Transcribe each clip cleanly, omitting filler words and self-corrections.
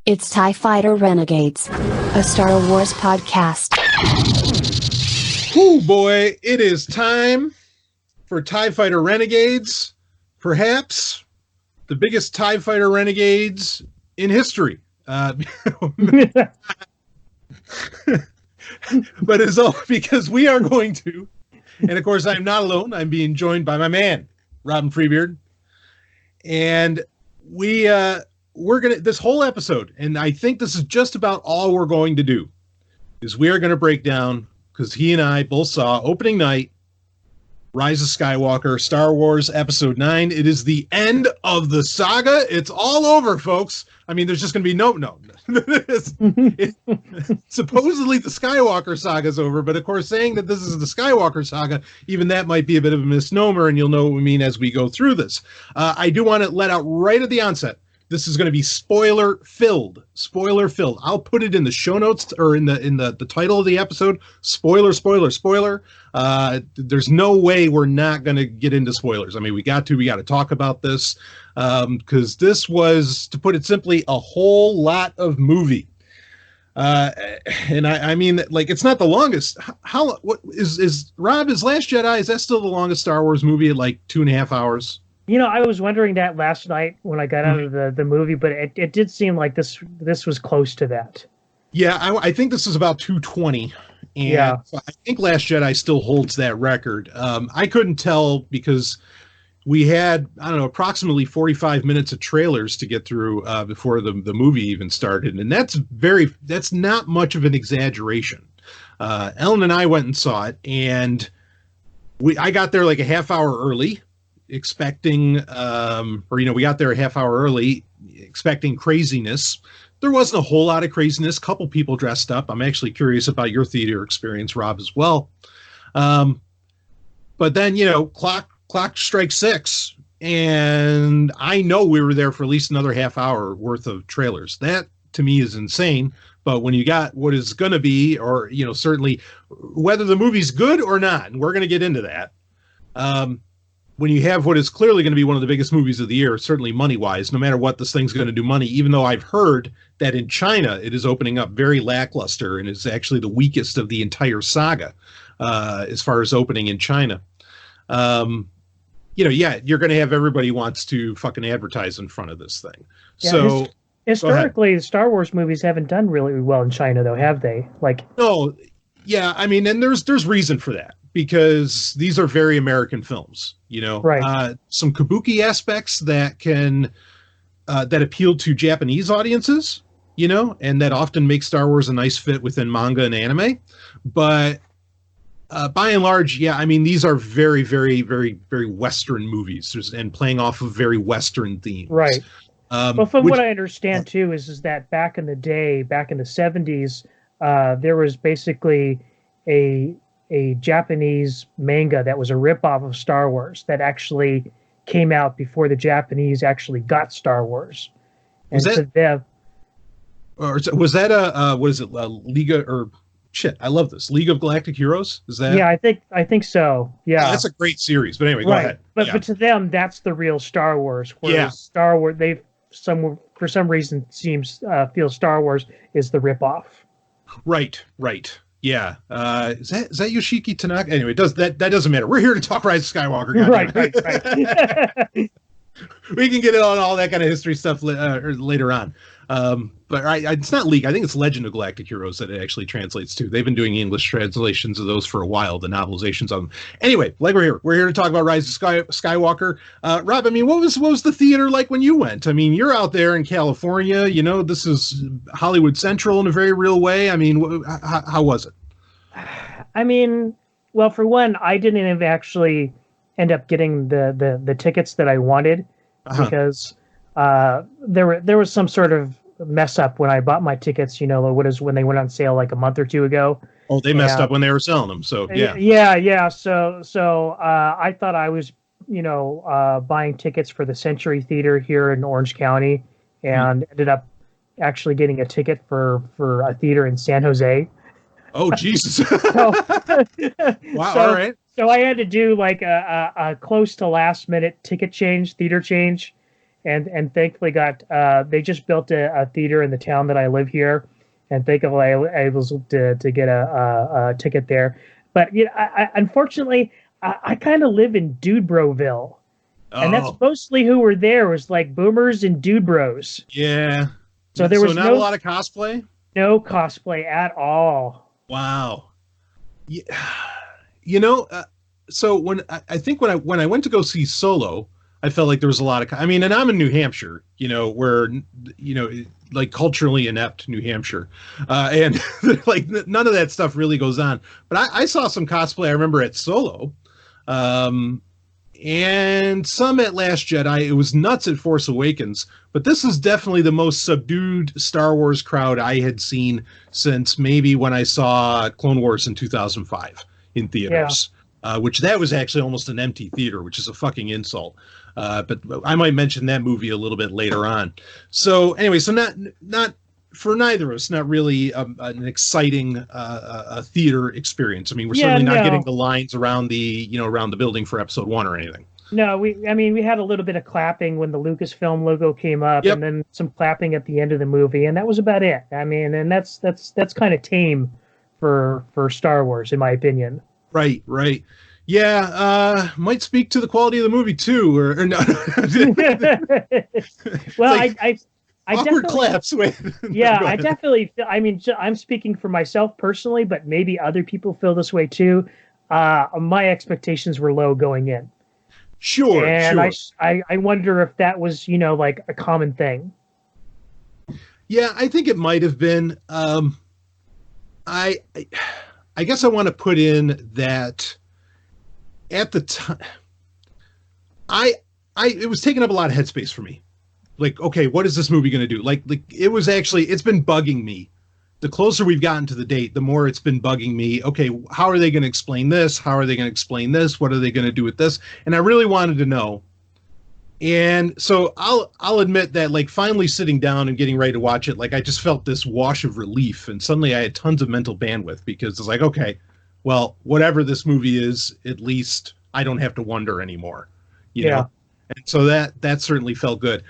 It's TIE Fighter Renegades, a Star Wars podcast. Oh boy, it is time for TIE Fighter Renegades, perhaps the biggest TIE Fighter Renegades in history. But it's all because we are going to, and of course I'm not alone, I'm being joined by my man, Robin Freebeard. And we're gonna, this whole episode, and I think this is just about all we're going to do, is we are going to break down, because he and I both saw opening night, Rise of Skywalker, Star Wars Episode 9. It is the end of the saga. It's all over, folks. I mean, there's just going to be no. Supposedly the Skywalker saga is over, but of course, saying that this is the Skywalker saga, even that might be a bit of a misnomer, and you'll know what we mean as we go through this. I do want to let out right at the onset, this is going to be spoiler filled. I'll put it in the show notes or in the title of the episode. Spoiler. There's no way we're not going to get into spoilers. I mean, we got to talk about this because this was, to put it simply, a whole lot of movie. And I mean, like, it's not the longest. What is Rob, is Last Jedi, is that still the longest Star Wars movie at like 2.5 hours? You know, I was wondering that last night when I got out of the movie, but it did seem like this was close to that. Yeah, I think this is about 2:20, and yeah. I think Last Jedi still holds that record. I couldn't tell because we had, I don't know, approximately 45 minutes of trailers to get through before the movie even started, and that's not much of an exaggeration. Ellen and I went and saw it, and I got there like a half hour early, expecting we got there a half hour early expecting craziness. There wasn't a whole lot of craziness. Couple people dressed up. I'm actually curious about your theater experience, Rob, as well. But then, clock strikes 6, and I know we were there for at least another half hour worth of trailers. That to me is insane. But when you got what is going to be, or certainly whether the movie's good or not, and we're going to get into that, when you have what is clearly going to be one of the biggest movies of the year, certainly money-wise, no matter what this thing's going to do money, even though I've heard that in China it is opening up very lackluster and is actually the weakest of the entire saga as far as opening in China. You're going to have everybody wants to fucking advertise in front of this thing. Yeah, so historically, the Star Wars movies haven't done really well in China, though, have they? No, yeah, I mean, and there's reason for that, because these are very American films, right. Some kabuki aspects that can that appeal to Japanese audiences, and that often make Star Wars a nice fit within manga and anime. But by and large, yeah, I mean, these are very, very, very, very Western movies and playing off of very Western themes. Right. But from what I understand, too, is that back in the day, back in the 70s, there was basically a Japanese manga that was a ripoff of Star Wars that actually came out before the Japanese actually got Star Wars. And was that a what is it, League of Galactic Heroes? Is that? Yeah, I think so. Yeah, that's a great series. But anyway, go ahead. But to them, that's the real Star Wars. Whereas Star Wars, for some reason feel Star Wars is the ripoff. Right. Yeah. Is that Yoshiki Tanaka? Anyway, that doesn't matter. We're here to talk Rise of Skywalker. Right. We can get on all that kind of history stuff later on. But it's not League. I think it's Legend of Galactic Heroes that it actually translates to. They've been doing English translations of those for a while, the novelizations of them. Anyway, we're here to talk about Rise of Skywalker. Rob, I mean, what was the theater like when you went? I mean, you're out there in California. This is Hollywood Central in a very real way. I mean, how was it? I mean, well, for one, I didn't actually end up getting the tickets that I wanted because there was some sort of mess up when I bought my tickets, when they went on sale like a month or two ago. Oh, they messed up when they were selling them. So yeah. Yeah. So I thought I was, buying tickets for the Century Theater here in Orange County, and ended up actually getting a ticket for a theater in San Jose. Oh, Jesus. Wow. All right. So I had to do like a close to last minute theater change. and thankfully got they just built a theater in the town that I live here, and thankfully I was to get a ticket there. But I unfortunately I kind of live in Dude Broville, and that's mostly who were there was like boomers and dude bros. Yeah. So there was not a lot of cosplay. No cosplay at all. Wow. Yeah. So when I went to go see Solo, I felt like there was a lot of, and I'm in New Hampshire, where, like culturally inept New Hampshire. And like none of that stuff really goes on, but I saw some cosplay. I remember at Solo, and some at Last Jedi. It was nuts at Force Awakens, but this is definitely the most subdued Star Wars crowd I had seen since maybe when I saw Clone Wars in 2005 in theaters. Yeah. Which that was actually almost an empty theater, which is a fucking insult. But I might mention that movie a little bit later on. So anyway, so not for neither of us, not really an exciting theater experience. We're certainly not getting the lines around the around the building for episode 1 or anything. No, we had a little bit of clapping when the Lucasfilm logo came up, and then some clapping at the end of the movie, and that was about it. And that's kind of tame for Star Wars, in my opinion. Right. Yeah, might speak to the quality of the movie too, or no. Well, like I awkward definitely claps. Yeah, I definitely feel. I'm speaking for myself personally, but maybe other people feel this way too. My expectations were low going in. Sure, and I wonder if that was like a common thing. Yeah, I think it might have been. I guess I want to put in that at the time, it was taking up a lot of headspace for me. Like, okay, what is this movie going to do? Like it's been bugging me. The closer we've gotten to the date, the more it's been bugging me. Okay, how are they going to explain this? How are they going to explain this? What are they going to do with this? And I really wanted to know. And so I'll admit that, like, finally sitting down and getting ready to watch it, like, I just felt this wash of relief, and suddenly I had tons of mental bandwidth because it's like, okay, well, whatever this movie is, at least I don't have to wonder anymore, you know? And so that certainly felt good.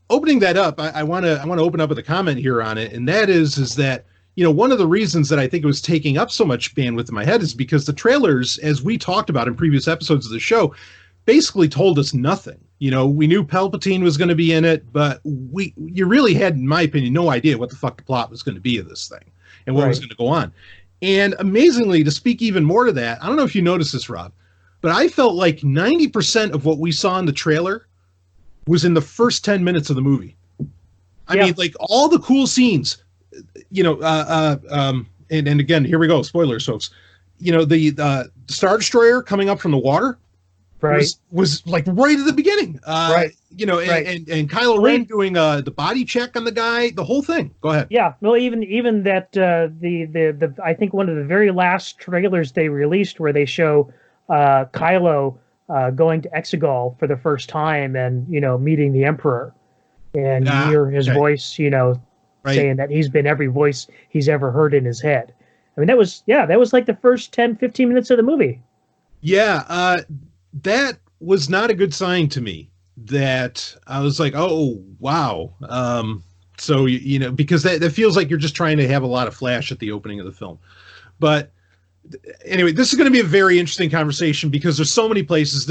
Opening that up, I want to open up with a comment here on it, and that is that, one of the reasons that I think it was taking up so much bandwidth in my head is because the trailers, as we talked about in previous episodes of the show, basically told us nothing. We knew Palpatine was going to be in it, but you really had, in my opinion, no idea what the fuck the plot was going to be of this thing and what was going to go on. And amazingly, to speak even more to that, I don't know if you noticed this, Rob, but I felt like 90% of what we saw in the trailer was in the first 10 minutes of the movie. I mean, like, all the cool scenes, and again, here we go, spoilers, folks. The Star Destroyer coming up from the water, was like right at the beginning. And Kylo Ren doing the body check on the guy, the whole thing. Go ahead. Yeah, well, even that the I think one of the very last trailers they released where they show Kylo going to Exegol for the first time and meeting the Emperor, and you hear his voice, saying that he's been every voice he's ever heard in his head. I mean, that was like the first 10-15 minutes of the movie. Yeah, that was not a good sign to me. That I was like, oh wow. So because that feels like you're just trying to have a lot of flash at the opening of the film. But anyway, this is going to be a very interesting conversation because there's so many places.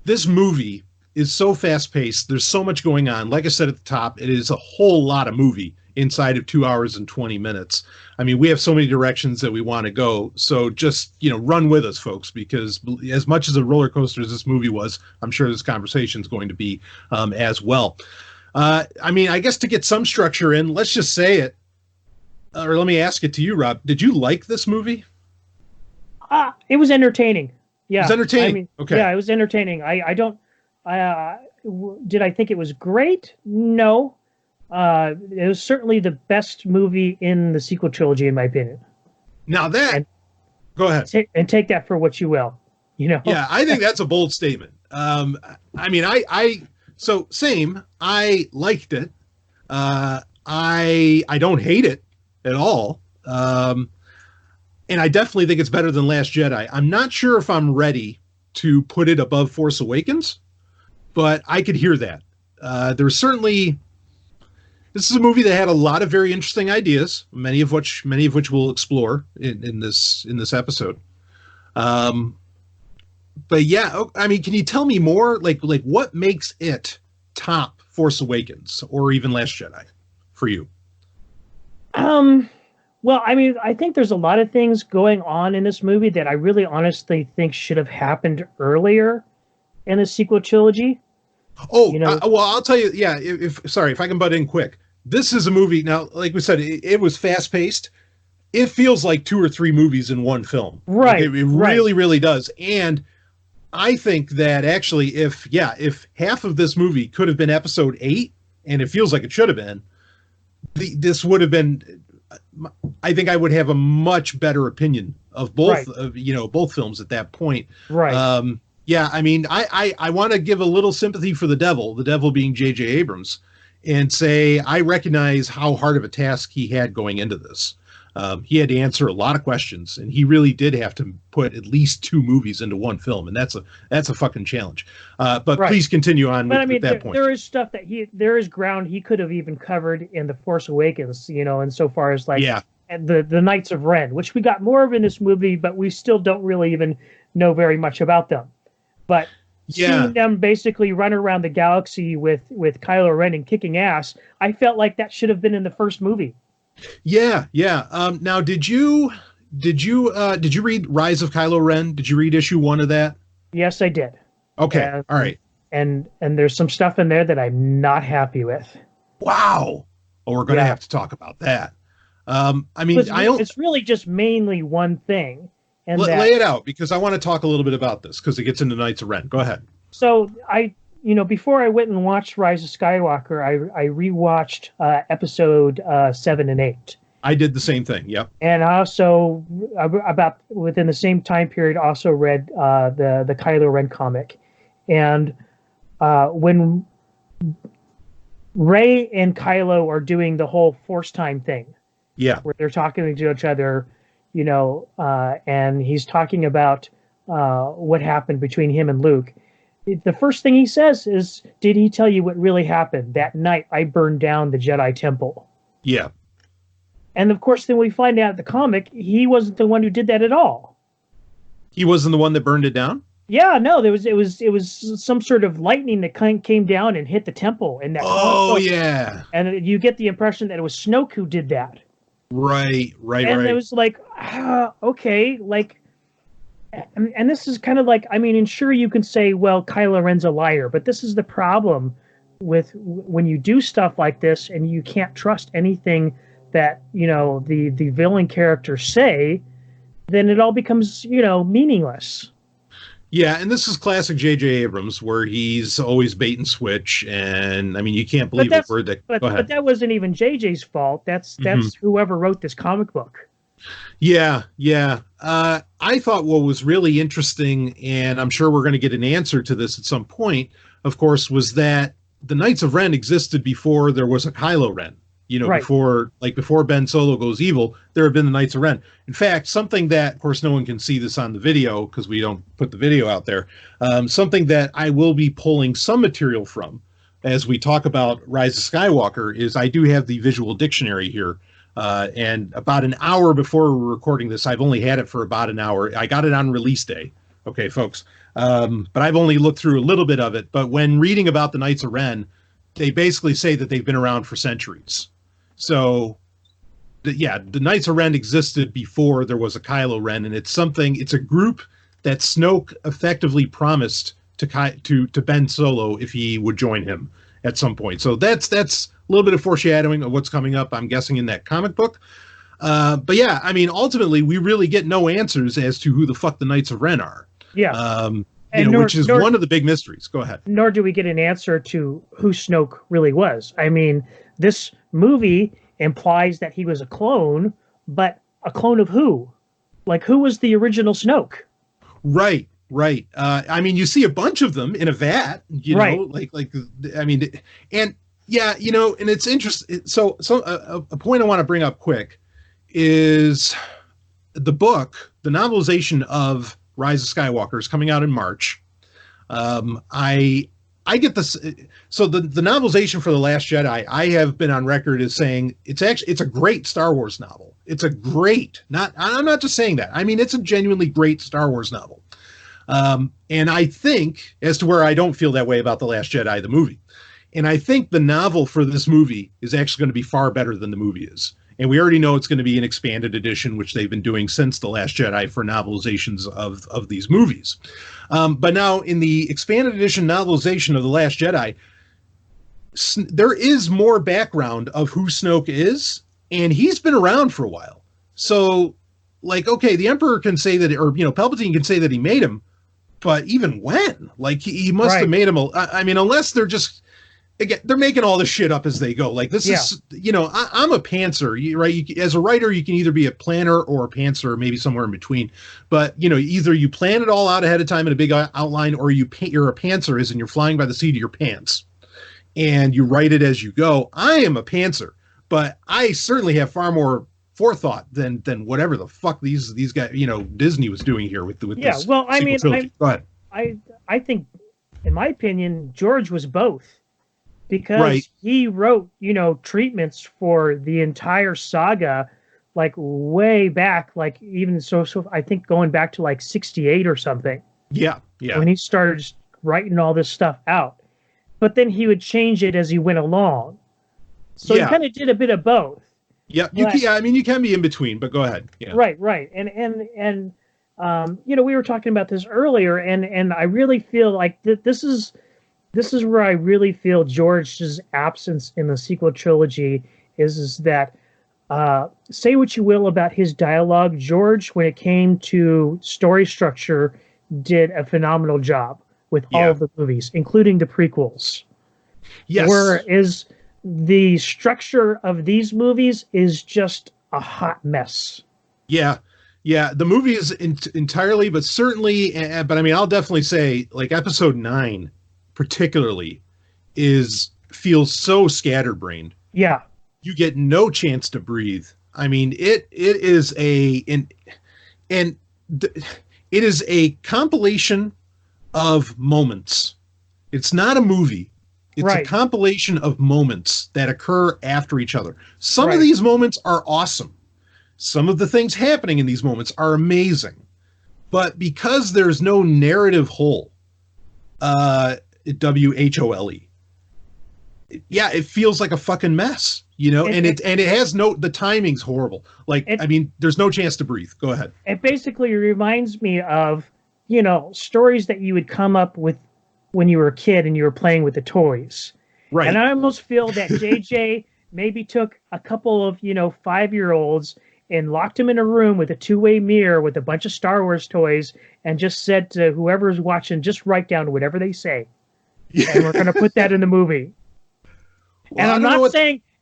This movie is so fast paced. There's so much going on. Like I said at the top, it is a whole lot of movie inside of 2 hours and 20 minutes. I mean, we have so many directions that we want to go. So just, run with us, folks, because as much as a roller coaster as this movie was, I'm sure this conversation is going to be as well. I guess to get some structure in, let's just say it. Or let me ask it to you, Rob. Did you like this movie? It was entertaining. Yeah. It was entertaining. Okay. Yeah, it was entertaining. Did I think it was great? No. It was certainly the best movie in the sequel trilogy, in my opinion. Now go ahead. Take that for what you will. Yeah, I think that's a bold statement. So same. I liked it. I don't hate it at all. And I definitely think it's better than Last Jedi. I'm not sure if I'm ready to put it above Force Awakens, but I could hear that. There's certainly, this is a movie that had a lot of very interesting ideas, many of which we'll explore in this episode. But yeah, I mean, can you tell me more? Like what makes it top Force Awakens or even Last Jedi for you? Well, I mean, I think there's a lot of things going on in this movie that I really honestly think should have happened earlier in the sequel trilogy. Oh, well, I'll tell you, yeah, if I can butt in quick. This is a movie, now, like we said, it was fast-paced. It feels like 2 or 3 movies in one film. Right. Like it really, really does. And I think that actually, if half of this movie could have been episode 8, and it feels like it should have been, this would have been, I think I would have a much better opinion of both, both films at that point. Right. Yeah, I mean, I want to give a little sympathy for the devil being J.J. Abrams, and say I recognize how hard of a task he had going into this. He had to answer a lot of questions, and he really did have to put at least 2 movies into one film, and that's a fucking challenge. But right. Please continue on with that point. There is stuff that there is ground he could have even covered in The Force Awakens, insofar as the Knights of Ren, which we got more of in this movie, but we still don't really even know very much about them. But seeing them basically run around the galaxy with Kylo Ren and kicking ass, I felt like that should have been in the first movie. Yeah. Now, did you read Rise of Kylo Ren? Did you read issue 1 of that? Yes, I did. Okay, all right. And there's some stuff in there that I'm not happy with. Wow. Well, we're going to have to talk about that. I mean, it's really just mainly one thing. And lay it out, because I want to talk a little bit about this, because it gets into Knights of Ren. Go ahead. So before I went and watched Rise of Skywalker, I rewatched episode 7 and 8. I did the same thing. Yep. And I also, about within the same time period, also read the Kylo Ren comic. And when Rey and Kylo are doing the whole Force time thing, where they're talking to each other, and he's talking about what happened between him and Luke. The first thing he says is, did he tell you what really happened? That night I burned down the Jedi Temple. Yeah. And of course, then we find out in the comic, he wasn't the one who did that at all. He wasn't the one that burned it down? Yeah, no, it was some sort of lightning that came down and hit the temple. And yeah. And you get the impression that it was Snoke who did that. Right. And it was like, okay, like, and this is kind of like, I mean, and sure you can say, well, Kylo Ren's a liar, but this is the problem with when you do stuff like this and you can't trust anything that, the villain characters say, then it all becomes, meaningless. Yeah, and this is classic J.J. Abrams, where he's always bait and switch, and I mean, you can't believe a word that. But that wasn't even J.J.'s fault. That's whoever wrote this comic book. Yeah. I thought what was really interesting, and I'm sure we're going to get an answer to this at some point, of course, was that the Knights of Ren existed before there was a Kylo Ren. Right. Before Ben Solo goes evil, there have been the Knights of Ren. In fact, something that, of course, no one can see this on the video because we don't put the video out there. Something that I will be pulling some material from as we talk about Rise of Skywalker is I do have the visual dictionary here. And about an hour before we're recording this, I've only had it for about an hour. I got it on release day. Okay, folks. But I've only looked through a little bit of it. But when reading about the Knights of Ren, they basically say that they've been around for centuries. So, the Knights of Ren existed before there was a Kylo Ren, and it's a group that Snoke effectively promised to Ben Solo if he would join him at some point. So that's a little bit of foreshadowing of what's coming up, I'm guessing, in that comic book. But yeah, I mean, ultimately, we really get no answers as to who the fuck the Knights of Ren are. Yeah. Which is one of the big mysteries. Go ahead. Nor do we get an answer to who Snoke really was. I mean, this movie implies that he was a clone, but a clone of who? Like, who was the original Snoke? Right. I mean, you see a bunch of them in a vat, I mean, and yeah, and it's interesting. So a point I want to bring up quick is the book, the novelization of Rise of Skywalker is coming out in March. I I get this. So the novelization for The Last Jedi, I have been on record as saying it's a great Star Wars novel. It's a great, I'm not just saying that. I mean, it's a genuinely great Star Wars novel. And I think, as to where I don't feel that way about The Last Jedi, the movie, and I think the novel for this movie is actually going to be far better than the movie is. And we already know it's going to be an expanded edition, which they've been doing since The Last Jedi for novelizations of these movies. But now in the expanded edition novelization of The Last Jedi, there is more background of who Snoke is, and he's been around for a while. So, like, okay, the Emperor can say that, or, Palpatine can say that he made him, but even when? Like, he must have made him, I mean, unless they're just... Again, they're making all this shit up as they go. Like, this is, I'm a pantser, right? As a writer, you can either be a planner or a pantser, or maybe somewhere in between. But, either you plan it all out ahead of time in a big outline, or you're a pantser, as in you're flying by the seat of your pants. And you write it as you go. I am a pantser, but I certainly have far more forethought than whatever the fuck these guys, Disney was doing here with this. Well, I mean, go ahead. I think, in my opinion, George was both. Because he wrote, treatments for the entire saga, like way back, like even so I think going back to like 68 or something. Yeah. When he started writing all this stuff out. But then he would change it as he went along. So he kind of did a bit of both. Yeah, you can be in between, but go ahead. Yeah. Right. And we were talking about this earlier, and I really feel like this is where I really feel George's absence in the sequel trilogy is that, say what you will about his dialogue, George, when it came to story structure, did a phenomenal job with all of the movies, including the prequels. Yes. Whereas the structure of these movies is just a hot mess. Yeah. The movie is entirely, but certainly, but I mean, I'll definitely say, like, episode 9, particularly, feels so scatterbrained. Yeah, you get no chance to breathe. I mean, it is it is a compilation of moments. It's not a movie. It's a compilation of moments that occur after each other. Some of these moments are awesome. Some of the things happening in these moments are amazing. But because there's no narrative whole, WHOLE. Yeah, it feels like a fucking mess, and it has the timing's horrible. Like, I mean, there's no chance to breathe. Go ahead. It basically reminds me of, stories that you would come up with when you were a kid and you were playing with the toys. Right. And I almost feel that JJ maybe took a couple of, 5-year-olds and locked them in a room with a two-way mirror with a bunch of Star Wars toys and just said to whoever's watching, just write down whatever they say. And we're going to put that in the movie. Well, and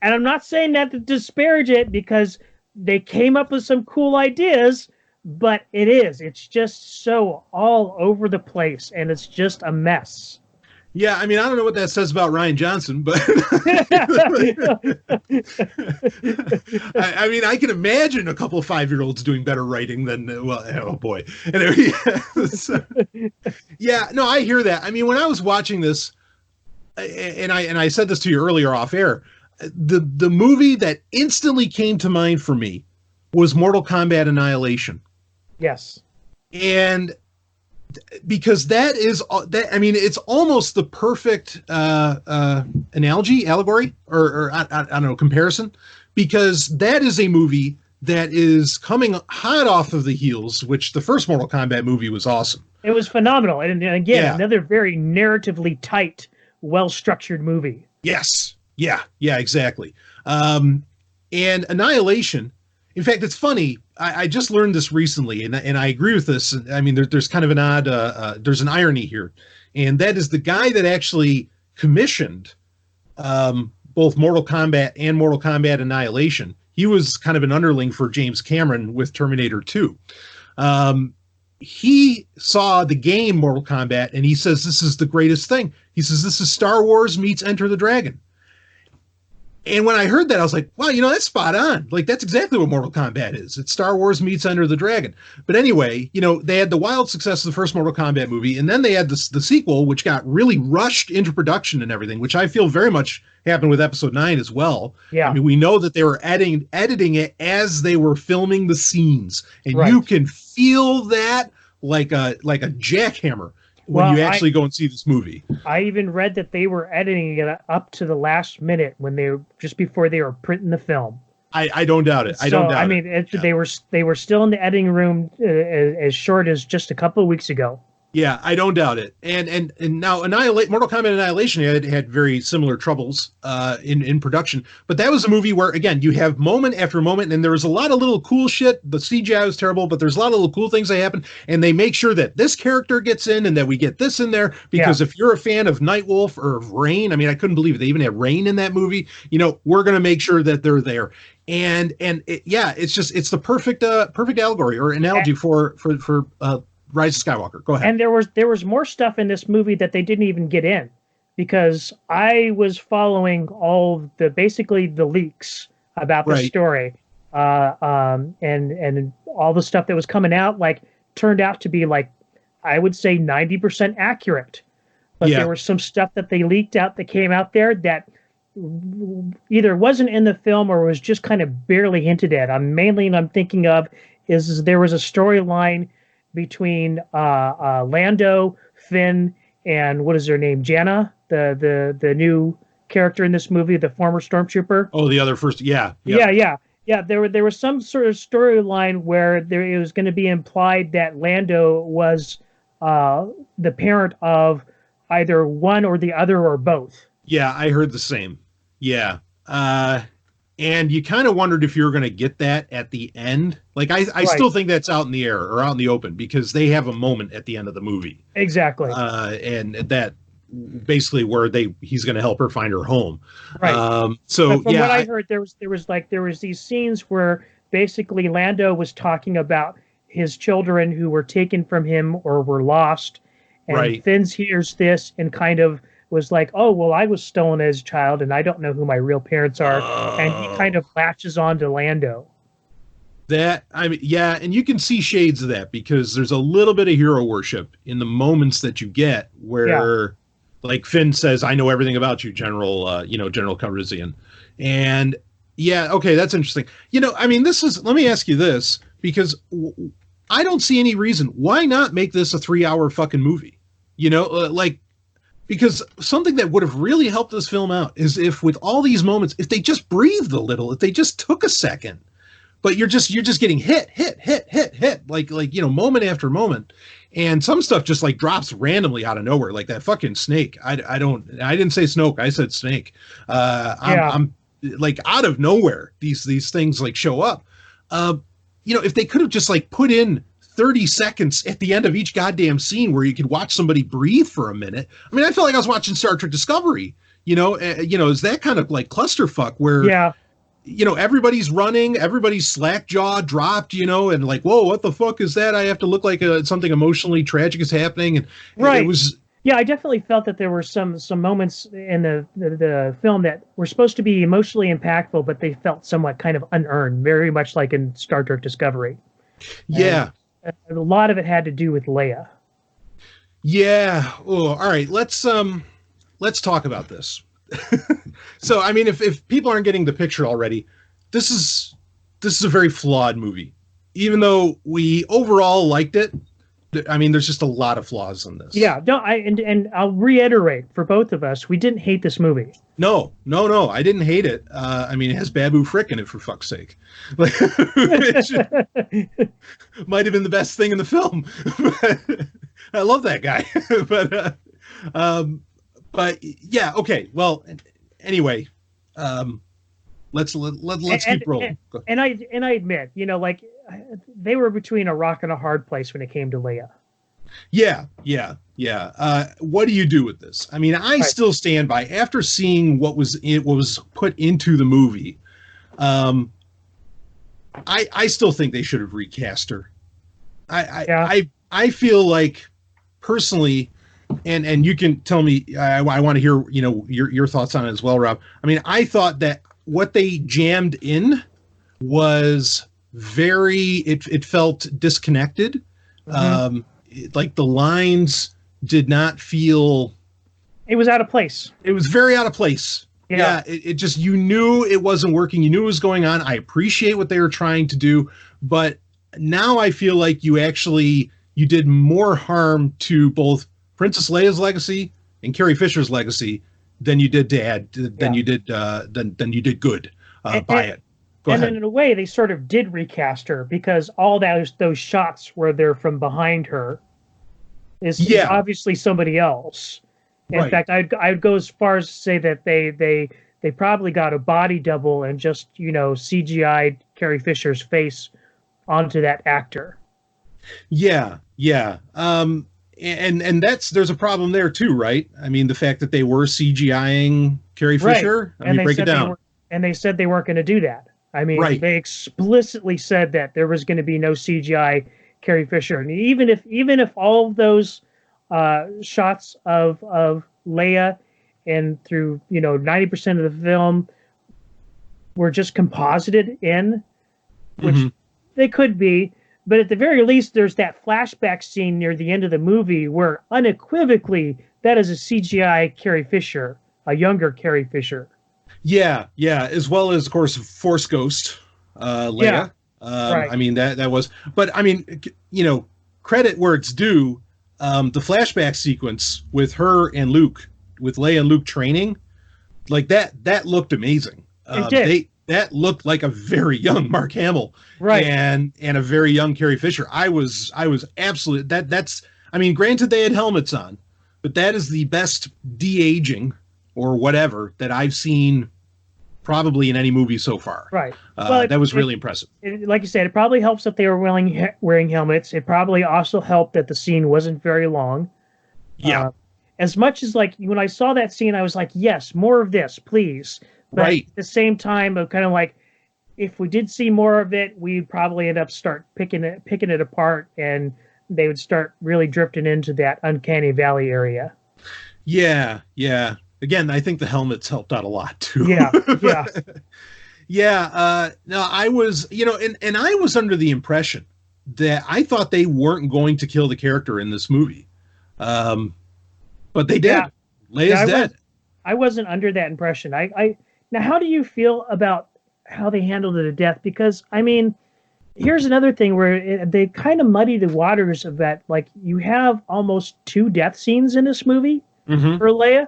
I'm not saying that to disparage it, because they came up with some cool ideas, but it's just so all over the place, and it's just a mess. Yeah, I mean, I don't know what that says about Rian Johnson, but I mean, I can imagine a couple of 5-year-olds doing better writing than, oh boy. Anyway, yeah, no, I hear that. I mean, when I was watching this, and I said this to you earlier off air, the movie that instantly came to mind for me was Mortal Kombat Annihilation. Yes. And because that is, I mean, it's almost the perfect allegory, or I don't know, comparison, because that is a movie that is coming hot off of the heels, which the first Mortal Kombat movie was awesome. It was phenomenal. And again, another very narratively tight, well-structured movie. Yes. Yeah, exactly. And Annihilation, in fact, it's funny. I just learned this recently, and I agree with this. I mean, there's kind of an odd, there's an irony here, and that is the guy that actually commissioned both Mortal Kombat and Mortal Kombat Annihilation. He was kind of an underling for James Cameron with Terminator 2. He saw the game Mortal Kombat, and he says, this is the greatest thing. He says, this is Star Wars meets Enter the Dragon. And when I heard that, I was like, wow, that's spot on. Like, that's exactly what Mortal Kombat is. It's Star Wars meets Enter the Dragon. But anyway, they had the wild success of the first Mortal Kombat movie, and then they had the sequel, which got really rushed into production and everything, which I feel very much happened with Episode 9 as well. Yeah. I mean, we know that they were editing it as they were filming the scenes, and you can feel that like a jackhammer when you actually go and see this movie. I even read that they were editing it up to the last minute just before they were printing the film. I don't doubt it. I mean, they were still in the editing room as short as just a couple of weeks ago. Yeah, I don't doubt it. And now Mortal Kombat Annihilation had very similar troubles in production. But that was a movie where, again, you have moment after moment, and there was a lot of little cool shit. The CGI was terrible, but there's a lot of little cool things that happen. And they make sure that this character gets in and that we get this in there. Because if you're a fan of Nightwolf or of Rain, I mean, I couldn't believe it. They even had Rain in that movie. We're going to make sure that they're there. And it's the perfect allegory or analogy for Rise of Skywalker. Go ahead. And there was more stuff in this movie that they didn't even get in, because I was following basically the leaks about the story, and all the stuff that was coming out turned out to be I would say 90% accurate, but there was some stuff that they leaked out that came out there that either wasn't in the film or was just kind of barely hinted at. I'm thinking of is there was a storyline between Lando, Finn, and what is her name, Janna, the new character in this movie, the former stormtrooper. Oh, the other first, yeah. There was some sort of storyline where it was going to be implied that Lando was the parent of either one or the other or both. Yeah, I heard the same. Yeah. And you kind of wondered if you were going to get that at the end. I still think that's out in the air or out in the open, because they have a moment at the end of the movie. Exactly. And that basically where he's going to help her find her home. Right. But from what I heard, there was these scenes where basically Lando was talking about his children who were taken from him or were lost. And Finn hears this and kind of was like, oh, well, I was stolen as a child and I don't know who my real parents are. And he kind of latches on to Lando. And you can see shades of that, because there's a little bit of hero worship in the moments that you get where Finn says, I know everything about you, General Calrissian. And that's interesting. Let me ask you this, because I don't see any reason why not make this a 3-hour fucking movie, because something that would have really helped this film out is if, with all these moments, if they just breathed a little, if they just took a second, but you're just getting hit, moment after moment. And some stuff just drops randomly out of nowhere, like that fucking snake. I didn't say Snoke, I said snake. I'm out of nowhere, these things show up. If they could have just put in 30 seconds at the end of each goddamn scene where you could watch somebody breathe for a minute. I mean, I felt like I was watching Star Trek Discovery, is that kind of clusterfuck where, everybody's running, everybody's slack jaw dropped, and whoa, what the fuck is that? I have to look like something emotionally tragic is happening. And it was, I definitely felt that there were some moments in the film that were supposed to be emotionally impactful, but they felt somewhat kind of unearned, very much like in Star Trek Discovery. Yeah. And a lot of it had to do with Leia. Yeah. Oh, all right. Let's talk about this. So, I mean, if people aren't getting the picture already, this is a very flawed movie. Even though we overall liked it, I mean, there's just a lot of flaws in this. Yeah, no, and I'll reiterate for both of us, we didn't hate this movie. No, I didn't hate it. I mean, it has Babu Frick in it, for fuck's sake. It might have been the best thing in the film. I love that guy. But yeah, okay. Well, anyway, let's keep rolling. And I admit, they were between a rock and a hard place when it came to Leia. Yeah. What do you do with this? I mean, I still stand by, after seeing what was put into the movie. I still think they should have recast her. I feel like, personally, and you can tell me. I want to hear your thoughts on it as well, Rob. I mean, I thought that what they jammed in was it felt disconnected. Like the lines did not feel. It was out of place. It was very out of place. Yeah, it just, you knew it wasn't working. You knew what was going on. I appreciate what they were trying to do, but now I feel like you did more harm to both Princess Leia's legacy and Carrie Fisher's legacy than you did you did good by it. Go ahead. Then in a way, they sort of did recast her, because all those shots where they're from behind her is obviously somebody else. In fact, I'd go as far as to say that they probably got a body double and just, CGI'd Carrie Fisher's face onto that actor. Yeah. And there's a problem there too, right? I mean, the fact that they were CGIing Carrie Fisher. Right. And break it down. And they said they weren't going to do that. I mean, they explicitly said that there was going to be no CGI Carrie Fisher, and even if all of those shots of Leia and through 90% of the film were just composited in, which they could be, but at the very least there's that flashback scene near the end of the movie where unequivocally that is a CGI Carrie Fisher, a younger Carrie Fisher. Yeah, as well as, of course, Force Ghost Leia. I mean, that was, but I mean, credit where it's due. The flashback sequence with her and Luke, with Leia and Luke training, like that looked amazing. It did. That looked like a very young Mark Hamill, and a very young Carrie Fisher. I was absolutely that's. I mean, granted they had helmets on, but that is the best de-aging or whatever that I've seen probably in any movie so far. Right. That was really impressive. Like you said, it probably helps that they were wearing helmets. It probably also helped that the scene wasn't very long. Yeah. As much as, like, when I saw that scene, I was like, yes, more of this, please. But at the same time, of kind of like, if we did see more of it, we'd probably end up picking it apart, and they would start really drifting into that uncanny valley area. Yeah. Again, I think the helmets helped out a lot too. Yeah. No, I was, and I was under the impression that I thought they weren't going to kill the character in this movie. But they did. Yeah. Leia's dead. I wasn't under that impression. Now, how do you feel about how they handled it to death? Because, I mean, here's another thing where they kind of muddy the waters of that. Like, you have almost 2 death scenes in this movie for Leia.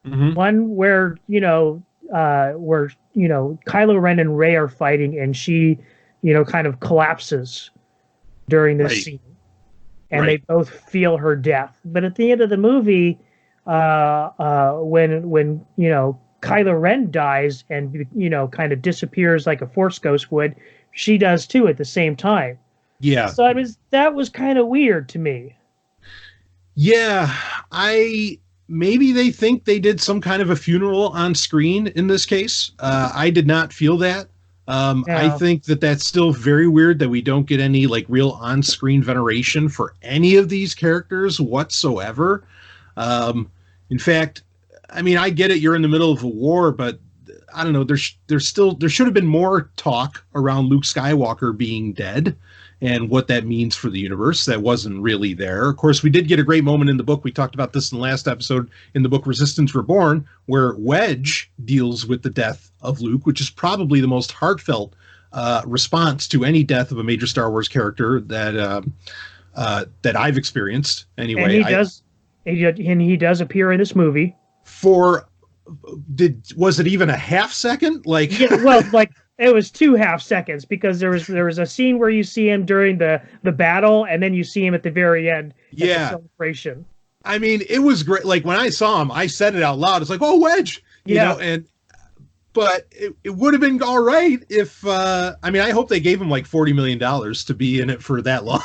One where, Kylo Ren and Rey are fighting, and she, kind of collapses during this scene. And they both feel her death. But at the end of the movie, when Kylo Ren dies and, kind of disappears like a Force ghost would, she does too at the same time. Yeah. So that was kind of weird to me. Yeah, maybe they think they did some kind of a funeral on screen in this case. I did not feel that. I think that's still very weird that we don't get any like real on-screen veneration for any of these characters whatsoever. In fact, I mean, I get it. You're in the middle of a war, but I don't know. There should have been more talk around Luke Skywalker being dead and what that means for the universe. That wasn't really there. Of course, we did get a great moment in the book. We talked about this in the last episode in the book Resistance Reborn, where Wedge deals with the death of Luke, which is probably the most heartfelt response to any death of a major Star Wars character that I've experienced. Anyway, and he does appear in this movie. Was it even a half second? Like, it was 2 half seconds, because there was a scene where you see him during the battle, and then you see him at the very end. At the celebration. I mean, it was great. Like, when I saw him, I said it out loud. It's like, oh, Wedge, but it would have been all right if, I hope they gave him like $40 million to be in it for that long.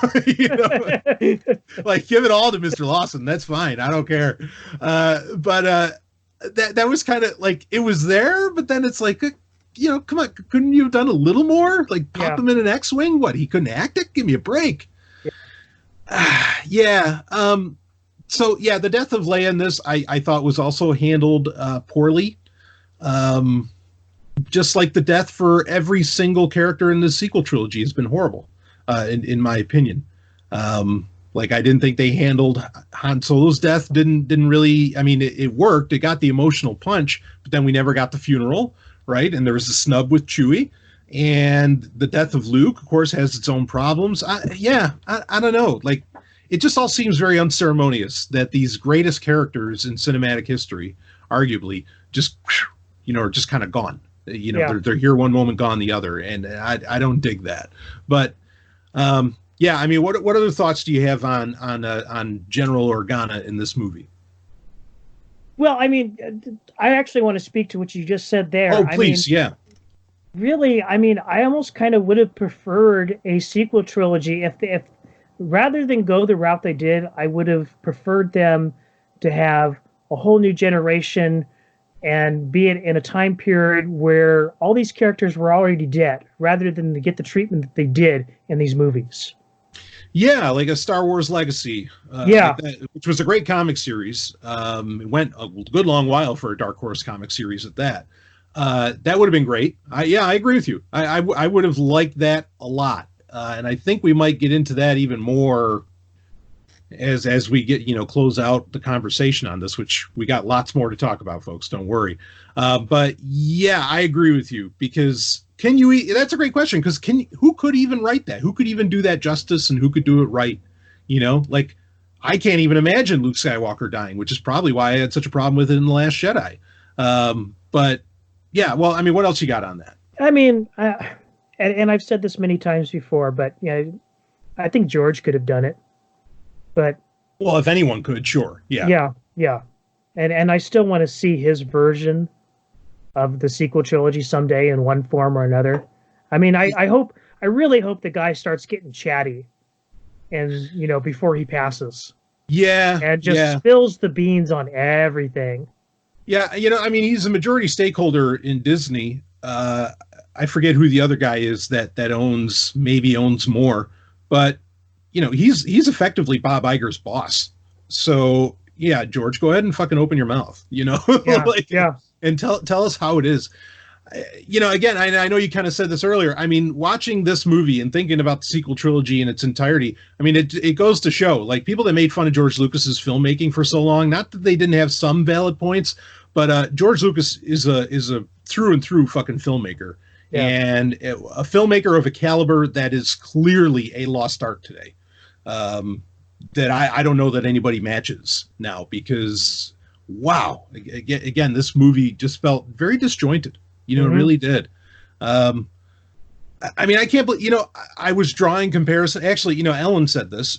Like, give it all to Mr. Lawson. That's fine. I don't care. But that was kind of like, it was there, but then it's like, come on, couldn't you have done a little more? Like, pop him in an X-Wing? What, he couldn't act it? Give me a break. So, the death of Leia in this, I thought was also handled poorly. just like the death for every single character in the sequel trilogy has been horrible, in my opinion. Like, I didn't think they handled Han Solo's death. Didn't really. I mean, it worked. It got the emotional punch, but then we never got the funeral, right? And there was a snub with Chewie, and the death of Luke, of course, has its own problems. I don't know. Like, it just all seems very unceremonious that these greatest characters in cinematic history, arguably, just are just kind of gone. They're here one moment, gone the other, and I don't dig that. But yeah, I mean, what other thoughts do you have on General Organa in this movie? Well, I mean, I actually want to speak to what you just said there. Oh, please, yeah. Really, I mean, I almost kind of would have preferred a sequel trilogy if rather than go the route they did. I would have preferred them to have a whole new generation and be it in a time period where all these characters were already dead, rather than to get the treatment that they did in these movies. Yeah, like a Star Wars Legacy. Yeah. Like that, which was a great comic series. It went a good long while for a Dark Horse comic series at that. That would have been great. I agree with you. I would have liked that a lot. And I think we might get into that even more as we get, close out the conversation on this, which we got lots more to talk about, folks. Don't worry. But yeah, I agree with you, because that's a great question, because who could even write that? Who could even do that justice, and who could do it right? Like, I can't even imagine Luke Skywalker dying, which is probably why I had such a problem with it in The Last Jedi. But yeah, well, I mean, what else you got on that? I mean, and I've said this many times before, but I think George could have done it. But well, if anyone could, sure. Yeah. And I still want to see his version of the sequel trilogy someday in one form or another. I mean, I really hope the guy starts getting chatty, and before he passes. Yeah. And just spills the beans on everything. Yeah, I mean, he's a majority stakeholder in Disney. I forget who the other guy is that owns more, but he's effectively Bob Iger's boss. So yeah, George, go ahead and fucking open your mouth, and tell us how it is. Again, I know you kind of said this earlier. I mean, watching this movie and thinking about the sequel trilogy in its entirety, I mean, it goes to show, like, people that made fun of George Lucas's filmmaking for so long, not that they didn't have some valid points, but George Lucas is a through and through fucking filmmaker. Yeah. And a filmmaker of a caliber that is clearly a lost art today. That I don't know that anybody matches now, because wow, again, this movie just felt very disjointed. It really did. I mean, I can't believe, I was drawing comparison. Actually, Ellen said this.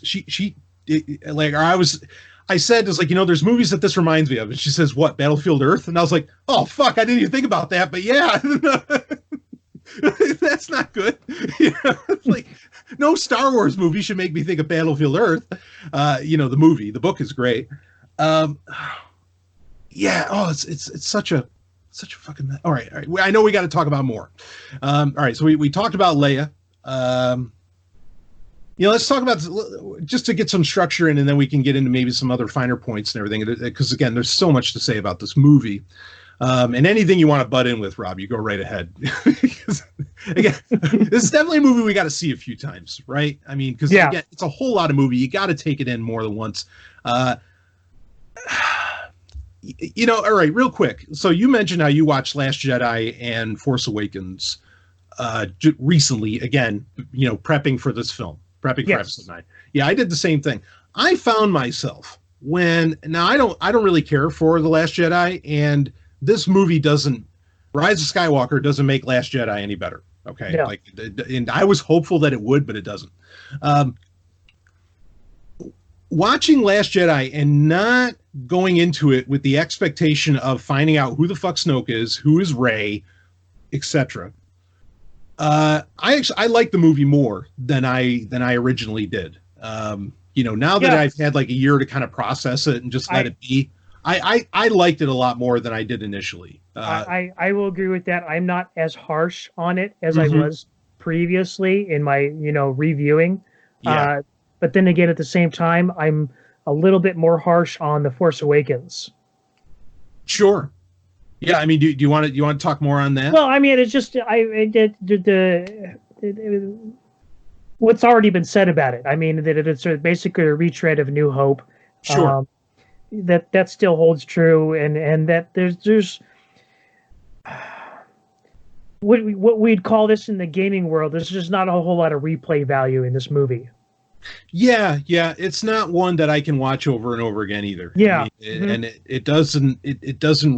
I said, there's movies that this reminds me of. And she says, what, Battlefield Earth? And I was like, oh, fuck, I didn't even think about that. But yeah, that's not good. Like, no Star Wars movie should make me think of Battlefield Earth. The movie, the book is great. Yeah. Oh, it's such a fucking. All right. I know we got to talk about more. All right. So we talked about Leia. Let's talk about, just to get some structure in, and then we can get into maybe some other finer points and everything. Because again, there's so much to say about this movie. And anything you want to butt in with, Rob, you go right ahead. Again, this is definitely a movie we got to see a few times, right? I mean, because again, it's a whole lot of movie. You got to take it in more than once. All right, real quick. So you mentioned how you watched Last Jedi and Force Awakens recently, again, prepping for this film, prepping for episode 9. Yeah, I did the same thing. I found myself I don't really care for The Last Jedi, and this movie Rise of Skywalker doesn't make Last Jedi any better. Okay. Yeah. And I was hopeful that it would, but it doesn't. Watching Last Jedi and not going into it with the expectation of finding out who the fuck Snoke is, who is Rey, etc. I like the movie more than I originally did. Now that I've had like a year to kind of process it and just let it be, I liked it a lot more than I did initially. I will agree with that. I'm not as harsh on it as I was previously in my, reviewing. Yeah. But then again, at the same time, I'm a little bit more harsh on The Force Awakens. Sure. Yeah, I mean, do you want to talk more on that? Well, I mean, it's just what's already been said about it. I mean, that it's basically a retread of New Hope. Sure. That still holds true, and that there's what we'd call this in the gaming world. There's just not a whole lot of replay value in this movie. Yeah, it's not one that I can watch over and over again either. Yeah, I mean, and it doesn't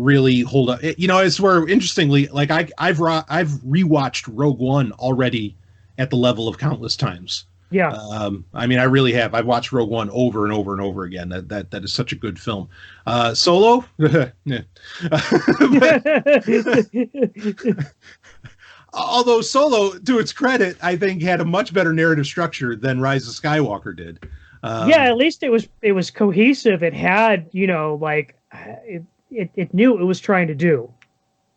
really hold up. It's where, interestingly, like I've rewatched Rogue One already at the level of countless times. Yeah. I mean, I really have. I've watched Rogue One over and over and over again. That is such a good film. Solo, although Solo, to its credit, I think had a much better narrative structure than Rise of Skywalker did. Yeah, at least it was cohesive. It had, it knew what it was trying to do.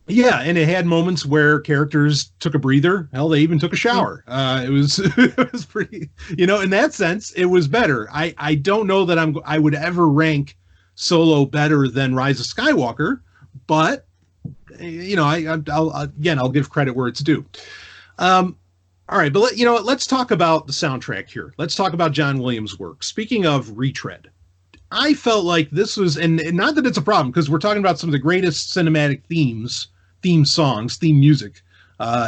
Yeah, and it had moments where characters took a breather. Hell, they even took a shower. It was pretty, in that sense, it was better. I don't know that I would ever rank Solo better than Rise of Skywalker, but I'll give credit where it's due. All right, but let's talk about the soundtrack here. Let's talk about John Williams' work. Speaking of retread, I felt like this was, and not that it's a problem, because we're talking about some of the greatest cinematic theme songs, theme music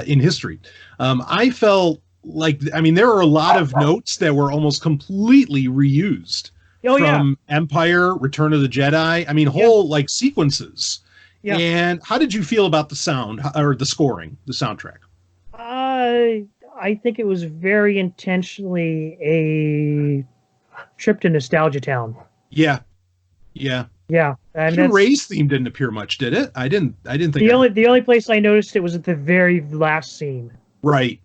in history. I felt like, there are a lot of notes that were almost completely reused from Empire, Return of the Jedi. Whole like sequences. Yeah. And how did you feel about the sound or the scoring, the soundtrack? I think it was very intentionally a trip to Nostalgia Town. Yeah. And the Ray's theme didn't appear much, did it? I didn't think the only place I noticed it was at the very last scene. Right.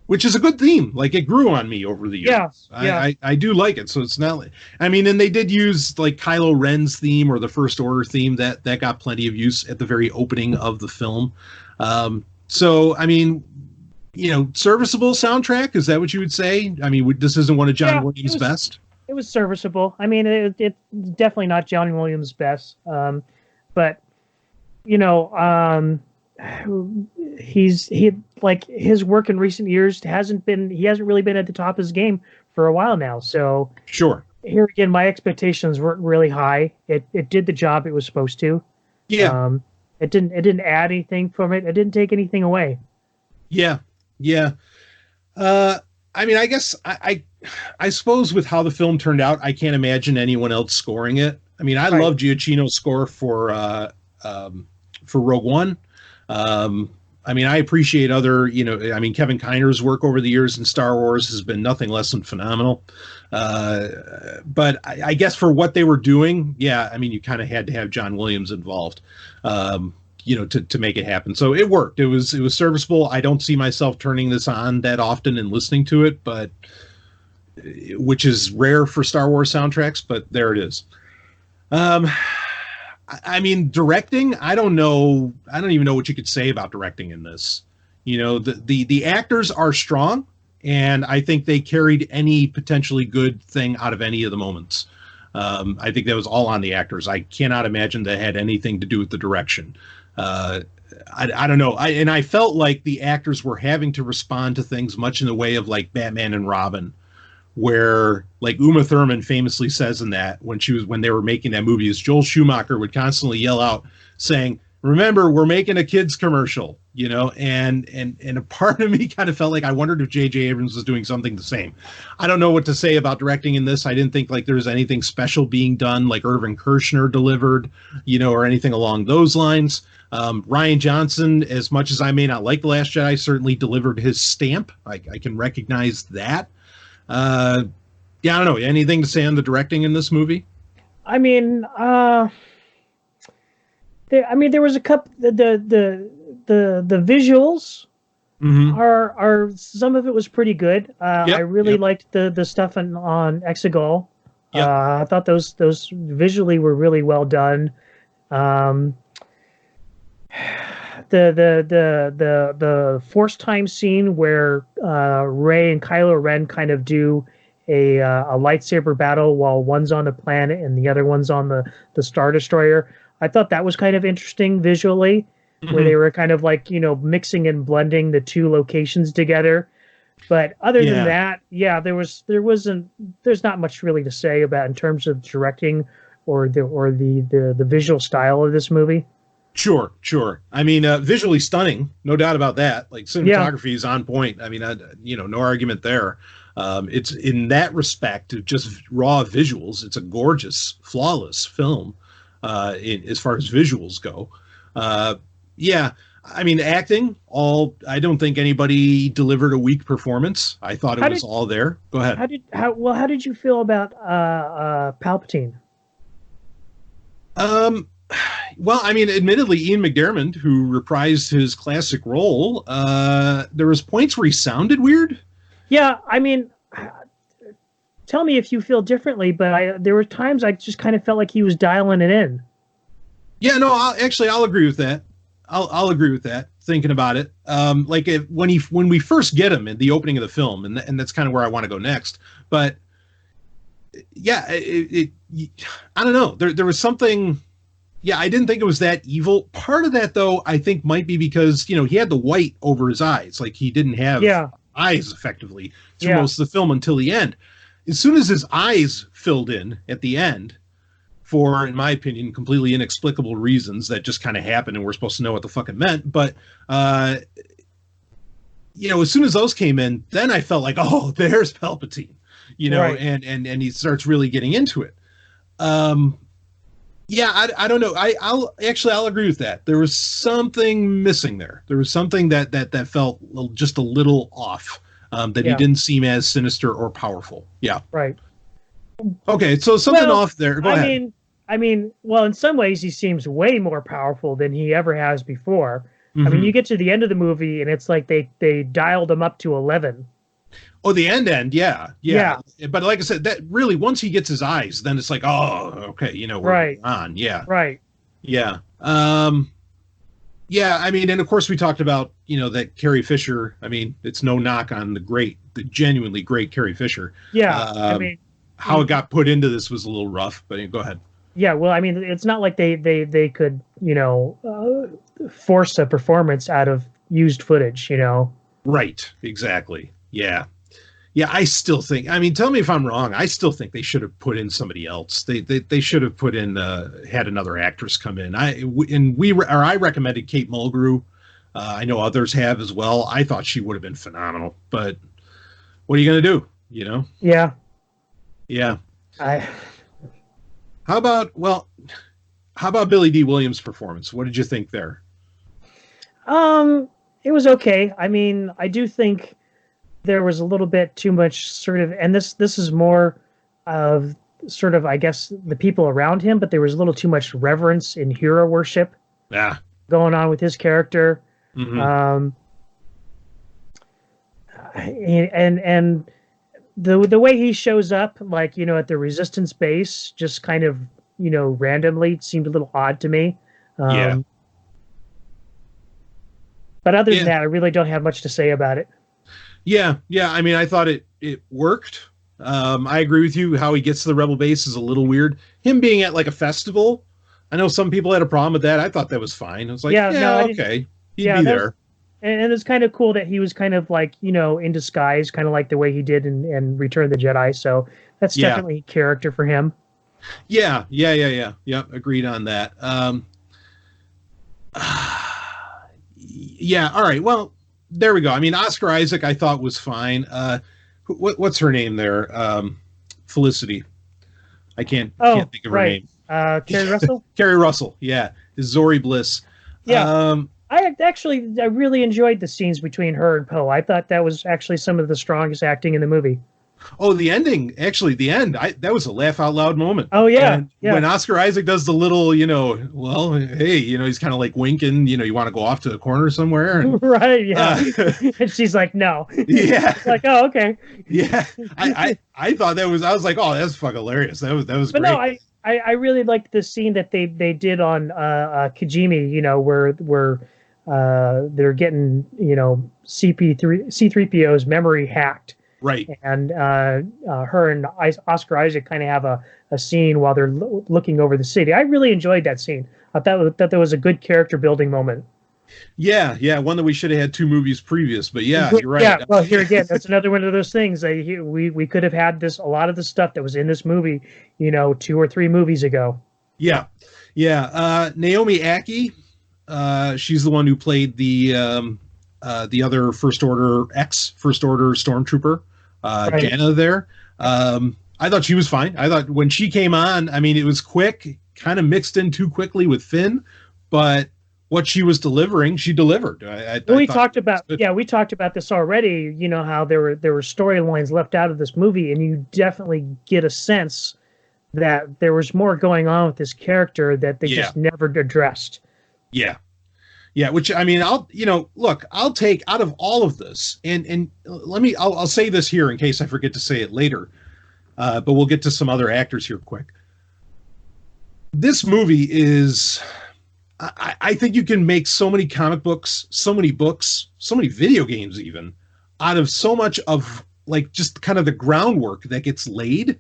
Which is a good theme. Like, it grew on me over the years. Yeah. I do like it. So it's not like, and they did use like Kylo Ren's theme or the First Order theme that got plenty of use at the very opening of the film. Serviceable soundtrack. Is that what you would say? This isn't one of John Williams' best. It was serviceable. It's definitely not John Williams' best. But his work in recent years he hasn't really been at the top of his game for a while now. So sure. Here again, my expectations weren't really high. It did the job it was supposed to. Yeah. It didn't add anything from it. It didn't take anything away. Yeah. I guess I suppose with how the film turned out, I can't imagine anyone else scoring it. I love Giacchino's score for Rogue One. I appreciate other, Kevin Kiner's work over the years in Star Wars has been nothing less than phenomenal. But I guess for what they were doing, you kind of had to have John Williams involved, to make it happen. So it worked. It was serviceable. I don't see myself turning this on that often and listening to it, but which is rare for Star Wars soundtracks, but there it is. Directing, I don't know. I don't even know what you could say about directing in this. The actors are strong, and I think they carried any potentially good thing out of any of the moments. I think that was all on the actors. I cannot imagine that had anything to do with the direction. I don't know. I felt like the actors were having to respond to things much in the way of like Batman and Robin, where like Uma Thurman famously says in that when they were making that movie, is Joel Schumacher would constantly yell out saying, "Remember, we're making a kids commercial," and a part of me kind of felt like I wondered if J.J. Abrams was doing something the same. I don't know what to say about directing in this. I didn't think like there was anything special being done, like Irvin Kershner delivered, or anything along those lines. Rian Johnson, as much as I may not like The Last Jedi, certainly delivered his stamp. I can recognize that. I don't know. Anything to say on the directing in this movie? There was a couple. The visuals are some of it was pretty good. I really liked the stuff on Exegol. Yep. I thought those visually were really well done. The Force time scene where Rey and Kylo Ren kind of do a lightsaber battle while one's on the planet and the other one's on the Star Destroyer. I thought that was kind of interesting visually, where they were kind of like, mixing and blending the two locations together. But other than that, yeah, there's not much really to say about in terms of directing or the visual style of this movie. Sure. I mean, visually stunning, no doubt about that. Like cinematography is on point. I mean, no argument there. It's in that respect, just raw visuals. It's a gorgeous, flawless film as far as visuals go. I mean, acting, I don't think anybody delivered a weak performance. I thought it was all there. Go ahead. How did you feel about Palpatine? Well, I mean, admittedly, Ian McDiarmid, who reprised his classic role, there was points where he sounded weird. Yeah, I mean, tell me if you feel differently, but there were times I just kind of felt like he was dialing it in. Yeah, no, I'll agree with that. I'll agree with that. Thinking about it, when we first get him in the opening of the film, and that's kind of where I want to go next. But yeah, I don't know. There was something. Yeah, I didn't think it was that evil. Part of that, though, I think might be because he had the white over his eyes, like he didn't have eyes effectively through most of the film until the end. As soon as his eyes filled in at the end, for, in my opinion, completely inexplicable reasons that just kind of happened and we're supposed to know what the fuck it meant. But, as soon as those came in, then I felt like, oh, there's Palpatine, right. and he starts really getting into it. I don't know. I'll agree with that. There was something missing there. There was something that felt just a little off, that he didn't seem as sinister or powerful. Yeah. Right. Okay, so something off there. Go ahead. I mean, well, in some ways he seems way more powerful than he ever has before. Mm-hmm. I mean, you get to the end of the movie and it's like they dialed him up to 11. Oh, the end, yeah. But like I said, that really, once he gets his eyes, then it's like, oh, okay, we're on. Yeah. Right. Yeah. I mean, and of course we talked about, that Carrie Fisher. I mean, it's no knock on the genuinely great Carrie Fisher. Yeah. I mean, how it got put into this was a little rough, but go ahead. Yeah, well, I mean, it's not like they could, force a performance out of used footage, Right, exactly. Yeah, I still think, I mean, tell me if I'm wrong, I still think they should have put in somebody else. They should have put in, had another actress come in. I recommended Kate Mulgrew. I know others have as well. I thought she would have been phenomenal, but what are you going to do, Yeah. Yeah. How about Billy D. Williams' performance? What did you think there? It was okay. I mean, I do think there was a little bit too much sort of, and this is more of sort of, I guess, the people around him, but there was a little too much reverence and hero worship going on with his character. Mm-hmm. And the way he shows up, like, at the Resistance base, just kind of, randomly seemed a little odd to me. But other than that, I really don't have much to say about it. Yeah. I mean, I thought it worked. I agree with you. How he gets to the Rebel base is a little weird. Him being at like a festival, I know some people had a problem with that. I thought that was fine. I was like, okay, he'd be there. And it's kind of cool that he was kind of like, in disguise, kind of like the way he did in Return of the Jedi. So that's definitely character for him. Yeah. Agreed on that. All right. Well, there we go. I mean, Oscar Isaac, I thought was fine. What's her name there? Felicity. I can't think of her name. Kerry Russell? Kerry Russell. Yeah. Is Zori Bliss. Yeah. I really enjoyed the scenes between her and Poe. I thought that was actually some of the strongest acting in the movie. Oh, the ending, actually, the end, that was a laugh out loud moment. Oh, yeah. When Oscar Isaac does the little, well, hey, he's kind of like winking, you want to go off to the corner somewhere. And, right, yeah. And she's like, no. Yeah. Like, oh, okay. Yeah. I thought I was like, oh, that's fucking hilarious. That was great. No, I really liked the scene that they did on Kijimi, where they're getting, C3PO's memory hacked. Right. And her and Oscar Isaac kind of have a scene while they're looking over the city. I really enjoyed that scene. I thought that there was a good character building moment. Yeah, one that we should have had 2 movies previous, but yeah, you're right. Yeah, well, here again, that's another one of those things. We could have had a lot of the stuff that was in this movie, 2 or 3 movies ago. Yeah. Naomi Ackie, she's the one who played the other First Order stormtrooper, right. Jannah there. I thought she was fine. I thought when she came on, I mean, it was quick, kind of mixed in too quickly with Finn, but what she was delivering, she delivered. We talked about this already. How there were storylines left out of this movie, and you definitely get a sense that there was more going on with this character that they just never addressed. Yeah. Which, I mean, I'll take out of all of this, and I'll say this here in case I forget to say it later, but we'll get to some other actors here quick. This movie is, I think you can make so many comic books, so many books, so many video games even, out of so much of like just kind of the groundwork that gets laid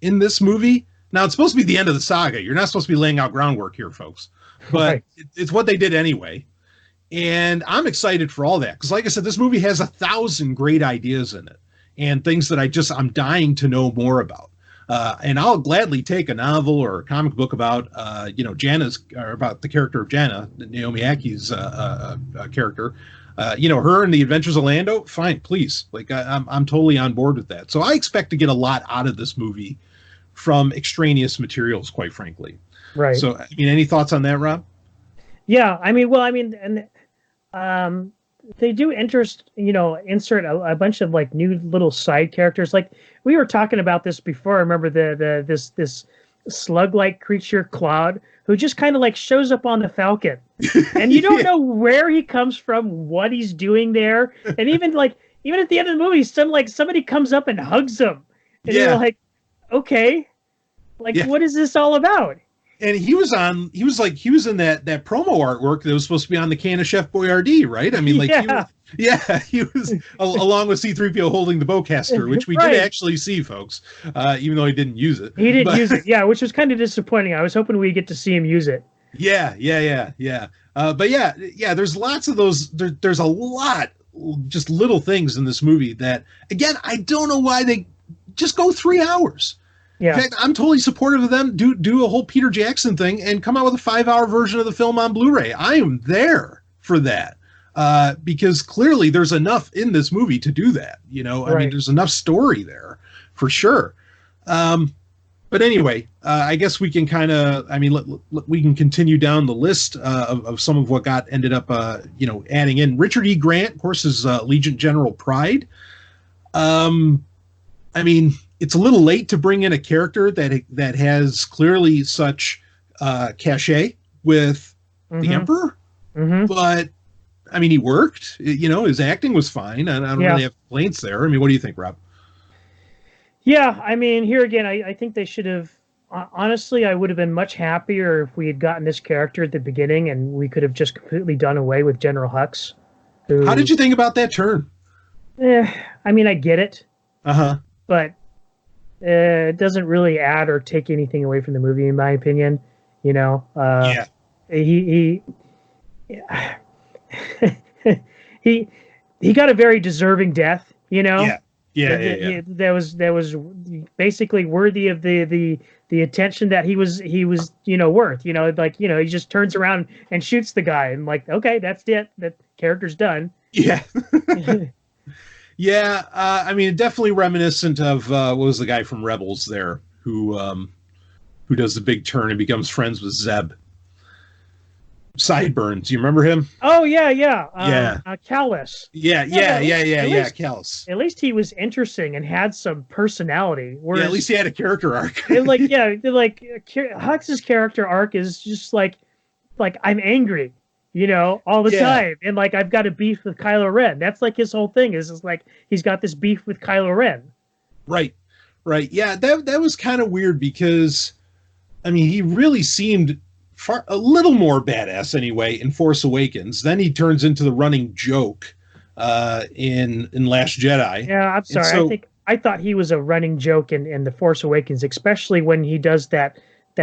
in this movie. Now, it's supposed to be the end of the saga. You're not supposed to be laying out groundwork here, folks. But right. It's what they did anyway. And I'm excited for all that. Because like I said, this movie has 1,000 great ideas in it. And things that I'm dying to know more about. And I'll gladly take a novel or a comic book about, about the character of Jannah, Naomi Akkie's character. Her and the Adventures of Lando. Fine, please. Like I'm totally on board with that. So I expect to get a lot out of this movie from extraneous materials, quite frankly. Right. So, I mean, any thoughts on that, Rob? Yeah, they do insert a bunch of like new little side characters. Like we were talking about this before. I remember this slug-like creature, Claude, who just kind of like shows up on the Falcon, and you don't know where he comes from, what he's doing there, and even at the end of the movie, somebody comes up and hugs him, and you're like, okay. What is this all about? And he was in that promo artwork that was supposed to be on the can of Chef Boyardee, right? I mean, he was along with C-3PO holding the bowcaster, which we did actually see, folks, even though he didn't use it. He didn't use it, which was kind of disappointing. I was hoping we'd get to see him use it. Yeah. There's lots of those. There's a lot, just little things in this movie that, again, I don't know why they just go 3 hours. Yeah. In fact, I'm totally supportive of them. Do a whole Peter Jackson thing and come out with a 5-hour version of the film on Blu-ray. I am there for that because clearly there's enough in this movie to do that. I mean, there's enough story there for sure. But anyway, I guess we can we can continue down the list of some of what ended up adding in. Richard E. Grant, of course, is Legion General Pride. I mean, it's a little late to bring in a character that has clearly such cachet with the Emperor, but I mean, he worked. His acting was fine. I don't really have complaints there. I mean, what do you think, Rob? Yeah, I mean, here again, I think they should have. Honestly, I would have been much happier if we had gotten this character at the beginning, and we could have just completely done away with General Hux. How did you think about that turn? I mean, I get it. But it doesn't really add or take anything away from the movie, in my opinion. He he got a very deserving death. That was basically worthy of the attention that he was worth. He just turns around and shoots the guy, and like, okay, that's it. That character's done. Yeah. Yeah, I mean, definitely reminiscent of what was the guy from Rebels there who does the big turn and becomes friends with Zeb. Sideburns, you remember him? Oh yeah. Callus. Yeah, Callus. At least he was interesting and had some personality. Whereas, at least he had a character arc. Hux's character arc is just like I'm angry. All the time. And I've got a beef with Kylo Ren. That's his whole thing is like he's got this beef with Kylo Ren. Right. Yeah, that was kind of weird because, I mean, he really seemed a little more badass anyway in Force Awakens. Then he turns into the running joke in Last Jedi. Yeah, I'm sorry. So, I thought he was a running joke in The Force Awakens, especially when he does that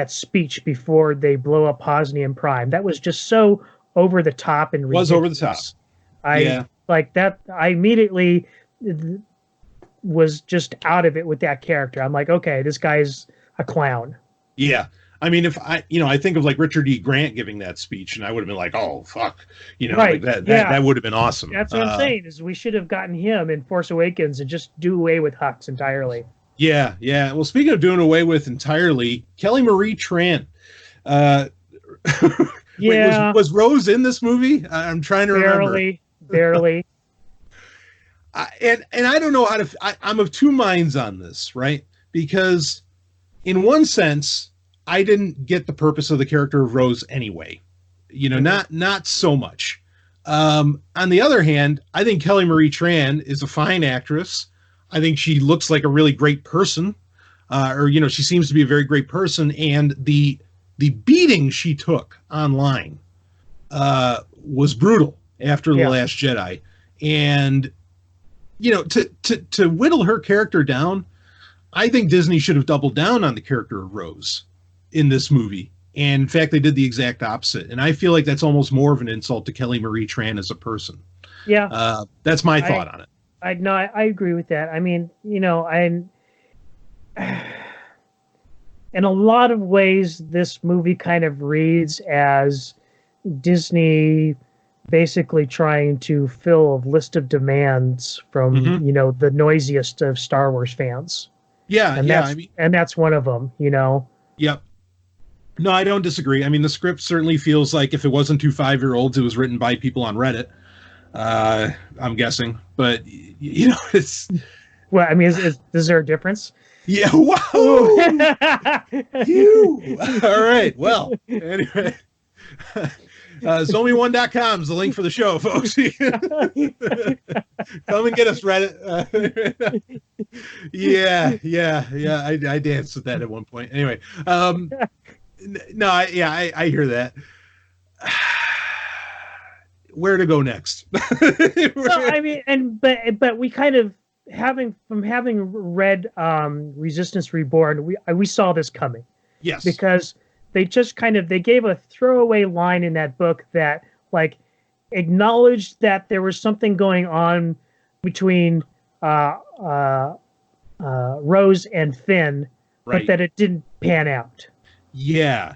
speech before they blow up Hosnian Prime. That was just so over the top and ridiculous. Was over the top. I like that. I immediately was just out of it with that character. I'm like, okay, this guy's a clown. Yeah. I mean, if I think of like Richard E. Grant giving that speech, and I would have been like, "Oh fuck," right. like that would have been awesome. That's what I'm saying. Is we should have gotten him in Force Awakens and just do away with Hux entirely. Yeah. Well, speaking of doing away with entirely, Kelly Marie Tran. Yeah. Was Rose in this movie? I'm trying to remember. Barely. And I don't know how to. I'm of two minds on this, right? Because in one sense, I didn't get the purpose of the character of Rose anyway. Not so much. On the other hand, I think Kelly Marie Tran is a fine actress. I think she looks like a really great person, she seems to be a very great person. And the beating she took online was brutal after The Last Jedi. And, to whittle her character down, I think Disney should have doubled down on the character of Rose in this movie. And in fact, they did the exact opposite. And I feel like that's almost more of an insult to Kelly Marie Tran as a person. Yeah. That's my thought on it. I agree with that. I mean, in a lot of ways, this movie kind of reads as Disney basically trying to fill a list of demands from, the noisiest of Star Wars fans. Yeah. And that's one of them, Yep. No, I don't disagree. I mean, the script certainly feels like if it wasn't 2 5-year-olds, it was written by people on Reddit. I'm guessing, but it's. Well, I mean, is there a difference? Yeah. Wow. You. All right. Well, anyway. Zomia1.com is the link for the show, folks. Come and get us, Reddit. Yeah. I danced with that at one point. Anyway, no, I hear that. Where to go next? Well, I mean, but we kind of having read Resistance Reborn, we saw this coming. Yes, because they just they gave a throwaway line in that book that like acknowledged that there was something going on between Rose and Finn, right, but that it didn't pan out. Yeah.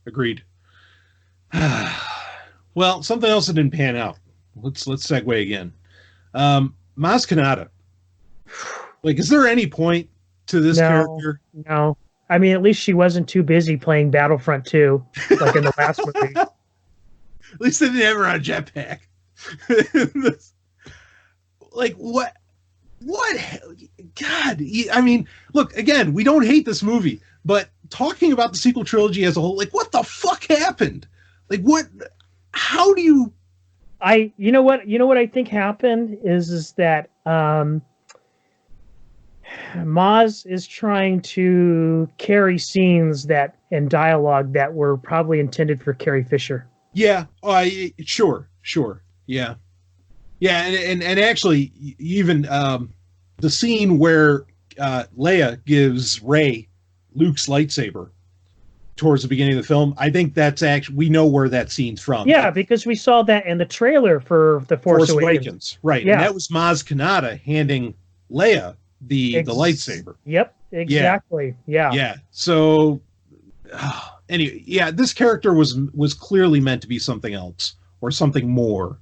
Agreed. Well, something else that didn't pan out. Let's segue again. Maz Kanata. Like, is there any point to this character? No. I mean, at least she wasn't too busy playing Battlefront 2, like in the last movie. At least they didn't have her on a jetpack. Like, what? God, I mean, look, again, we don't hate this movie, but talking about the sequel trilogy as a whole, like, what the fuck happened? Like, what? How do you? You know what I think happened is that Maz is trying to carry scenes and dialogue that were probably intended for Carrie Fisher. Yeah. Sure. Yeah. Yeah. And actually, even the scene where Leia gives Rey Luke's lightsaber towards the beginning of the film, I think that's actually, we know where that scene's from. Yeah, because we saw that in the trailer for The Force Awakens. Right. Yeah. And that was Maz Kanata handing Leia the lightsaber. Yep, exactly. Yeah. So anyway, this character was clearly meant to be something else or something more.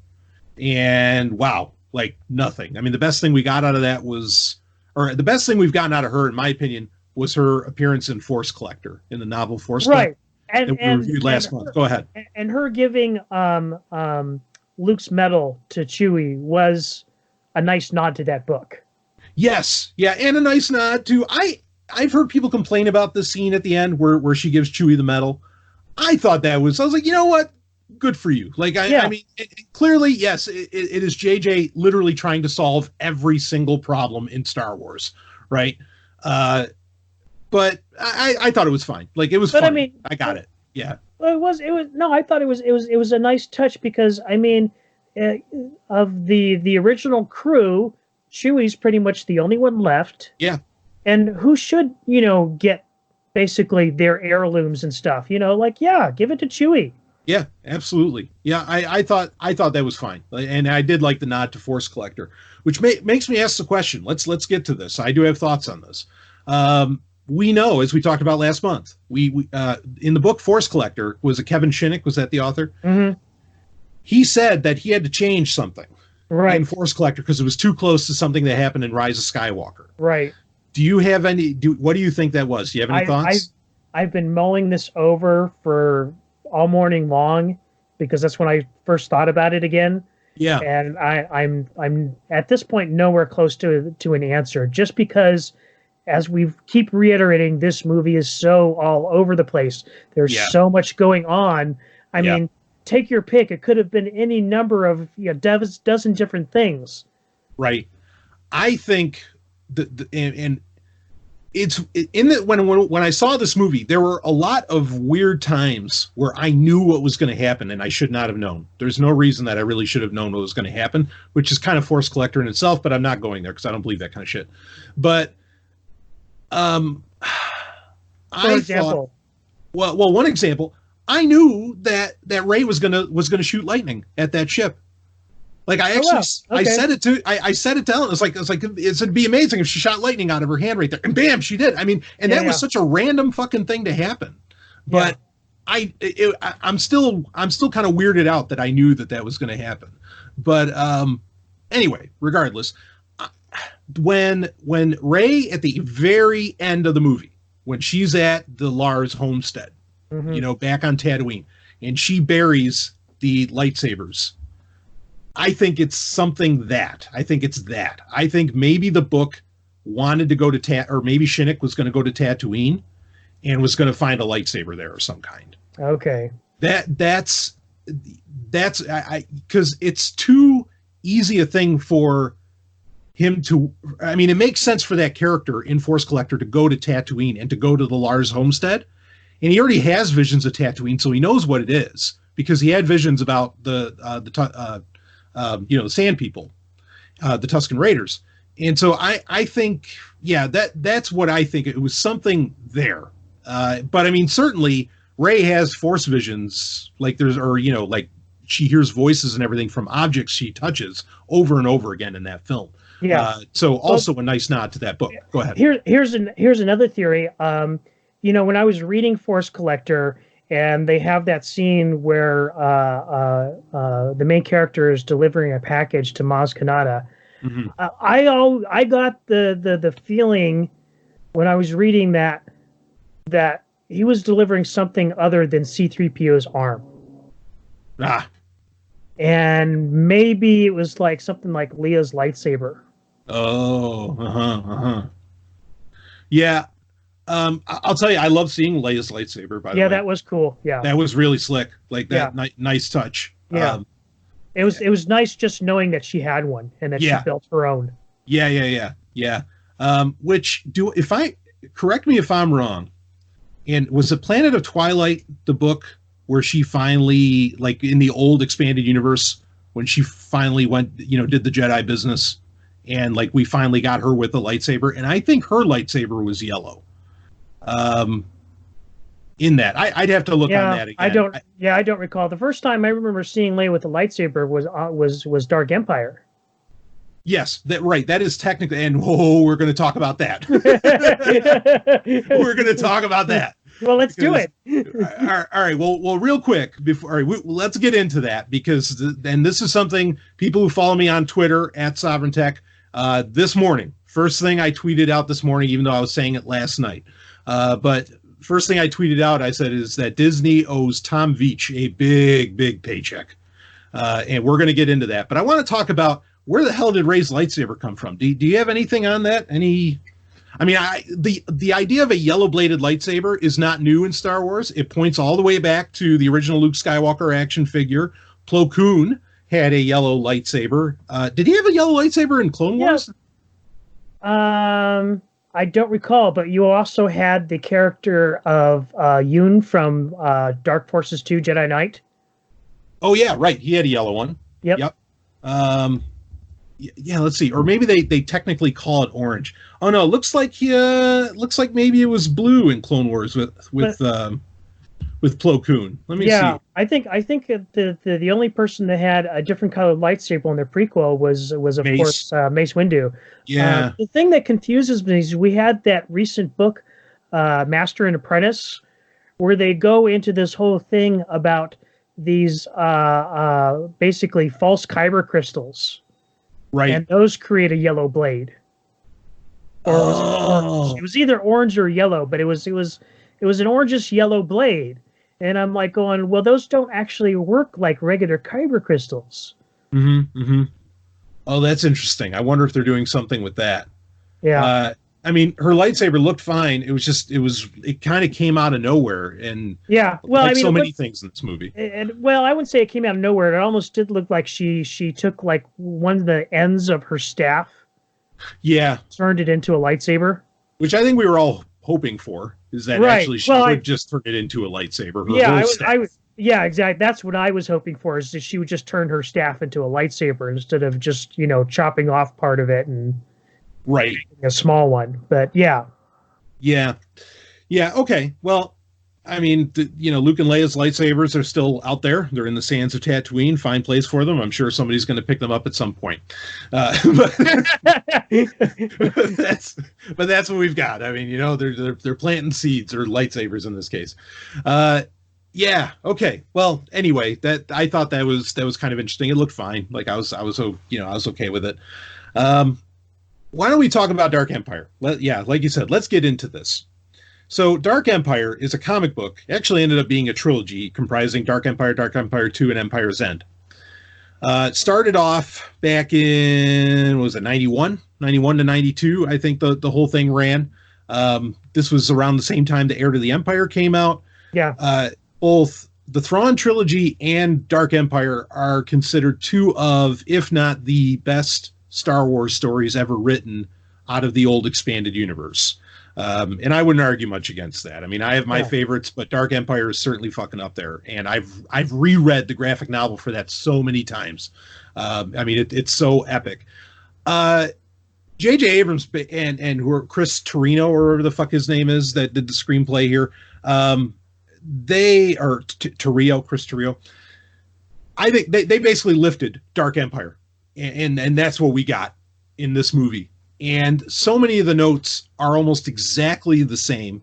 And wow, like nothing. I mean, the best thing we got out of that the best thing we've gotten out of her, in my opinion, was her appearance in Force Collector, in the novel Force Collector. Right. that we reviewed last month. Go ahead. And her giving Luke's medal to Chewie was a nice nod to that book. Yes. Yeah, and a nice nod to I've heard people complain about the scene at the end where she gives Chewie the medal. I thought I was like, you know what? Good for you. Like, I mean, clearly, yes, it is JJ literally trying to solve every single problem in Star Wars, right? But I thought it was fine. Like, it was fun. I mean, I got it. Yeah. Well, it was no, I thought it was a nice touch because, I mean, of the original crew, Chewie's pretty much the only one left. Yeah. And who should, get basically their heirlooms and stuff, give it to Chewie. Yeah, absolutely. Yeah, I thought that was fine. And I did like the nod to Force Collector, which makes me ask the question. Let's get to this. I do have thoughts on this. We know, as we talked about last month, we in the book Force Collector, was it Kevin Shinnick? Was that the author? Mm-hmm. He said that he had to change something in Force Collector because it was too close to something that happened in Rise of Skywalker. Right. Do you have any? What do you think that was? Do you have any thoughts? I've been mulling this over for all morning long because that's when I first thought about it again. Yeah. And I'm at this point nowhere close to an answer, just because, as we keep reiterating, this movie is so all over the place. There's so much going on. I mean, take your pick. It could have been any number of dozen different things. Right. I think and it's in that when I saw this movie, there were a lot of weird times where I knew what was going to happen and I should not have known. There's no reason that I really should have known what was going to happen, which is kind of Force Collector in itself, but I'm not going there because I don't believe that kind of shit. But one example, I knew that Rey was gonna shoot lightning at that ship. Like I said it to Ellen. It'd be amazing if she shot lightning out of her hand right there, and bam, she did. I mean, and that was such a random fucking thing to happen. But I'm still kind of weirded out that I knew that was going to happen. But anyway, regardless, when Rey at the very end of the movie, when she's at the Lars homestead, back on Tatooine, and she buries the lightsabers. I think it's something that. I think it's that. I think maybe the book wanted to go to or maybe Shinnick was going to go to Tatooine and was going to find a lightsaber there of some kind. Okay. That's because it's too easy a thing for him to. I mean, it makes sense for that character in Force Collector to go to Tatooine and to go to the Lars homestead, and he already has visions of Tatooine, so he knows what it is because he had visions about the Sand People, the Tusken Raiders. And so I think, that's what I think. It was something there. But I mean, certainly Rey has Force visions, like she hears voices and everything from objects she touches over and over again in that film. Yeah. So also a nice nod to that book. Go ahead. Here's another theory. When I was reading Force Collector, and they have that scene where the main character is delivering a package to Maz Kanata. Mm-hmm. I got the feeling when I was reading that he was delivering something other than C-3PO's arm. And maybe it was like something like Leia's lightsaber. Oh, yeah. I'll tell you, I love seeing Leia's lightsaber. By the way, that was cool. Yeah, that was really slick. Like that, nice touch. Yeah, it was nice just knowing that she had one and that she built her own. Yeah. Correct me if I'm wrong. And was it Planet of Twilight the book where she finally, like in the old expanded universe, when she finally went, did the Jedi business, and like we finally got her with a lightsaber, and I think her lightsaber was yellow. In that, I'd have to look on that again. I don't recall. The first time I remember seeing Leia with a lightsaber was Dark Empire. Yes, right. That is technically, and we're going to talk about that. We're going to talk about that. Well, let's do it. All right. Well, real quick before, let's get into that because, this is something people who follow me on Twitter at Sovryn Tech. This morning, first thing I tweeted out this morning, even though I was saying it last night. But first thing I tweeted out, I said, is that Disney owes Tom Veitch a big, big paycheck. And we're going to get into that. But I want to talk about where the hell did Rey's lightsaber come from? Do you have anything on that? The idea of a yellow-bladed lightsaber is not new in Star Wars. It points all the way back to the original Luke Skywalker action figure. Plo Koon had a yellow lightsaber. Did he have a yellow lightsaber in Clone Wars? I don't recall, but you also had the character of Yoon from Dark Forces 2 Jedi Knight. Oh, yeah, right. He had a yellow one. Yep. Yeah, let's see. Or maybe they technically call it orange. Oh no, looks like maybe it was blue in Clone Wars with Plo Koon. Let me see. I think the only person that had a different colored lightsaber in the prequel was of Mace. course Mace Windu. Yeah. The thing that confuses me is we had that recent book, Master and Apprentice, where they go into this whole thing about these basically false kyber crystals. Right. And those create a yellow blade. Or it was either orange or yellow, but it was an orangish yellow blade. And I'm like going, well, those don't actually work like regular kyber crystals. Mm-hmm. Mm-hmm. Oh, that's interesting. I wonder if they're doing something with that. Yeah. I mean, her lightsaber looked fine. It kind of came out of nowhere, and so many things in this movie. And I wouldn't say it came out of nowhere. It almost did look like she took like one of the ends of her staff, turned it into a lightsaber, which I think we were all hoping for. Is that actually she would just turn it into a lightsaber? Yeah, exactly. That's what I was hoping for. Is that she would just turn her staff into a lightsaber instead of just chopping off part of it and. Right. A small one, but yeah. Okay. Well, I mean, Luke and Leia's lightsabers are still out there. They're in the sands of Tatooine. Fine place for them. I'm sure somebody's going to pick them up at some point. But that's what we've got. I mean, they're planting seeds, or lightsabers in this case. Yeah. Okay. Well, anyway, I thought that was kind of interesting. It looked fine. Like I was okay with it. Why don't we talk about Dark Empire? Like you said, let's get into this. So Dark Empire is a comic book. It actually ended up being a trilogy comprising Dark Empire 2, and Empire's End. It started off back in, 91 to 92, I think the whole thing ran. This was around the same time the Heir to the Empire came out. Yeah. Both the Thrawn trilogy and Dark Empire are considered two of, if not the best Star Wars stories ever written out of the old expanded universe. And I wouldn't argue much against that. I mean, I have my favorites, but Dark Empire is certainly fucking up there. And I've reread the graphic novel for that so many times. I mean, it's so epic. J.J. Abrams and Chris Terino, or whatever the fuck his name is, that did the screenplay here. Chris Terrio. I think they basically lifted Dark Empire. And that's what we got in this movie. And so many of the notes are almost exactly the same,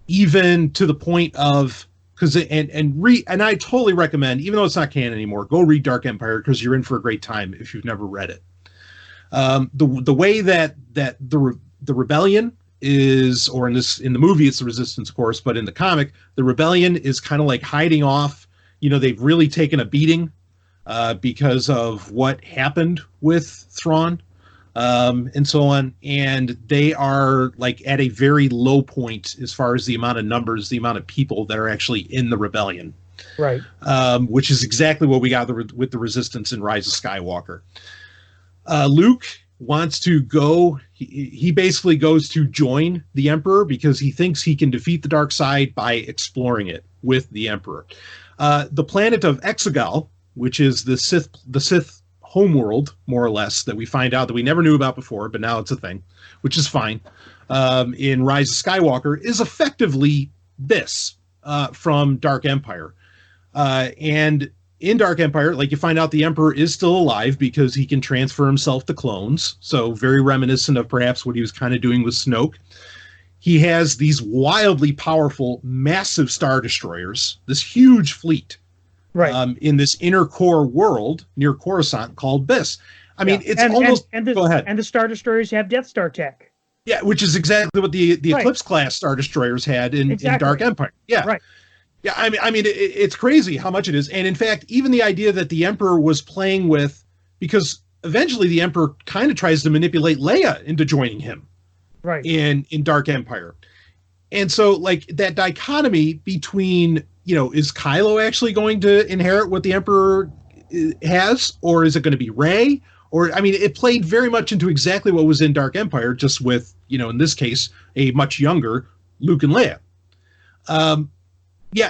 even to the point of and I totally recommend, even though it's not canon anymore, go read Dark Empire, because you're in for a great time if you've never read it. The way that the rebellion is, or in the movie it's the Resistance, of course, but in the comic the rebellion is kind of like hiding off. They've really taken a beating. Because of what happened with Thrawn, and so on. And they are like at a very low point as far as the amount of numbers, the amount of people that are actually in the rebellion. Right. Which is exactly what we got with the Resistance in Rise of Skywalker. Luke wants to go, he basically goes to join the Emperor because he thinks he can defeat the dark side by exploring it with the Emperor. The planet of Exegol, which is the Sith homeworld, more or less, that we find out that we never knew about before, but now it's a thing, which is fine. In Rise of Skywalker, is effectively this from Dark Empire. And in Dark Empire, like, you find out the Emperor is still alive because he can transfer himself to clones. So very reminiscent of perhaps what he was kind of doing with Snoke. He has these wildly powerful, massive Star Destroyers, this huge fleet. Right. In this inner core world near Coruscant called Biss. I mean, it's almost... Go ahead. And the Star Destroyers have Death Star tech. Yeah, which is exactly what the Eclipse class Star Destroyers had in Dark Empire. Yeah. Right. Yeah, I mean, it's crazy how much it is. And in fact, even the idea that the Emperor was playing with... Because eventually the Emperor kind of tries to manipulate Leia into joining him. Right. In Dark Empire. And so, like, that dichotomy between... is Kylo actually going to inherit what the Emperor has, or is it going to be Rey? Or, I mean, it played very much into exactly what was in Dark Empire, just with, in this case, a much younger Luke and Leia.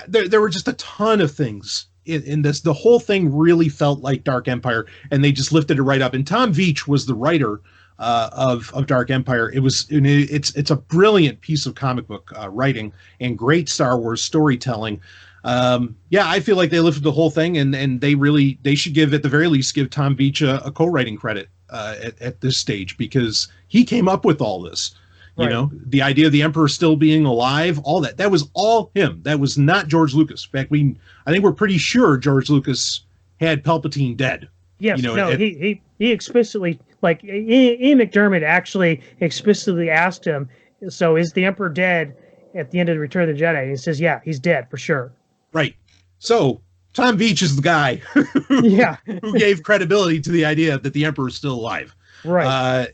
There were just a ton of things in this, the whole thing really felt like Dark Empire, and they just lifted it right up. And Tom Veitch was the writer of Dark Empire. It's a brilliant piece of comic book writing and great Star Wars storytelling. I feel like they lifted the whole thing, and they should give, at the very least, give Tom Veitch a co-writing credit at this stage, because he came up with all this. Right. You know, the idea of the Emperor still being alive, all that was all him. That was not George Lucas. In fact, I think we're pretty sure George Lucas had Palpatine dead. Yes, he explicitly, like, Ian McDermott actually explicitly asked him, so is the Emperor dead at the end of the Return of the Jedi? And he says, yeah, he's dead for sure. Right. So Tom Veitch is the guy who gave credibility to the idea that the Emperor is still alive. Right.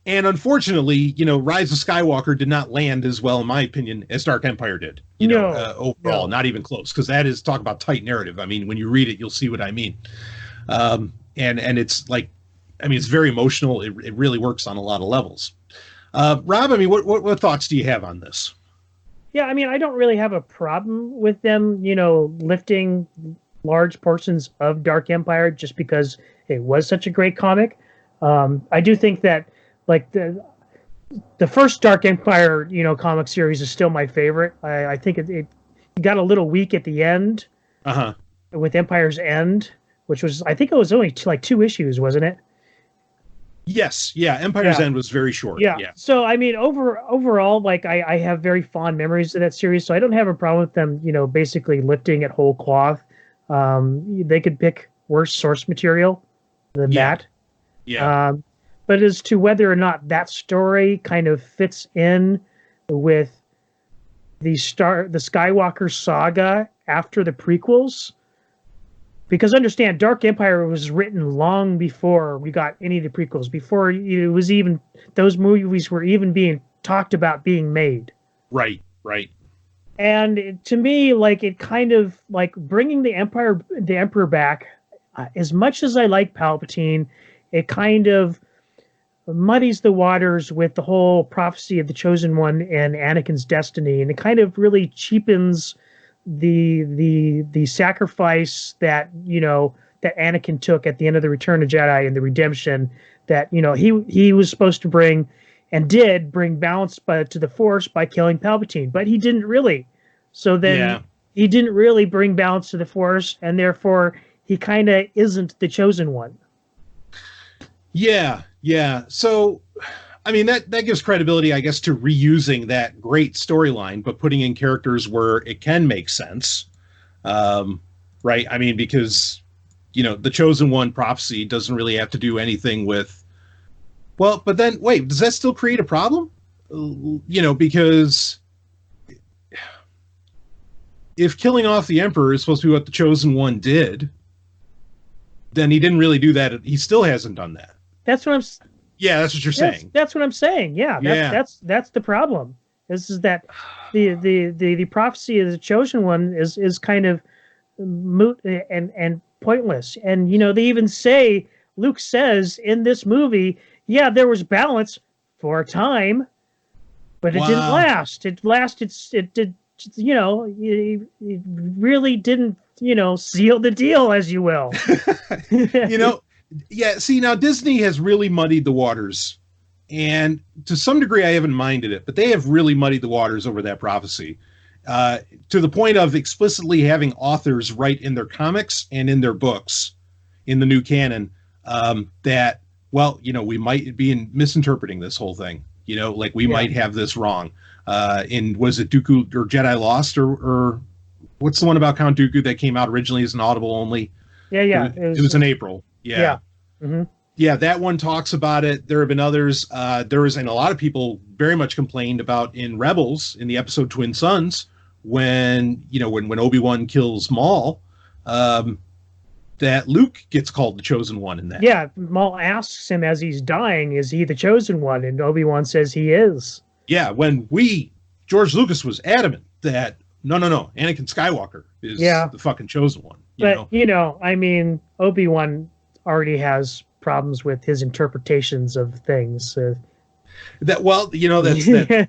And unfortunately, Rise of Skywalker did not land as well, in my opinion, as Dark Empire did. Overall, not even close, because that is, talk about tight narrative. I mean, when you read it, you'll see what I mean. And it's like, it's very emotional. It really works on a lot of levels. Rob, what thoughts do you have on this? Yeah, I don't really have a problem with them, lifting large portions of Dark Empire just because it was such a great comic. I do think that, like, the first Dark Empire, comic series is still my favorite. I think it got a little weak at the end with Empire's End, which was, I think it was only like 2 issues, wasn't it? Yes. Yeah. Empire's End was very short. Yeah. So, overall, like, I have very fond memories of that series, so I don't have a problem with them, basically lifting it whole cloth. They could pick worse source material than that. Yeah. But as to whether or not that story kind of fits in with the Skywalker saga after the prequels, because understand, Dark Empire was written long before we got any of the prequels, before it was even, those movies were even being talked about being made. Right. And to me, like, it kind of, like, bringing the Emperor back, as much as I like Palpatine, it kind of muddies the waters with the whole prophecy of the Chosen One and Anakin's destiny, and it kind of really cheapens the sacrifice that that Anakin took at the end of the Return of Jedi and the redemption, that he was supposed to bring, and did bring, balance to the Force by killing Palpatine, but he didn't really. So then he didn't really bring balance to the Force, and therefore he kind of isn't the Chosen One. Yeah. So, that gives credibility, I guess, to reusing that great storyline, but putting in characters where it can make sense. Right? Because, the Chosen One prophecy doesn't really have to do anything with... Well, but then, wait, does that still create a problem? Because if killing off the Emperor is supposed to be what the Chosen One did, then he didn't really do that. He still hasn't done that. That's what I'm. Yeah, that's what you're saying. That's what I'm saying. Yeah, that's the problem. This is that the prophecy of the Chosen One is kind of moot and pointless. And they even say, Luke says in this movie, yeah, there was balance for a time, but it didn't last. It did. It really didn't. Seal the deal, as you will. Yeah, see, now Disney has really muddied the waters, and to some degree I haven't minded it, but they have really muddied the waters over that prophecy, to the point of explicitly having authors write in their comics and in their books in the new canon that, we might be misinterpreting this whole thing. We might have this wrong. Was it Dooku or Jedi Lost, or what's the one about Count Dooku that came out originally as an Audible only? Yeah. It was in April. Yeah. Mm-hmm. Yeah, that one talks about it. There have been others. And a lot of people very much complained about in Rebels, in the episode Twin Suns, when Obi-Wan kills Maul, that Luke gets called the Chosen One in that. Yeah, Maul asks him as he's dying, is he the Chosen One? And Obi-Wan says he is. Yeah, when George Lucas was adamant that, no, Anakin Skywalker is the fucking Chosen One. Obi-Wan already has problems with his interpretations of things. That well, that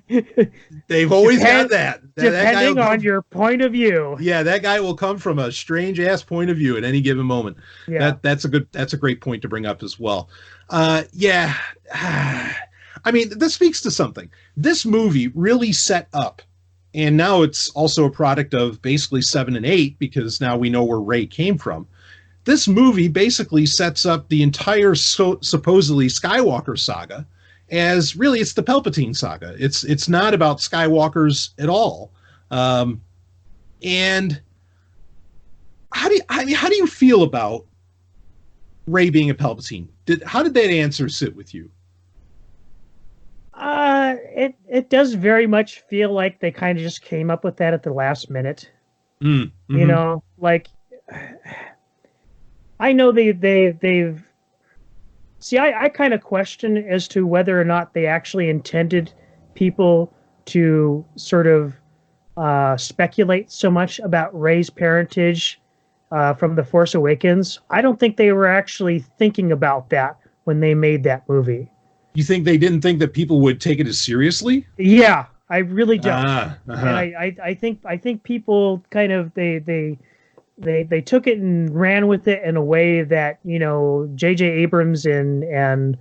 they've always had that. Depending on your point of view. Yeah, that guy will come from a strange ass point of view at any given moment. Yeah. That's a great point to bring up as well. Yeah. I mean, this speaks to something. This movie really set up, and now it's also a product of basically 7 and 8 because now we know where Rey came from. This movie basically sets up the entire supposedly Skywalker saga as really it's the Palpatine saga. It's not about Skywalkers at all. And how do you feel about Rey being a Palpatine? How did that answer sit with you? It does very much feel like they kind of just came up with that at the last minute. Mm-hmm. You know, like I know they've see, I kind of question as to whether or not they actually intended people to sort of speculate so much about Rey's parentage from The Force Awakens. I don't think they were actually thinking about that when they made that movie. You think they didn't think that people would take it as seriously? Yeah, I really don't. Uh-huh. And I think people kind of they took it and ran with it in a way that, you know, J.J. Abrams and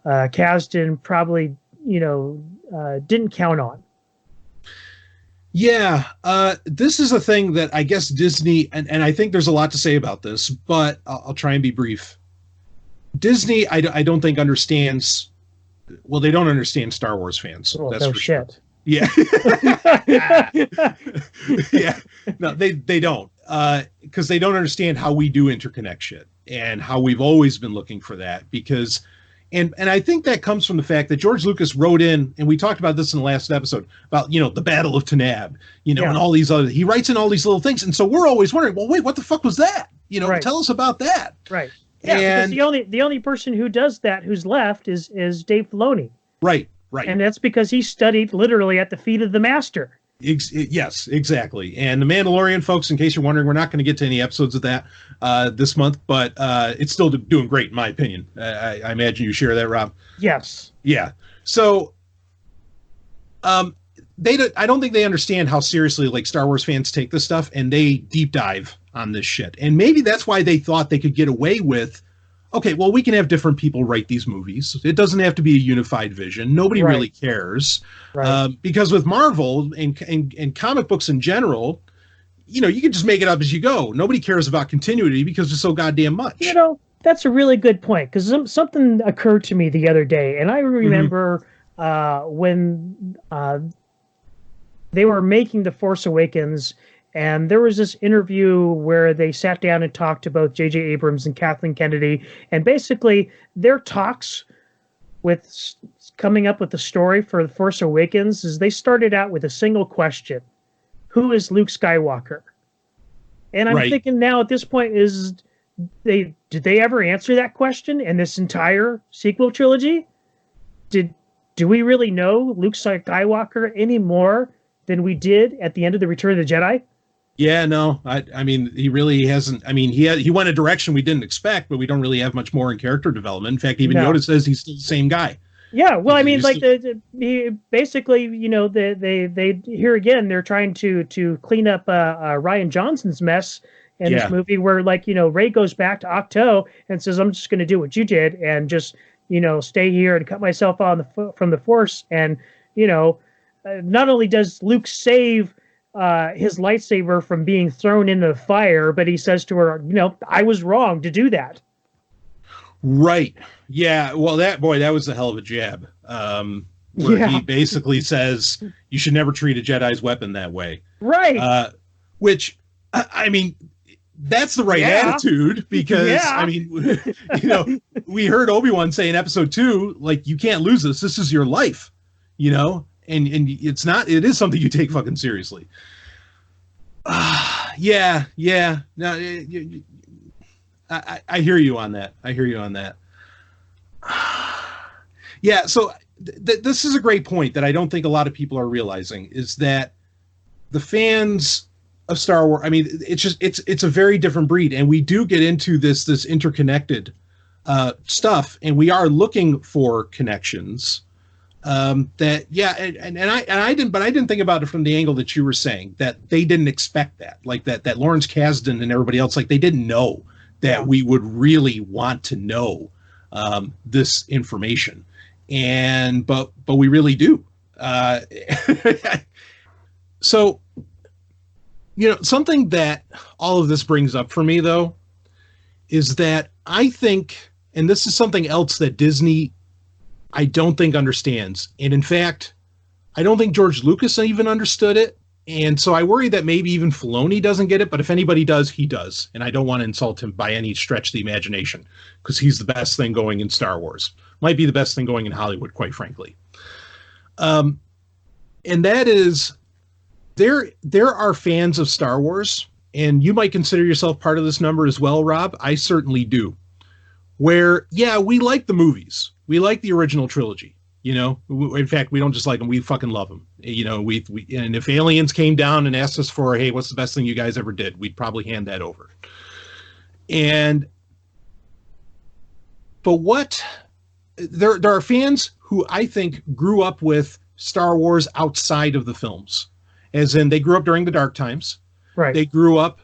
Kasdan probably, you know, didn't count on. Yeah, this is a thing that I guess Disney, and I think there's a lot to say about this, but I'll try and be brief. Disney, I don't think understands. Well, they don't understand Star Wars fans. Oh, that's no for shit. Sure. Yeah. Yeah. No, they don't. Because they don't understand how we do interconnect shit and how we've always been looking for that. Because, and I think that comes from the fact that George Lucas wrote in, and we talked about this in the last episode, about, you know, the Battle of Tanab, you know, and all these other, he writes in all these little things. And so we're always wondering, well, wait, what the fuck was that? You know, tell us about that. Right. Yeah, and because the only person who does that who's left is Dave Filoni. Right. And that's because he studied literally at the feet of the master. Yes, exactly. And The Mandalorian, folks, in case you're wondering, we're not going to get to any episodes of that this month, but it's still doing great, in my opinion. I imagine you share that, Rob. Yes. Yeah. So I don't think they understand how seriously like Star Wars fans take this stuff, and they deep dive on this shit. And maybe that's why they thought they could get away with, okay, well, we can have different people write these movies. It doesn't have to be a unified vision. Nobody really cares. Right. Because with Marvel and comic books in general, you know, you can just make it up as you go. Nobody cares about continuity because there's so goddamn much. You know, that's a really good point, because something occurred to me the other day, and I remember when they were making The Force Awakens, and there was this interview where they sat down and talked to both J.J. Abrams and Kathleen Kennedy, and basically their talks with coming up with the story for The Force Awakens is they started out with a single question: who is Luke Skywalker? And I'm thinking now at this point, did they ever answer that question in this entire sequel trilogy? Do we really know Luke Skywalker any more than we did at the end of the Return of the Jedi? Yeah, no, I mean, he really hasn't. I mean, he went a direction we didn't expect, but we don't really have much more in character development. In fact, even Yoda says he's still the same guy. Yeah, well, I mean, like he basically, you know, they here again, they're trying to clean up Rian Johnson's mess in this movie, where, like, you know, Rey goes back to Octo and says, "I'm just going to do what you did and just, you know, stay here and cut myself on from the Force." And, you know, not only does Luke save his lightsaber from being thrown into the fire, but he says to her, you know, "I was wrong to do that." Right. Yeah. Well, that was a hell of a jab. Where he basically says you should never treat a Jedi's weapon that way. Right. Which, I mean, that's the right attitude, because I mean, you know, we heard Obi-Wan say in episode 2, like, you can't lose this. This is your life, you know? And it is something you take fucking seriously. Yeah. No, I hear you on that. Yeah. So this is a great point that I don't think a lot of people are realizing, is that the fans of Star Wars, I mean, it's a very different breed, and we do get into this interconnected stuff, and we are looking for connections. That yeah, and I didn't think about it from the angle that you were saying, that they didn't expect that, like that Lawrence Kasdan and everybody else, like they didn't know that we would really want to know this information, but we really do. So, something that all of this brings up for me, though, is that I think, and this is something else that Disney, I don't think understands. And in fact, I don't think George Lucas even understood it. And so I worry that maybe even Filoni doesn't get it, but if anybody does, he does. And I don't want to insult him by any stretch of the imagination, because he's the best thing going in Star Wars. Might be the best thing going in Hollywood, quite frankly. And that is, there are fans of Star Wars, and you might consider yourself part of this number as well, Rob. I certainly do. Where, yeah, we like the movies. We like the original trilogy. In fact, we don't just like them. We fucking love them. And if aliens came down and asked us for, hey, what's the best thing you guys ever did? We'd probably hand that over. But there are fans who I think grew up with Star Wars outside of the films, as in they grew up during the dark times. Right. They grew up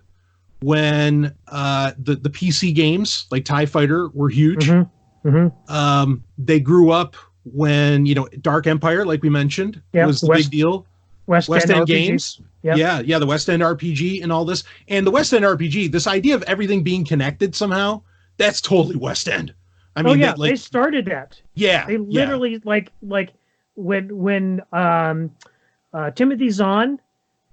when the PC games like TIE Fighter were huge. Mm-hmm. Mm-hmm. They grew up when, Dark Empire, like we mentioned, was the big deal. West End games. Yep. Yeah, the West End RPG and all this. And the West End RPG, this idea of everything being connected somehow, that's totally West End. I mean, they started that. Yeah. They literally like when Timothy Zahn,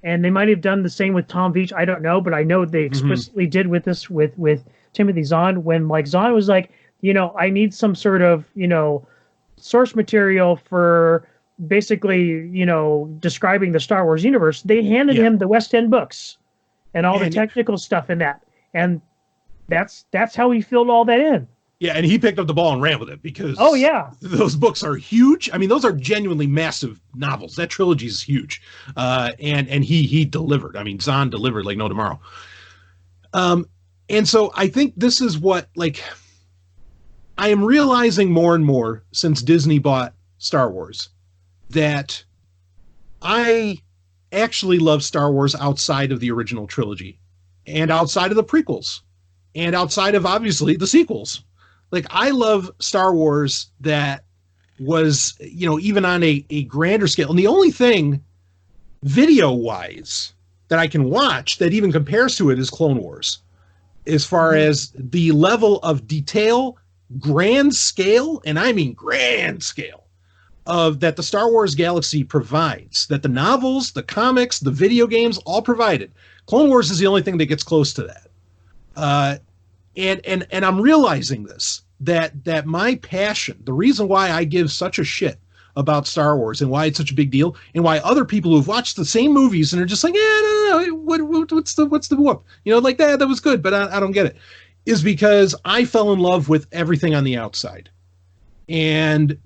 and they might have done the same with Tom Veach, I don't know, but I know they explicitly did with this with Timothy Zahn, when like Zahn was like, I need some sort of, source material for basically, describing the Star Wars universe. They handed him the West End books and all the technical stuff in that. And that's how he filled all that in. Yeah, and he picked up the ball and ran with it, because those books are huge. I mean, those are genuinely massive novels. That trilogy is huge. And he delivered. I mean, Zahn delivered like no tomorrow. And so I think this is what, like, I am realizing more and more since Disney bought Star Wars, that I actually love Star Wars outside of the original trilogy, and outside of the prequels, and outside of, obviously, the sequels. Like, I love Star Wars that was, even on a grander scale. And the only thing video-wise that I can watch that even compares to it is Clone Wars, as far as the level of detail, grand scale, and I mean grand scale, of that the Star Wars galaxy provides, that the novels, the comics, the video games all provided. Clone Wars is the only thing that gets close to that. And I'm realizing this, that my passion, the reason why I give such a shit about Star Wars and why it's such a big deal, and why other people who've watched the same movies and are just like, no, what's the whoop? Like that was good, but I don't get it, is because I fell in love with everything on the outside. And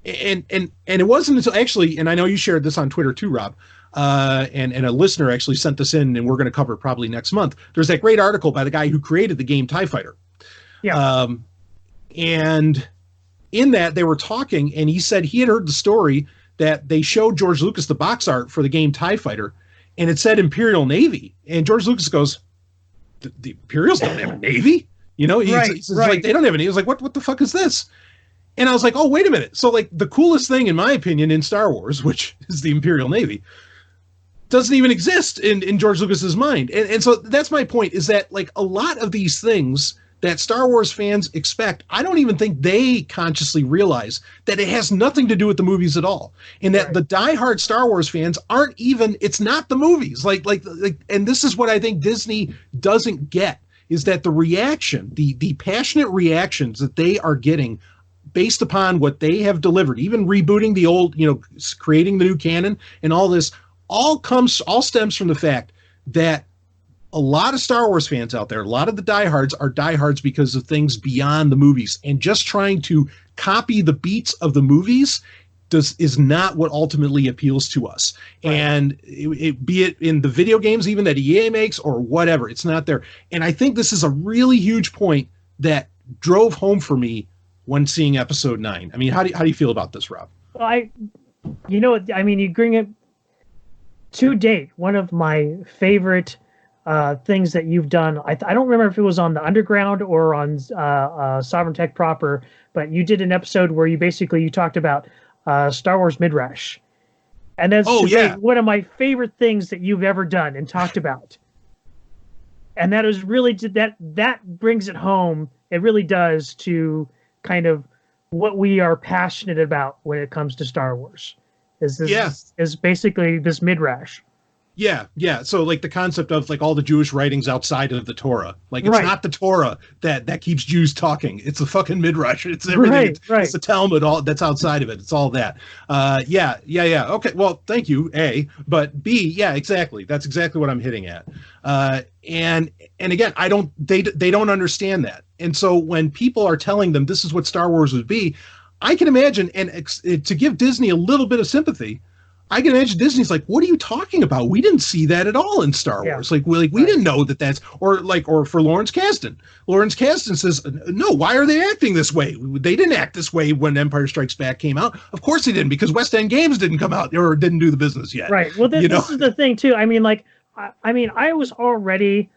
it wasn't until, actually, and I know you shared this on Twitter too, Rob, and a listener actually sent this in, and we're going to cover it probably next month. There's that great article by the guy who created the game TIE Fighter. Yeah. And in that, they were talking, and he said he had heard the story that they showed George Lucas the box art for the game TIE Fighter, and it said Imperial Navy. And George Lucas goes, the Imperials don't have a Navy? He's like, they don't have a Navy. He was like, what the fuck is this? And I was like, oh, wait a minute. So, like, the coolest thing, in my opinion, in Star Wars, which is the Imperial Navy, doesn't even exist in George Lucas's mind. And so that's my point, is that, like, a lot of these things that Star Wars fans expect, I don't even think they consciously realize that it has nothing to do with the movies at all. And that the diehard Star Wars fans aren't even, it's not the movies. Like, and this is what I think Disney doesn't get, is that the reaction, the passionate reactions that they are getting based upon what they have delivered, even rebooting the old, creating the new canon and all this, all stems from the fact that a lot of Star Wars fans out there, a lot of the diehards are diehards because of things beyond the movies, and just trying to copy the beats of the movies is not what ultimately appeals to us. Right. And be it in the video games, even that EA makes, or whatever, it's not there. And I think this is a really huge point that drove home for me when seeing episode 9. I mean, how do you feel about this, Rob? I mean, you bring it to date. One of my favorite things that you've done. I don't remember if it was on the Underground or on Sovereign Tech proper, but you did an episode where you talked about Star Wars Midrash, and that's one of my favorite things that you've ever done and talked about. And that is really that brings it home. It really does to kind of what we are passionate about when it comes to Star Wars. Is basically this Midrash. Yeah. So like the concept of like all the Jewish writings outside of the Torah, like it's not the Torah that keeps Jews talking. It's the fucking Midrash. It's everything. It's the Talmud. All that's outside of it. It's all that. Yeah. Okay. Well, thank you. A, but B. Yeah, exactly. That's exactly what I'm hitting at. And again, they don't understand that. And so when people are telling them this is what Star Wars would be, I can imagine, and to give Disney a little bit of sympathy, I can imagine Disney's like, what are you talking about? We didn't see that at all in Star Wars. Like we didn't know that's, or for Lawrence Kasdan. Lawrence Kasdan says, no, why are they acting this way? They didn't act this way when Empire Strikes Back came out. Of course they didn't, because West End Games didn't come out or didn't do the business yet. Right. Well, this is the thing too. I mean, I was already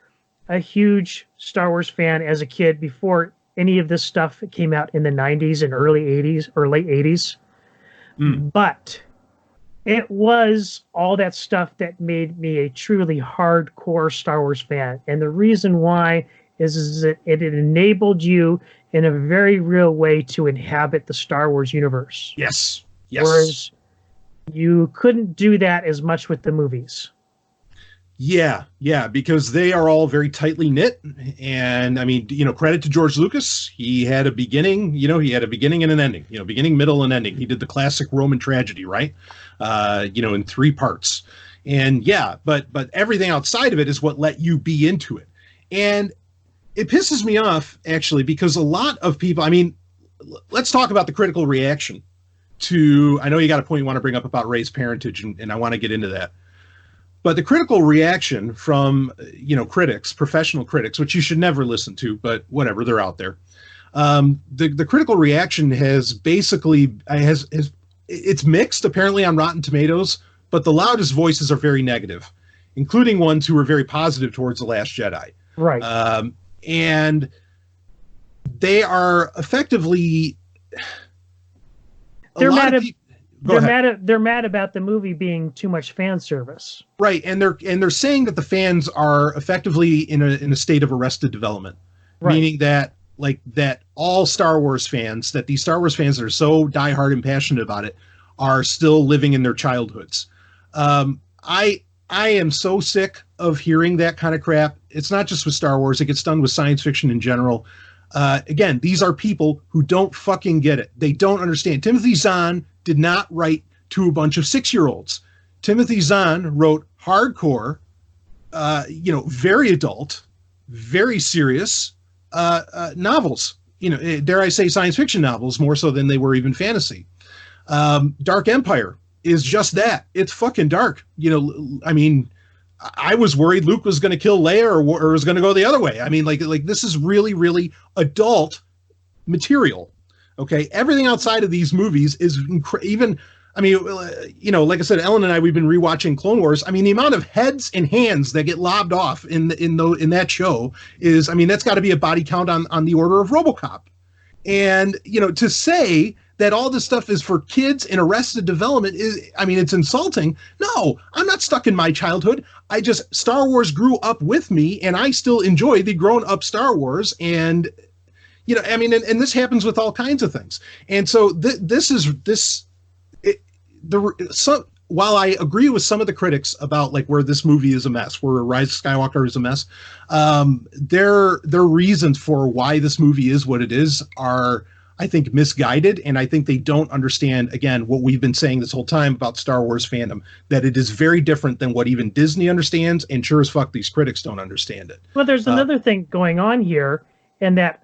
a huge Star Wars fan as a kid before any of this stuff came out in the 90s and early 80s or late 80s. But it was all that stuff that made me a truly hardcore Star Wars fan. And the reason why is that it enabled you in a very real way to inhabit the Star Wars universe. Yes. Whereas you couldn't do that as much with the movies. Yeah, because they are all very tightly knit. And I mean, credit to George Lucas. He had a beginning, he had a beginning and an ending, beginning, middle, and ending. He did the classic Roman tragedy, right? In 3 parts. And but everything outside of it is what let you be into it. And it pisses me off, actually, because a lot of people, I mean, let's talk about the critical reaction to, I know you got a point you want to bring up about Rey's parentage, and I want to get into that. But the critical reaction from, critics, professional critics, which you should never listen to, but whatever, they're out there. The critical reaction has basically, it's mixed apparently on Rotten Tomatoes, but the loudest voices are very negative, including ones who were very positive towards The Last Jedi. Right. And they are effectively... They're mad about the movie being too much fan service. Right, and they're saying that the fans are effectively in a state of arrested development, meaning that all Star Wars fans, that these Star Wars fans that are so diehard and passionate about it, are still living in their childhoods. I am so sick of hearing that kind of crap. It's not just with Star Wars; it gets done with science fiction in general. Again, these are people who don't fucking get it. They don't understand. Timothy Zahn did not write to a bunch of 6-year-olds. Timothy Zahn wrote hardcore, very adult, very serious novels. Dare I say science fiction novels more so than they were even fantasy. Dark Empire is just that. It's fucking dark. I mean, I was worried Luke was going to kill Leia or was going to go the other way. I mean, like this is really, really adult material. Okay, everything outside of these movies is even. I mean, like I said, Ellen and I, we've been rewatching Clone Wars. I mean, the amount of heads and hands that get lobbed off in that show is, I mean, that's got to be a body count on the order of RoboCop. And to say that all this stuff is for kids in arrested development is, I mean, it's insulting. No, I'm not stuck in my childhood. Star Wars grew up with me, and I still enjoy the grown-up Star Wars. And I mean, and this happens with all kinds of things. And so while I agree with some of the critics about where this movie is a mess, where Rise of Skywalker is a mess, their reasons for why this movie is what it is are, I think, misguided. And I think they don't understand, again, what we've been saying this whole time about Star Wars fandom, that it is very different than what even Disney understands. And sure as fuck, these critics don't understand it. Well, there's another thing going on here, and that,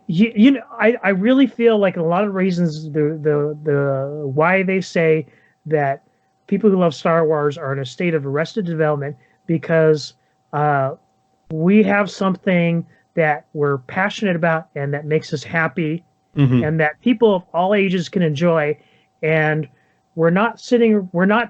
I really feel like a lot of reasons the why they say that people who love Star Wars are in a state of arrested development, because we have something that we're passionate about and that makes us happy, and that people of all ages can enjoy. And we're not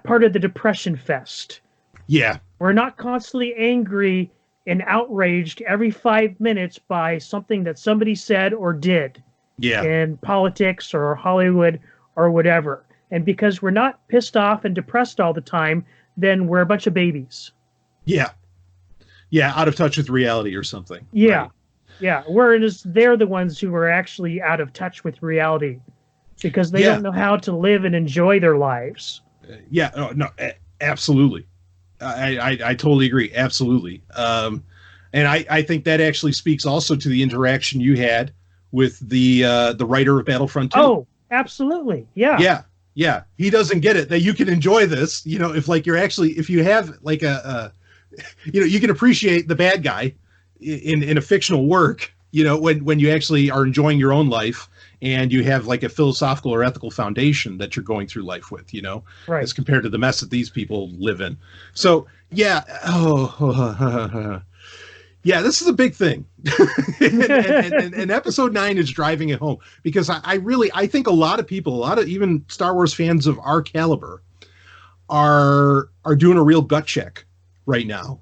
part of the depression fest. Yeah. We're not constantly angry and outraged every 5 minutes by something that somebody said or did in politics or Hollywood or whatever. And because we're not pissed off and depressed all the time, then we're a bunch of babies. Yeah. Yeah, out of touch with reality or something. Yeah. Right. Yeah. Whereas they're the ones who are actually out of touch with reality because they don't know how to live and enjoy their lives. Absolutely. I totally agree. Absolutely. And I think that actually speaks also to the interaction you had with the writer of Battlefront 2. Oh, absolutely. Yeah. Yeah. Yeah. He doesn't get it that you can enjoy this, if you have like you can appreciate the bad guy in a fictional work, when you actually are enjoying your own life and you have like a philosophical or ethical foundation that you're going through life with, right, as compared to the mess that these people live in. So yeah. Yeah, this is a big thing. and episode 9 is driving it home because I think a lot of people, even Star Wars fans of our caliber are doing a real gut check right now,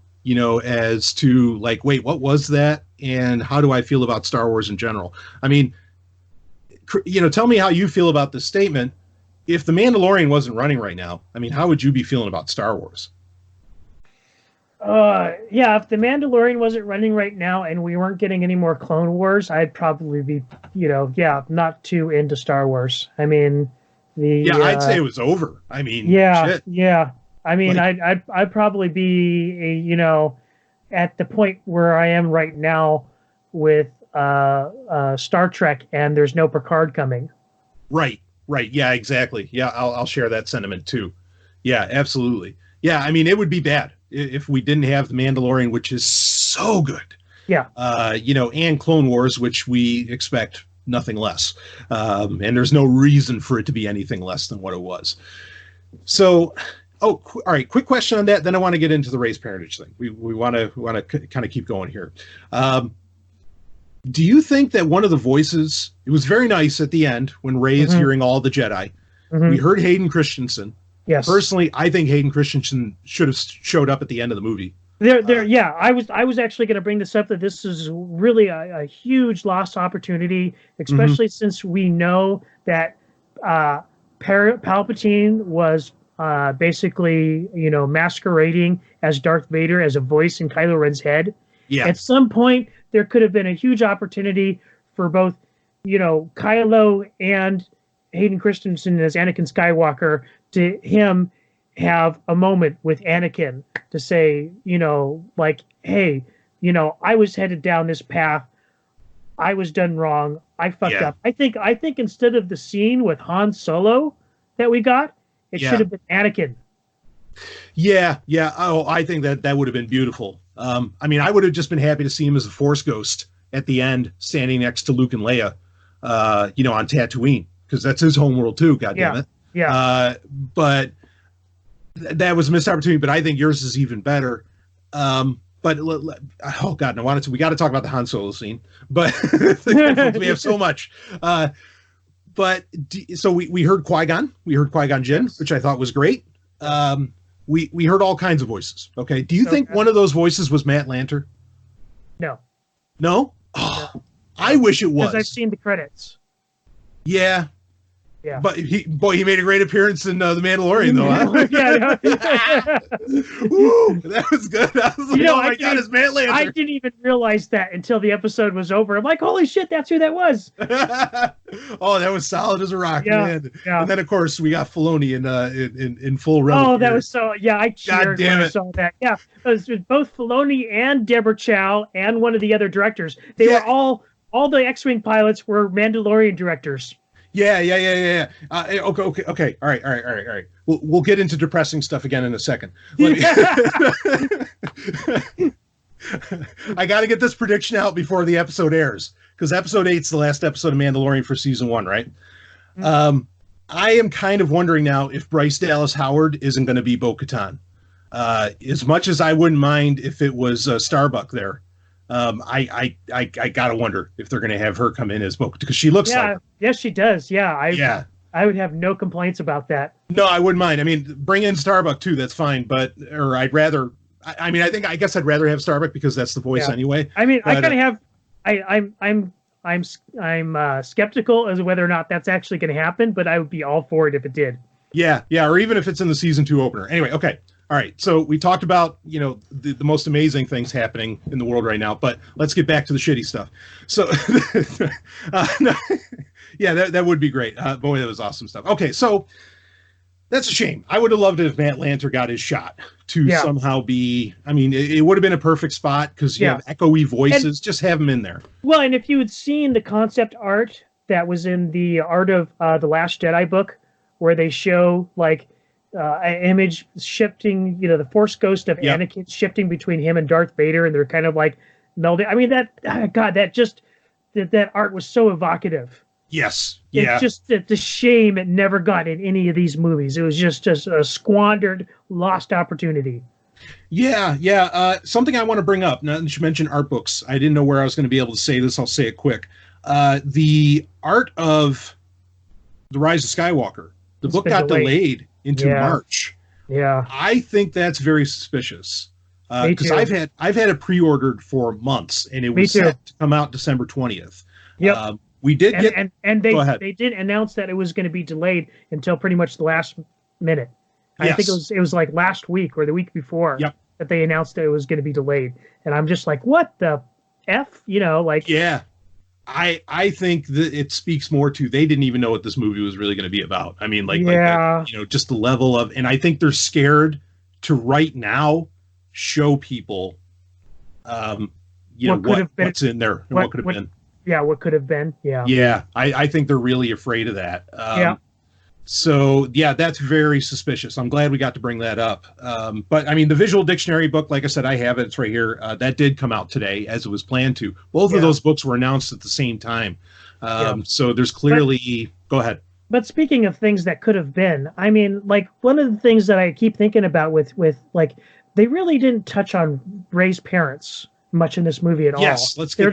as to like, wait, what was that? And how do I feel about Star Wars in general? I mean, tell me how you feel about this statement. If The Mandalorian wasn't running right now, I mean, how would you be feeling about Star Wars? If The Mandalorian wasn't running right now and we weren't getting any more Clone Wars, I'd probably be, not too into Star Wars. I mean, I'd say it was over. I mean, shit. Yeah. I mean, I'd probably be at the point where I am right now with Star Trek, and there's no Picard coming. Right. Yeah, exactly. Yeah, I'll share that sentiment too. Yeah, absolutely. Yeah, I mean, it would be bad if we didn't have The Mandalorian, which is so good. Yeah. And Clone Wars, which we expect nothing less. And there's no reason for it to be anything less than what it was. So, all right, quick question on that. Then I want to get into the race parentage thing. We want to kind of keep going here. Do you think that one of the voices, it was very nice at the end when Rey is hearing all the Jedi. We heard Hayden Christensen. Yes. Personally, I think Hayden Christensen should have showed up at the end of the movie. I was actually going to bring this up, that this is really a huge lost opportunity, especially since we know that Palpatine was basically, masquerading as Darth Vader as a voice in Kylo Ren's head. Yeah. At some point, there could have been a huge opportunity for both, Kylo and Hayden Christensen as Anakin Skywalker to him have a moment with Anakin to say, like, hey, I was headed down this path. I was done wrong. I fucked up. I think instead of the scene with Han Solo that we got, it should have been Anakin. Yeah. Oh, I think that would have been beautiful. I mean, I would have just been happy to see him as a Force ghost at the end, standing next to Luke and Leia, on Tatooine, because that's his homeworld too. God damn it. Yeah. But that was a missed opportunity. But I think yours is even better. But oh god, no! We got to talk about the Han Solo scene. But we have so much. So we heard Qui-Gon. We heard Qui-Gon Jinn, which I thought was great. We heard all kinds of voices. Okay. Do you think one of those voices was Matt Lanter? No. No? Oh, no. I wish it was. Because I've seen the credits. Yeah. Yeah. But he made a great appearance in The Mandalorian, though. Huh? Woo, that was good. I was like, oh my god, it's Matt Lanter. I didn't even realize that until the episode was over. I'm like, holy shit, that's who that was. Oh, that was solid as a rock, man. Yeah. And then, of course, we got Filoni in full relic. Oh, that was so, I cheered when I saw that. Yeah, it was both Filoni and Deborah Chow and one of the other directors. They were all the X-Wing pilots were Mandalorian directors. Yeah. Okay. All right. We'll get into depressing stuff again in a second. I got to get this prediction out before the episode airs, because episode 8 is the last episode of Mandalorian for season 1, right? I am kind of wondering now if Bryce Dallas Howard isn't going to be Bo-Katan. As much as I wouldn't mind if it was Starbuck there, I gotta wonder if they're gonna have her come in as Bo, because she looks like her. Yes, she does. Yeah, Yeah. I would have no complaints about that. No, I wouldn't mind. I mean, bring in Starbuck too. That's fine. But I'd rather. I mean, I guess I'd rather have Starbuck because that's the voice anyway. I mean, but, I kind of have. I'm skeptical as to whether or not that's actually going to happen, but I would be all for it if it did. Yeah, or even if it's in the season 2 opener. Anyway, okay. All right, so we talked about, the most amazing things happening in the world right now, but let's get back to the shitty stuff. So, no, yeah, that would be great. Boy, that was awesome stuff. Okay, so that's a shame. I would have loved it if Matt Lanter got his shot to somehow be, I mean, it would have been a perfect spot because you have echoey voices. Just have him in there. Well, and if you had seen the concept art that was in the Art of the Last Jedi book, where they show like an image shifting, the Force ghost of Anakin shifting between him and Darth Vader, and they're kind of like melding. I mean, that art was so evocative. Yes. Yeah. It's just the shame it never got in any of these movies. It was just a squandered, lost opportunity. Yeah. Something I want to bring up, now that you mentioned art books, I didn't know where I was going to be able to say this. I'll say it quick. The art of The Rise of Skywalker, the book got delayed into March. Yeah. I think that's very suspicious. Because I've had it pre-ordered for months, and it was set to come out December 20th. Yep. We did they did announce that it was going to be delayed until pretty much the last minute. I think it was like last week or the week before that they announced that it was going to be delayed, and I'm just like, what the F? Yeah. I think that it speaks more to they didn't even know what this movie was really going to be about. I mean, just the level of, and I think they're scared to right now show people, what's in there and what could have been. Yeah, what could have been. Yeah. Yeah, I think they're really afraid of that. So, that's very suspicious. I'm glad we got to bring that up. But, I mean, the visual dictionary book, like I said, I have it. It's right here. That did come out today, as it was planned to. Both of those books were announced at the same time. So there's clearly... Go ahead. But speaking of things that could have been, I mean, like, one of the things that I keep thinking about with like, they really didn't touch on Rey's parents much in this movie at all. Yes, let's get they're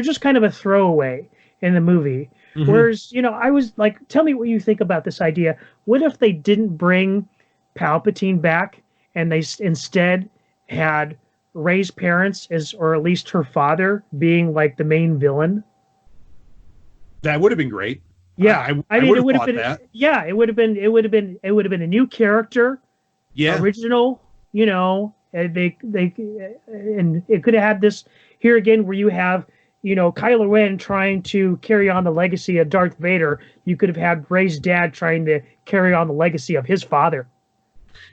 just kind of a throwaway in the movie. Mm-hmm. Whereas, I was like, tell me what you think about this idea. What if they didn't bring Palpatine back and they instead had Rey's parents or at least her father being like the main villain? That would have been great. Yeah, I mean, it would have been that. Yeah, it would have been a new character. Yeah, original. And and it could have had this here again where you have, Kylo Ren trying to carry on the legacy of Darth Vader. You could have had Rey's dad trying to carry on the legacy of his father.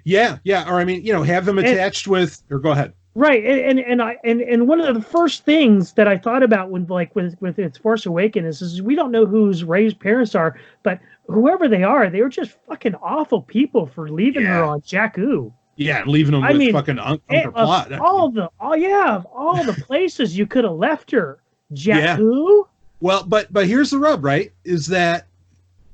Yeah. Or I mean, have them attached with. Or go ahead. Right, and one of the first things that I thought about with its Force Awakens is we don't know who's Rey's parents are, but whoever they were just fucking awful people for leaving her on Jakku. Yeah, leaving them with fucking Uncle Plot. All the places you could have left her. Jakku? Yeah. Well, but here's the rub, right? Is that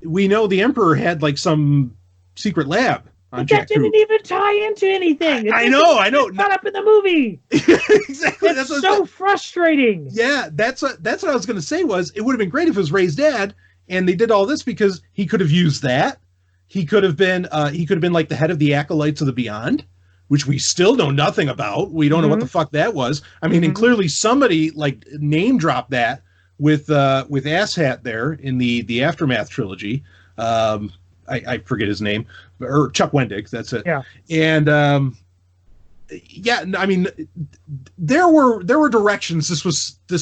we know the Emperor had like some secret lab on Jakku. That didn't even tie into anything. I know. Not up in the movie. Exactly. It's so frustrating. Yeah, that's what I was going to say. Was it would have been great if it was Rey's dad, and they did all this because he could have used that. He could have been like the head of the Acolytes of the Beyond, which we still know nothing about. We don't know what the fuck that was. I mean, and clearly somebody like name dropped that with Asshat there in the Aftermath trilogy. I forget his name, or Chuck Wendig. That's it. Yeah. And I mean, there were directions this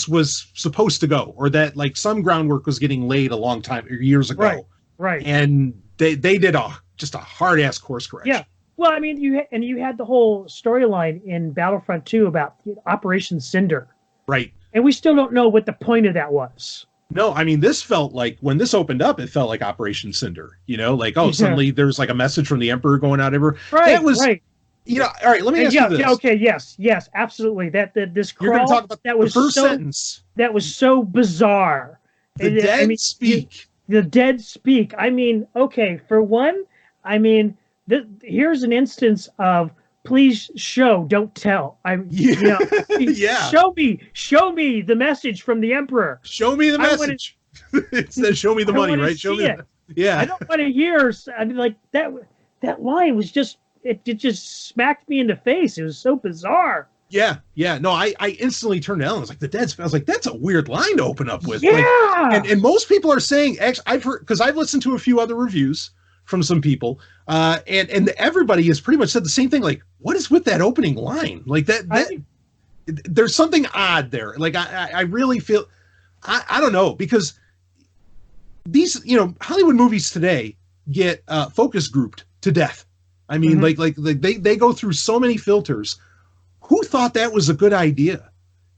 was supposed to go, or that like some groundwork was getting laid a long time years ago. Right. And they did just a hard ass course correction. Yeah. Well, I mean, you had the whole storyline in Battlefront 2 about Operation Cinder. Right. And we still don't know what the point of that was. No, I mean, this felt like when this opened up, it felt like Operation Cinder. Suddenly there's like a message from the Emperor going out everywhere. Right. That was right. All right. Let me ask you this. Okay. Yes. Absolutely. This crawl, you're going to talk about that was the first sentence. That was so bizarre. The dead speak. The dead speak. I mean, okay. For one, I mean, here's an instance of please don't tell. Yeah. Show me the message from the Emperor. Show me the message. It says, show me the money, right? Show me. Yeah. I don't want to hear. I mean, like that line was just it just smacked me in the face. It was so bizarre. Yeah. No, I instantly turned down. I was like, the dead. I was like, that's a weird line to open up with. Yeah. Like, and most people are saying, actually, I've heard, because I've listened to a few other reviews from some people, and everybody has pretty much said the same thing. Like, what is with that opening line? Like there's something odd there. Like I really feel, I don't know, because these, Hollywood movies today get focus grouped to death. I mean, like they go through so many filters. Who thought that was a good idea?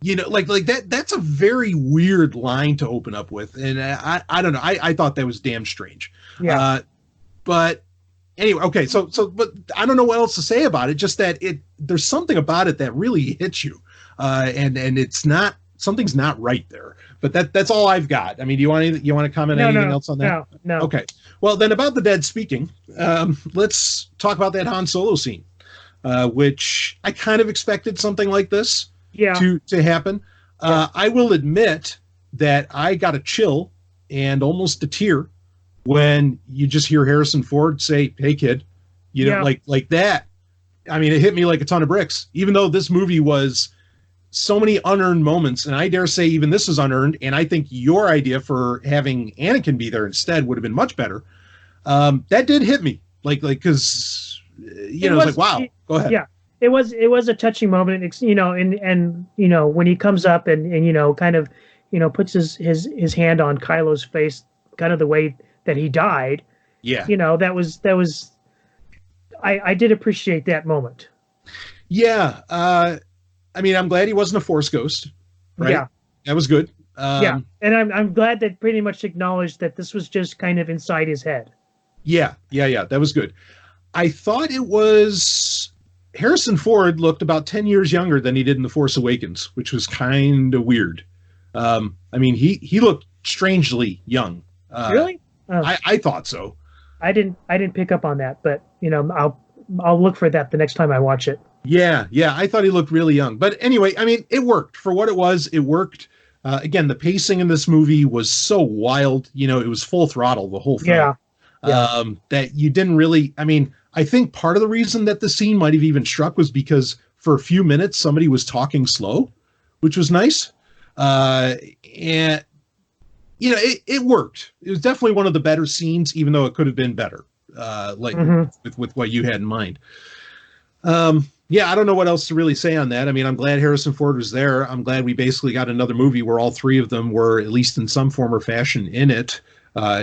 Like that's a very weird line to open up with. And I don't know. I thought that was damn strange. Yeah. But anyway, okay. So, but I don't know what else to say about it. Just that there's something about it that really hits you. And something's not right there. But that's all I've got. I mean, do you want to comment anything else on that? No. Okay. Well, then about the dead speaking, let's talk about that Han Solo scene, which I kind of expected something like this to happen. I will admit that I got a chill and almost a tear when you just hear Harrison Ford say, "Hey, kid," like that. I mean, it hit me like a ton of bricks, even though this movie was so many unearned moments, and I dare say even this is unearned, and I think your idea for having Anakin be there instead would have been much better. That did hit me, because it was like, wow. Go ahead. Yeah, it was a touching moment. It's, and when he comes up and kind of puts his hand on Kylo's face, kind of the way that he died. Yeah. That was I did appreciate that moment. Yeah. I mean, I'm glad he wasn't a Force ghost. Right? Yeah. That was good. Yeah. And I'm glad that pretty much acknowledged that this was just kind of inside his head. Yeah. That was good. I thought it was Harrison Ford looked about 10 years younger than he did in The Force Awakens, which was kind of weird. I mean, he looked strangely young. Really? I thought so. I didn't pick up on that, but I'll look for that the next time I watch it. Yeah. I thought he looked really young. But anyway, I mean, it worked. For what it was, it worked. Again, the pacing in this movie was so wild. It was full throttle the whole thing. Yeah. That you didn't really, I mean, I think part of the reason that the scene might have even struck was because for a few minutes somebody was talking slow, which was nice. And it worked. It was definitely one of the better scenes, even though it could have been better. With what you had in mind. I don't know what else to really say on that. I mean, I'm glad Harrison Ford was there. I'm glad we basically got another movie where all three of them were at least in some form or fashion in it,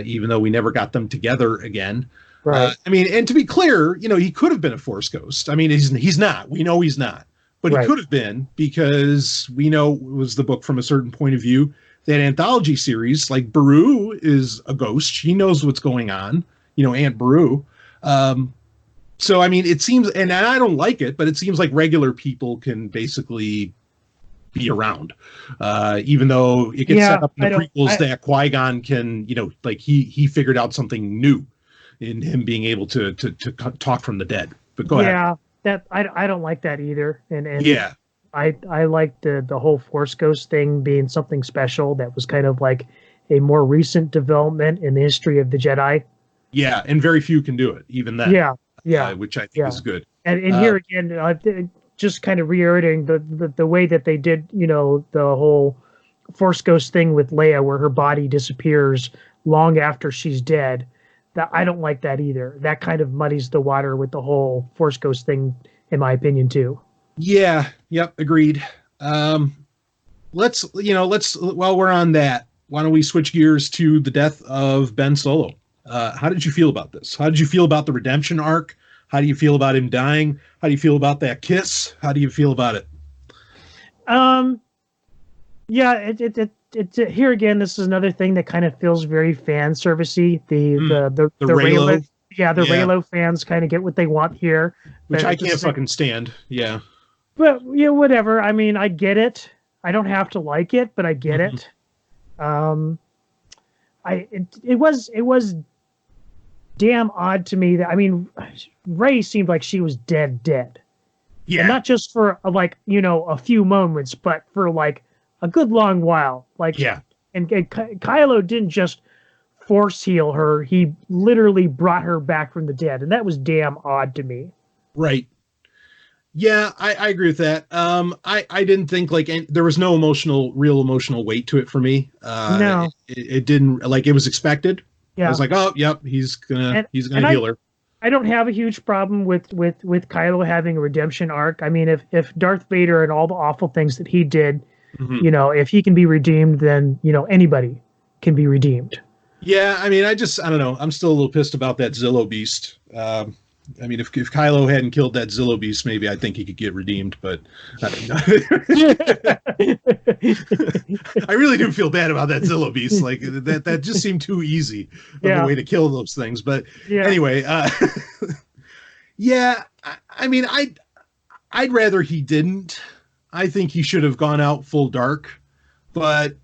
even though we never got them together again. Right. I mean, and to be clear, he could have been a Force ghost. I mean, he's not. We know he's not. But he could have been, because we know it was the book from a certain point of view. That anthology series, like Beru is a ghost. She knows what's going on. Aunt Beru. So, I mean, it seems, and I don't like it, but it seems like regular people can basically be around, even though it gets set up in the prequels that Qui-Gon can, like he figured out something new in him being able to talk from the dead. But go ahead. Yeah, that I don't like that either. And I like the whole Force ghost thing being something special that was kind of like a more recent development in the history of the Jedi. Yeah, and very few can do it, even then. Yeah. Which I think is good. And here again, just kind of reiterating the way that they did, the whole Force ghost thing with Leia, where her body disappears long after she's dead. That I don't like that either. That kind of muddies the water with the whole Force ghost thing, in my opinion, too. Yeah. Yep. Agreed. Let's while we're on that, why don't we switch gears to the death of Ben Solo? How did you feel about this? How did you feel about the redemption arc? How do you feel about him dying? How do you feel about that kiss? How do you feel about it? It's here again. This is another thing that kind of feels very fan servicey. The Reylo. Reylo fans kind of get what they want here, which I can't fucking stand. Yeah, but whatever. I mean, I get it. I don't have to like it, but I get it. It was damn odd to me that, I mean, Rey seemed like she was dead. Yeah. And not just for like, a few moments, but for like a good long while. Like, Yeah. And Kylo didn't just force heal her; he literally brought her back from the dead, and that was damn odd to me. Right. Yeah, I agree with that. I didn't think there was no real emotional weight to it for me. No, it didn't, like, it was expected. yeah. I was like, oh, yep, he's gonna heal her. I don't have a huge problem with Kylo having a redemption arc. I mean, if Darth Vader and all the awful things that he did, if he can be redeemed, then anybody can be redeemed. Yeah, I mean, I don't know. I'm still a little pissed about that Zillo beast. I mean, if Kylo hadn't killed that Zillo beast, maybe I think he could get redeemed. But I really do feel bad about that Zillo beast. Like that just seemed too easy of a way to kill those things. But anyway, yeah. I mean, I'd rather he didn't. I think he should have gone out full dark. But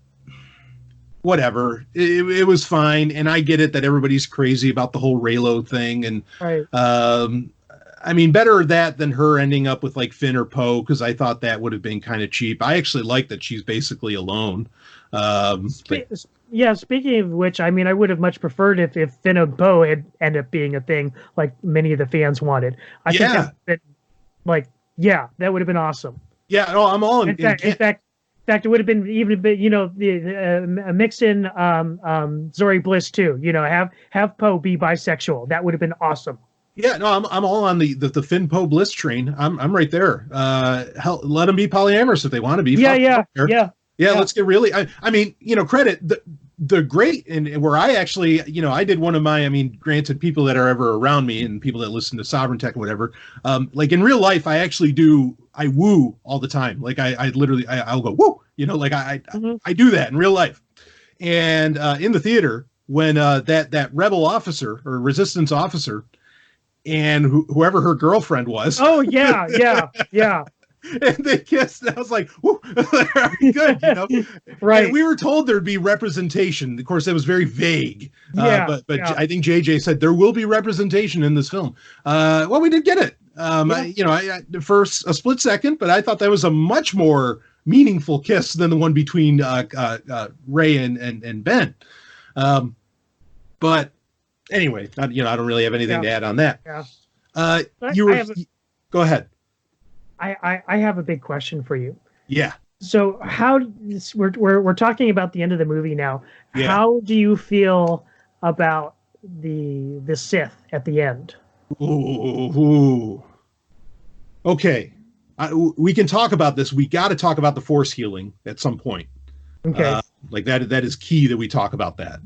whatever, it was fine, and I get it that everybody's crazy about the whole Reylo thing, and right. I mean, better that than her ending up with like Finn or Poe, because I thought that would have been kind of cheap. I actually like that she's basically alone. Speaking of which, I mean, I would have much preferred if Finn and Poe had ended up being a thing like many of the fans wanted. I think that would have been awesome. Yeah, no, I'm all in fact, it would have been even a bit, mix in Zori Bliss too. Have Poe be bisexual. That would have been awesome. Yeah, no, I'm all on the Finn Poe Bliss train. I'm right there. Hell, let them be polyamorous if they want to be. Yeah. Let's get really. I mean, credit the great, and where I actually, I did one of my. I mean, granted, people that are ever around me and people that listen to Sovryn Tech or whatever, like in real life, I actually do. I woo all the time. Like I literally, I'll go woo. I do that in real life, and in the theater when that rebel officer or resistance officer, and whoever her girlfriend was. Oh yeah. And they kissed, and I was like, woo, good, Right. And we were told there'd be representation. Of course, that was very vague. But I think JJ said there will be representation in this film. Well, we did get it. I for a split second, but I thought that was a much more meaningful kiss than the one between Rey and Ben. But anyway, I don't really have anything to add on that. Yeah. Go ahead. I have a big question for you. Yeah. So we're talking about the end of the movie now. Yeah. How do you feel about the Sith at the end? Ooh. Okay. We can talk about this. We got to talk about the Force healing at some point. Okay. Like that is key that we talk about that.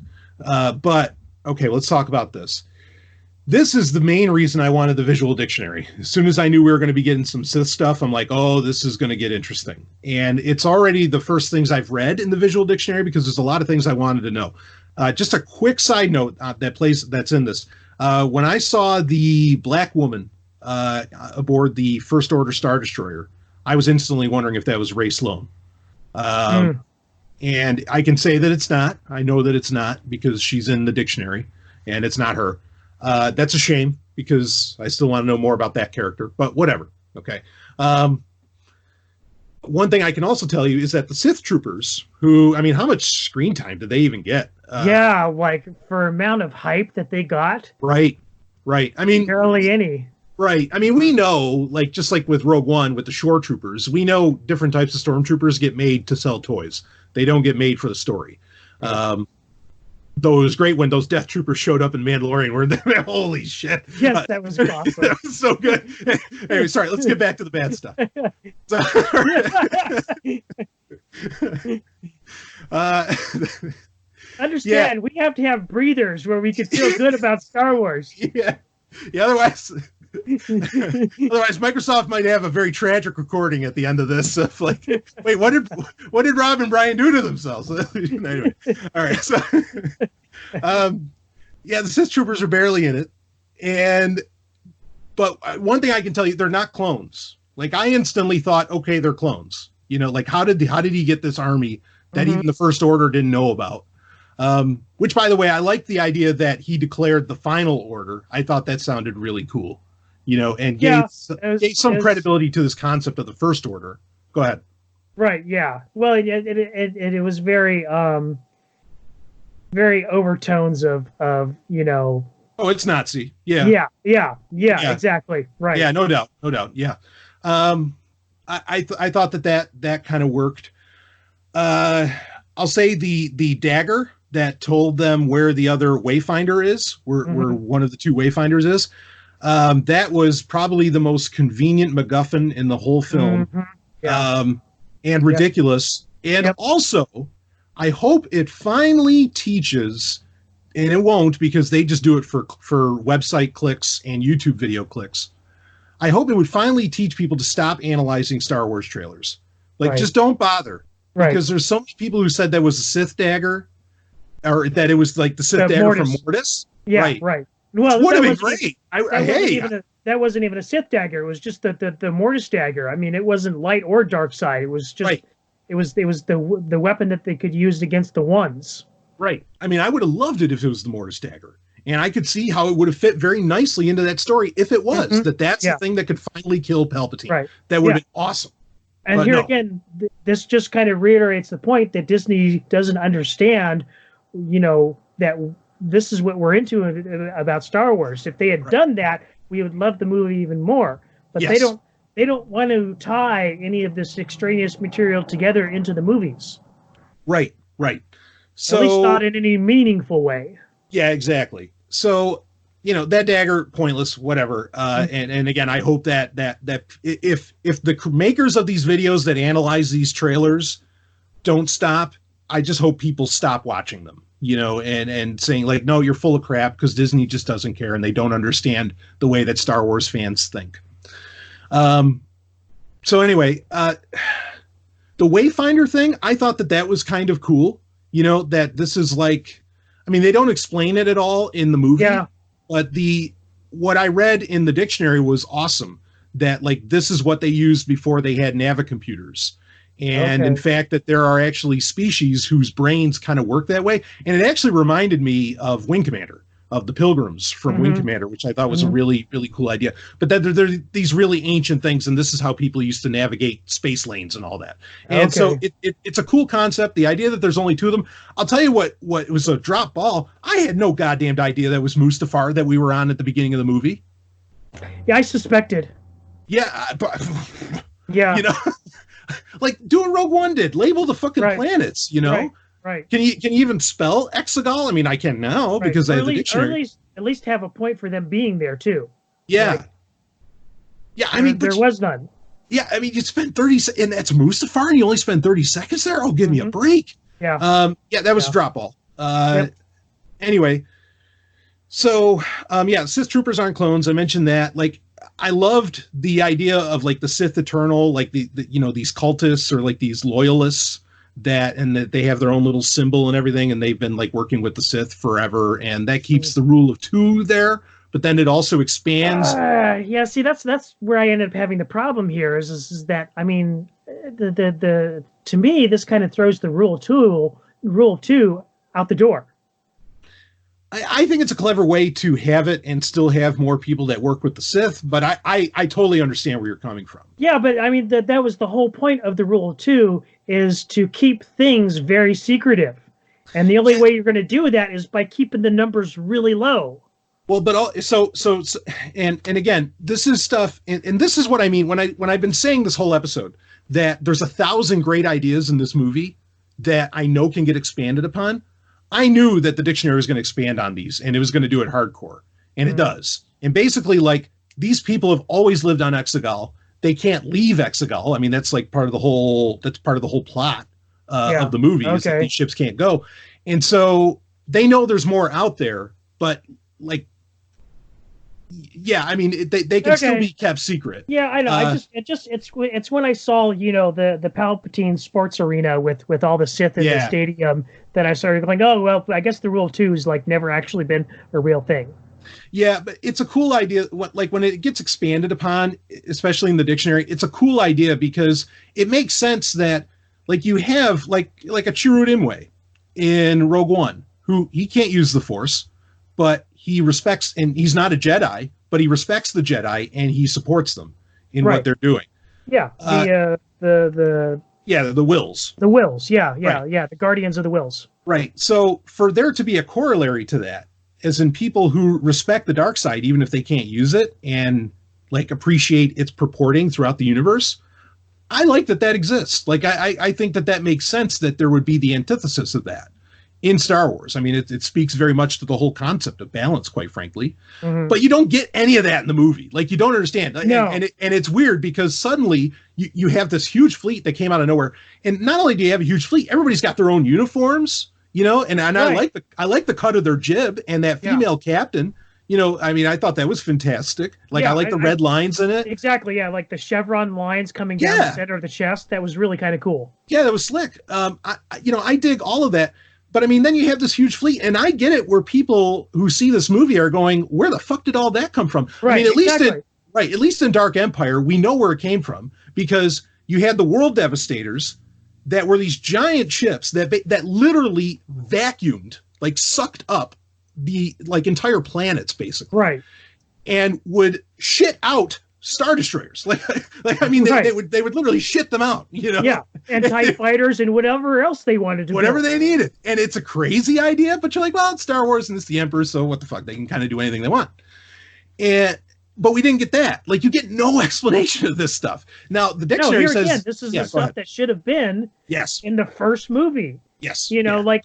But okay, let's talk about this. This is the main reason I wanted the visual dictionary. As soon as I knew we were going to be getting some Sith stuff, I'm like, oh, this is going to get interesting. And it's already the first things I've read in the visual dictionary because there's a lot of things I wanted to know. Just a quick side note that's in this. When I saw the black woman aboard the First Order Star Destroyer, I was instantly wondering if that was Rey Sloane. And I can say that it's not. I know that it's not because she's in the dictionary and it's not her. That's a shame because I still want to know more about that character, but whatever. Okay. One thing I can also tell you is that the Sith troopers who, I mean, how much screen time did they even get? Like for amount of hype that they got. Right. I mean, barely any. Right. I mean, we know, like, just like with Rogue One, with the shore troopers, we know different types of stormtroopers get made to sell toys. They don't get made for the story. Though it was great when those Death Troopers showed up in Mandalorian. Holy shit! Yes, that was awesome. That was so good. Anyway, sorry. Let's get back to the bad stuff. Understand? We have to have breathers where we can feel good about Star Wars. Yeah. Otherwise, Microsoft might have a very tragic recording at the end of this. Of like, wait, what did Rob and Brian do to themselves? Anyway, all right. So, the Sith troopers are barely in it, but one thing I can tell you, they're not clones. Like I instantly thought, okay, they're clones. Like how did he get this army that even the First Order didn't know about? Which, by the way, I like the idea that he declared the final order. I thought that sounded really cool. and gave some credibility to this concept of the First Order. Go ahead. Right. Yeah. Well, it was very, very overtones of. Oh, it's Nazi. Yeah. Yeah. Exactly. Right. Yeah. No doubt. Yeah. I thought that kind of worked. I'll say the dagger that told them where the other Wayfinder is, where one of the two Wayfinders is. That was probably the most convenient MacGuffin in the whole film. And ridiculous. And also, I hope it finally teaches, and it won't because they just do it for website clicks and YouTube video clicks. I hope it would finally teach people to stop analyzing Star Wars trailers. Just don't bother. Right. Because there's so many people who said that was a Sith dagger, or that it was like the Sith dagger from Mortis. Yeah, right. Well, would have been great. That wasn't even a Sith dagger. It was just the Mortis dagger. I mean, it wasn't light or dark side. It was just it was the weapon that they could use against the ones. Right. I mean, I would have loved it if it was the Mortis dagger, and I could see how it would have fit very nicely into that story if it was that's the thing that could finally kill Palpatine. Right. That would have been awesome. And but here again, this just kind of reiterates the point that Disney doesn't understand, that this is what we're into about Star Wars. If they had done that, we would love the movie even more. But they don't want to tie any of this extraneous material together into the movies. Right. So, at least not in any meaningful way. Yeah, exactly. So, that dagger, pointless, whatever. And again, I hope that if the makers of these videos that analyze these trailers don't stop, I just hope people stop watching them, and saying like, no, you're full of crap, because Disney just doesn't care and they don't understand the way that Star Wars fans think. So anyway, the Wayfinder thing, I thought that was kind of cool, that this is like, I mean, they don't explain it at all in the movie. Yeah. But what I read in the dictionary was awesome, that like this is what they used before they had navicomputers. And in fact, that there are actually species whose brains kind of work that way. And it actually reminded me of Wing Commander, of the Pilgrims from Wing Commander, which I thought was a really, really cool idea. But then there are these really ancient things, and this is how people used to navigate space lanes and all that. And so it's a cool concept. The idea that there's only two of them. I'll tell you what was a drop ball. I had no goddamn idea that was Mustafar that we were on at the beginning of the movie. Yeah, I suspected. Yeah. Yeah. Like doing Rogue One did. Label the fucking planets, Right. Can you even spell Exegol? I mean, I can now because I have the dictionary. At least have a point for them being there too. Yeah. I mean, there was none. Yeah, I mean, you spend 30 and that's Mustafar, and you only spend 30 seconds there. Oh, give me a break. Yeah. That was a drop ball. Anyway, so Sith troopers aren't clones. I mentioned that. Like, I loved the idea of like the Sith Eternal, like the these cultists or like these loyalists that they have their own little symbol and everything, and they've been like working with the Sith forever, and that keeps the rule of two there. But then it also expands. See, that's where I ended up having the problem here. Is that, I mean, the to me this kind of throws the rule two out the door. I think it's a clever way to have it and still have more people that work with the Sith, but I totally understand where you're coming from. Yeah, but I mean, that was the whole point of the Rule 2, is to keep things very secretive. And the only way you're going to do that is by keeping the numbers really low. Well, but and again, this is stuff, and this is what I mean when I've been saying this whole episode, that there's 1,000 great ideas in this movie that I know can get expanded upon. I knew that the dictionary was going to expand on these, and it was going to do it hardcore, and it does. And basically, like, these people have always lived on Exegol. They can't leave Exegol. I mean, that's like part of the whole plot of the movie, is that these ships can't go. And so they know there's more out there, but like, I mean, they can still be kept secret. Yeah, I know. It's when I saw, the Palpatine sports arena with all the Sith in the stadium, that I started going, oh, well, I guess the Rule 2 has like never actually been a real thing. Yeah, but it's a cool idea. Like when it gets expanded upon, especially in the dictionary, it's a cool idea because it makes sense that like you have like a Chirrut Imwe in Rogue One, who he can't use the Force, but he respects, and he's not a Jedi, but he respects the Jedi and he supports them in what they're doing. Yeah, the Wills. The Wills, yeah, the Guardians of the Wills. Right. So for there to be a corollary to that, as in people who respect the dark side, even if they can't use it and like appreciate its purporting throughout the universe, I like that exists. Like I think that makes sense that there would be the antithesis of that in Star Wars. I mean, it speaks very much to the whole concept of balance, quite frankly. Mm-hmm. But you don't get any of that in the movie. Like, you don't understand. No. And it's weird because suddenly you have this huge fleet that came out of nowhere. And not only do you have a huge fleet, everybody's got their own uniforms, you know, and I like the cut of their jib and that female captain. You know, I mean, I thought that was fantastic. Like, I like the red lines in it. Exactly, yeah, like the chevron lines coming down the center of the chest. That was really kind of cool. Yeah, that was slick. I dig all of that. But I mean, then you have this huge fleet, and I get it where people who see this movie are going, where the fuck did all that come from? Right, I mean, at least in Dark Empire, we know where it came from, because you had the World Devastators that were these giant ships that literally vacuumed, like sucked up the like entire planets, basically. Right. And would shit out Star Destroyers. Like I mean, they would literally shit them out, you know? Yeah, and TIE fighters and whatever else they wanted to whatever they needed. And it's a crazy idea, but you're like, well, it's Star Wars and it's the Emperor, so what the fuck? They can kind of do anything they want. But we didn't get that. Like, you get no explanation of this stuff. Now, the dictionary says... Again, this is the stuff that should have been in the first movie. Yes. You know, like,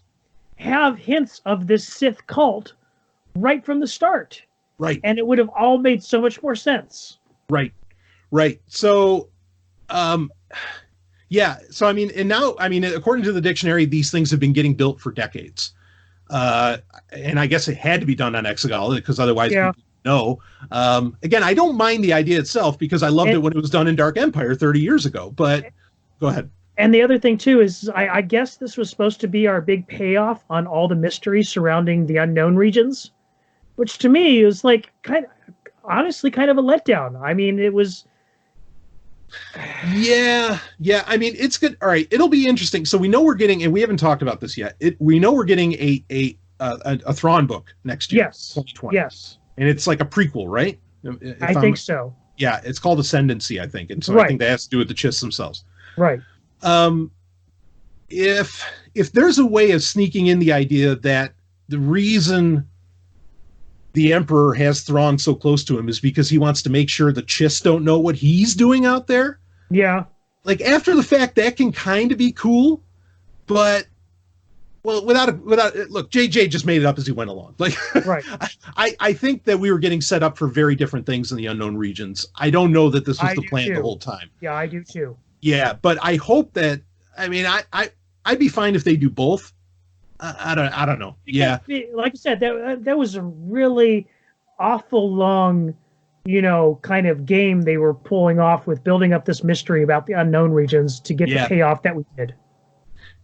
have hints of this Sith cult right from the start. Right. And it would have all made so much more sense. Right. So, So, I mean, and now, I mean, according to the dictionary, these things have been getting built for decades. And I guess it had to be done on Exegol because otherwise people know. Again, I don't mind the idea itself because I loved it when it was done in Dark Empire 30 years ago, but go ahead. And the other thing, too, is I guess this was supposed to be our big payoff on all the mysteries surrounding the unknown regions, which to me is like honestly kind of a letdown. I mean, it was... Yeah. I mean, it's good. All right. It'll be interesting. So we know we're getting, and we haven't talked about this yet. We know we're getting a Thrawn book next year. Yes. 2020. Yes. And it's like a prequel, right? I think so. Yeah. It's called Ascendancy, I think. And so I think that has to do with the Chiss themselves. Right. If there's a way of sneaking in the idea that the reason the Emperor has Thrawn so close to him is because he wants to make sure the Chiss don't know what he's doing out there. Yeah. Like, after the fact, that can kind of be cool, but without look, JJ just made it up as he went along. Like, right. I think that we were getting set up for very different things in the unknown regions. I don't know that this was the plan the whole time. Yeah, I do too. Yeah, but I hope that, I mean, I'd be fine if they do both. I don't know. Because, like I said, that was a really awful long, kind of game they were pulling off with building up this mystery about the unknown regions to get the payoff that we did.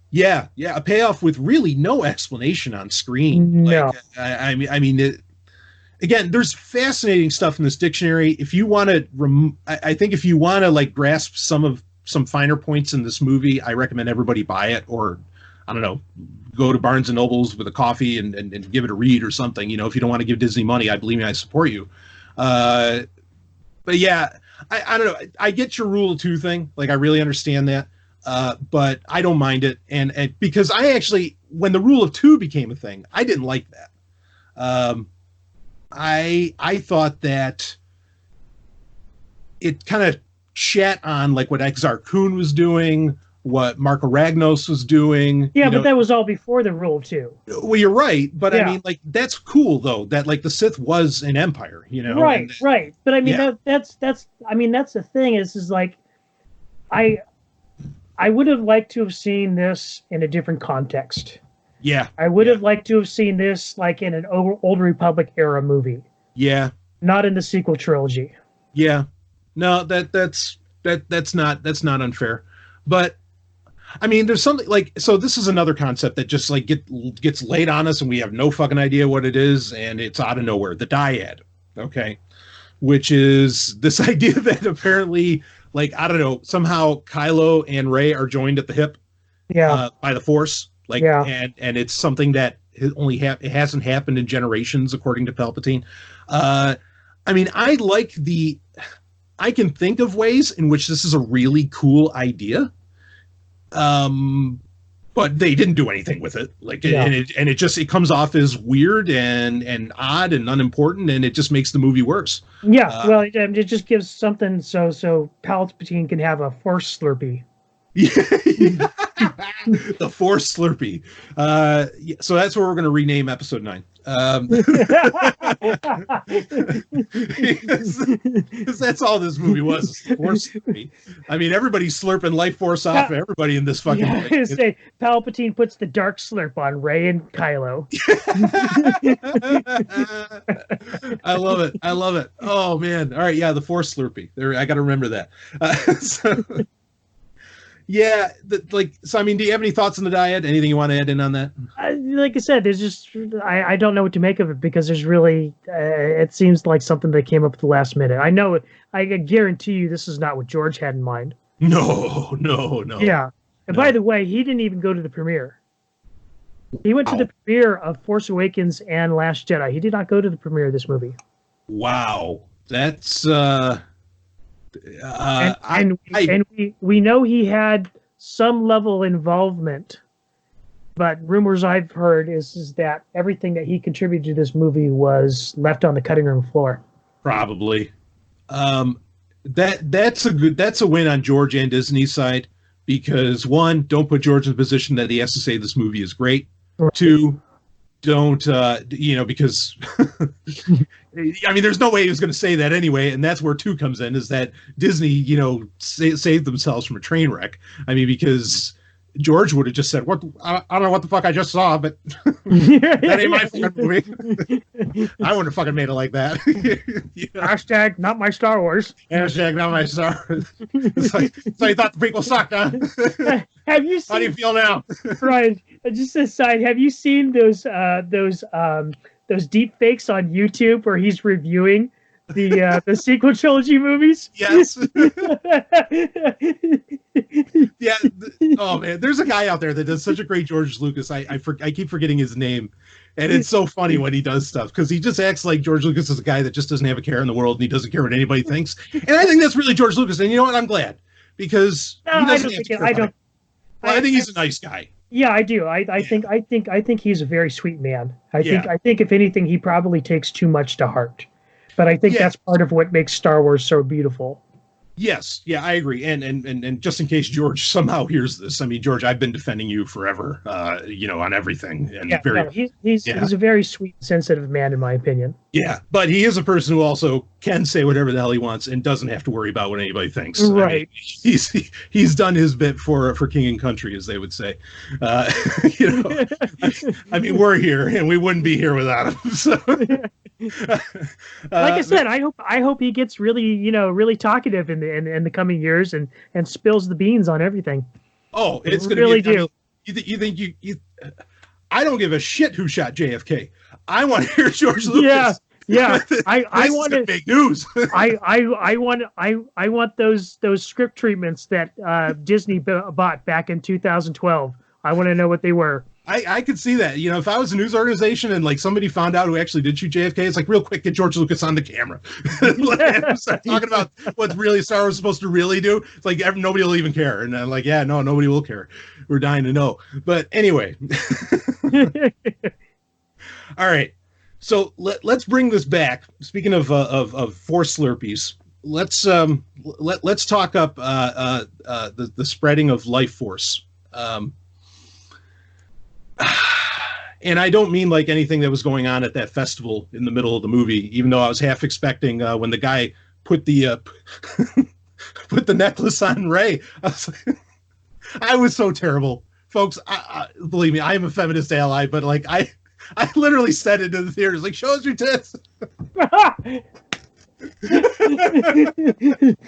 Yeah, a payoff with really no explanation on screen. No. Like, I mean, again, there's fascinating stuff in this dictionary. If you want to, I think if you want to like grasp some finer points in this movie, I recommend everybody buy it, or I don't know, go to Barnes and Nobles with a coffee and give it a read or something. If you don't want to give Disney money, I support you. But yeah, I don't know. I get your Rule of Two thing. Like, I really understand that. But I don't mind it. And because I actually, when the Rule of Two became a thing, I didn't like that. I thought that it kind of shat on like what Exar Kun was doing, what Marco Ragnos was doing. Yeah, but that was all before the Rule of Two. Well, you're right, but I mean, like, that's cool though, that like the Sith was an empire, Right. But I mean, that's the thing is like, I would have liked to have seen this in a different context. Yeah. I would have liked to have seen this like in an Old Republic era movie. Yeah. Not in the sequel trilogy. Yeah. No, that's not unfair. But I mean, there's something like, so this is another concept that just like gets laid on us and we have no fucking idea what it is, and it's out of nowhere. The dyad, okay? Which is this idea that apparently, like, I don't know, somehow Kylo and Rey are joined at the hip by the Force. Like, and it's something that it hasn't happened in generations, according to Palpatine. I mean, I can think of ways in which this is a really cool idea. But they didn't do anything with it. And it comes off as weird and odd and unimportant, and it just makes the movie worse. Yeah, well, it just gives something so Palpatine can have a Force Slurpee. Yeah. The Force Slurpee. So that's what we're going to rename Episode 9. Because that's all this movie was. Force Slurpee. I mean, everybody's slurping life force off of everybody in this fucking thing. Say Palpatine puts the dark slurp on Rey and Kylo. I love it. Oh man. All right, yeah, the Force Slurpee. There, I got to remember that. Yeah, so I mean, do you have any thoughts on the diet? Anything you want to add in on that? Like I said, there's just I don't know what to make of it, because there's really it seems like something that came up at the last minute. I know I guarantee you this is not what George had in mind. No. Yeah, and by the way, he didn't even go to the premiere. He went to the premiere of Force Awakens and Last Jedi. He did not go to the premiere of this movie. Wow, that's we know he had some level of involvement, but rumors I've heard is that everything that he contributed to this movie was left on the cutting room floor. Probably. That's a win on George and Disney's side, because one, don't put George in the position that he has to say this movie is great. Right. Two, don't because I mean, there's no way he was going to say that anyway, and that's where two comes in, is that Disney saved themselves from a train wreck. I mean, because George would have just said, "What? I don't know what the fuck I just saw, but that ain't my fucking movie." I wouldn't have fucking made it like that. Hashtag not my Star Wars. Hashtag not my Star Wars. So you thought the prequel sucked, huh? Have you seen? How do you feel now? Right. Just aside, have you seen those deep fakes on YouTube where he's reviewing the sequel trilogy movies? Yes. Yeah. Oh man, there's a guy out there that does such a great George Lucas. I keep forgetting his name, and it's so funny when he does stuff, because he just acts like George Lucas is a guy that just doesn't have a care in the world, and he doesn't care what anybody thinks. And I think that's really George Lucas. And you know what? I'm glad, because I think he's a nice guy. Yeah, I do. I think he's a very sweet man. I think if anything, he probably takes too much to heart. But I think that's part of what makes Star Wars so beautiful. Yes, yeah, I agree. And just in case George somehow hears this, I mean, George, I've been defending you forever, on everything. And he's a very sweet, sensitive man, in my opinion. Yeah, but he is a person who also can say whatever the hell he wants and doesn't have to worry about what anybody thinks. Right. I mean, he's done his bit for King and Country, as they would say. I mean, we're here, and we wouldn't be here without him. So. Like I said, I hope he gets really talkative in the coming years and spills the beans on everything. Oh, it's going to really do. You think you? I don't give a shit who shot JFK. I want to hear George Lucas. Yeah. I want to make news. I want those script treatments that Disney bought back in 2012. I want to know what they were. I could see that. If I was a news organization and like somebody found out who actually did shoot JFK, it's like, real quick, get George Lucas on the camera. Start talking about what really Star Wars is supposed to really do. It's like nobody will even care. And I'm like, yeah, no, nobody will care. We're dying to know. But anyway. All right. So let's bring this back. Speaking of Force Slurpees, let's talk up the spreading of life force. And I don't mean like anything that was going on at that festival in the middle of the movie, even though I was half expecting when the guy put the put the necklace on Rey. I was so terrible, folks. Believe me, I am a feminist ally, but like I literally said it in the theaters, like, show us your tits.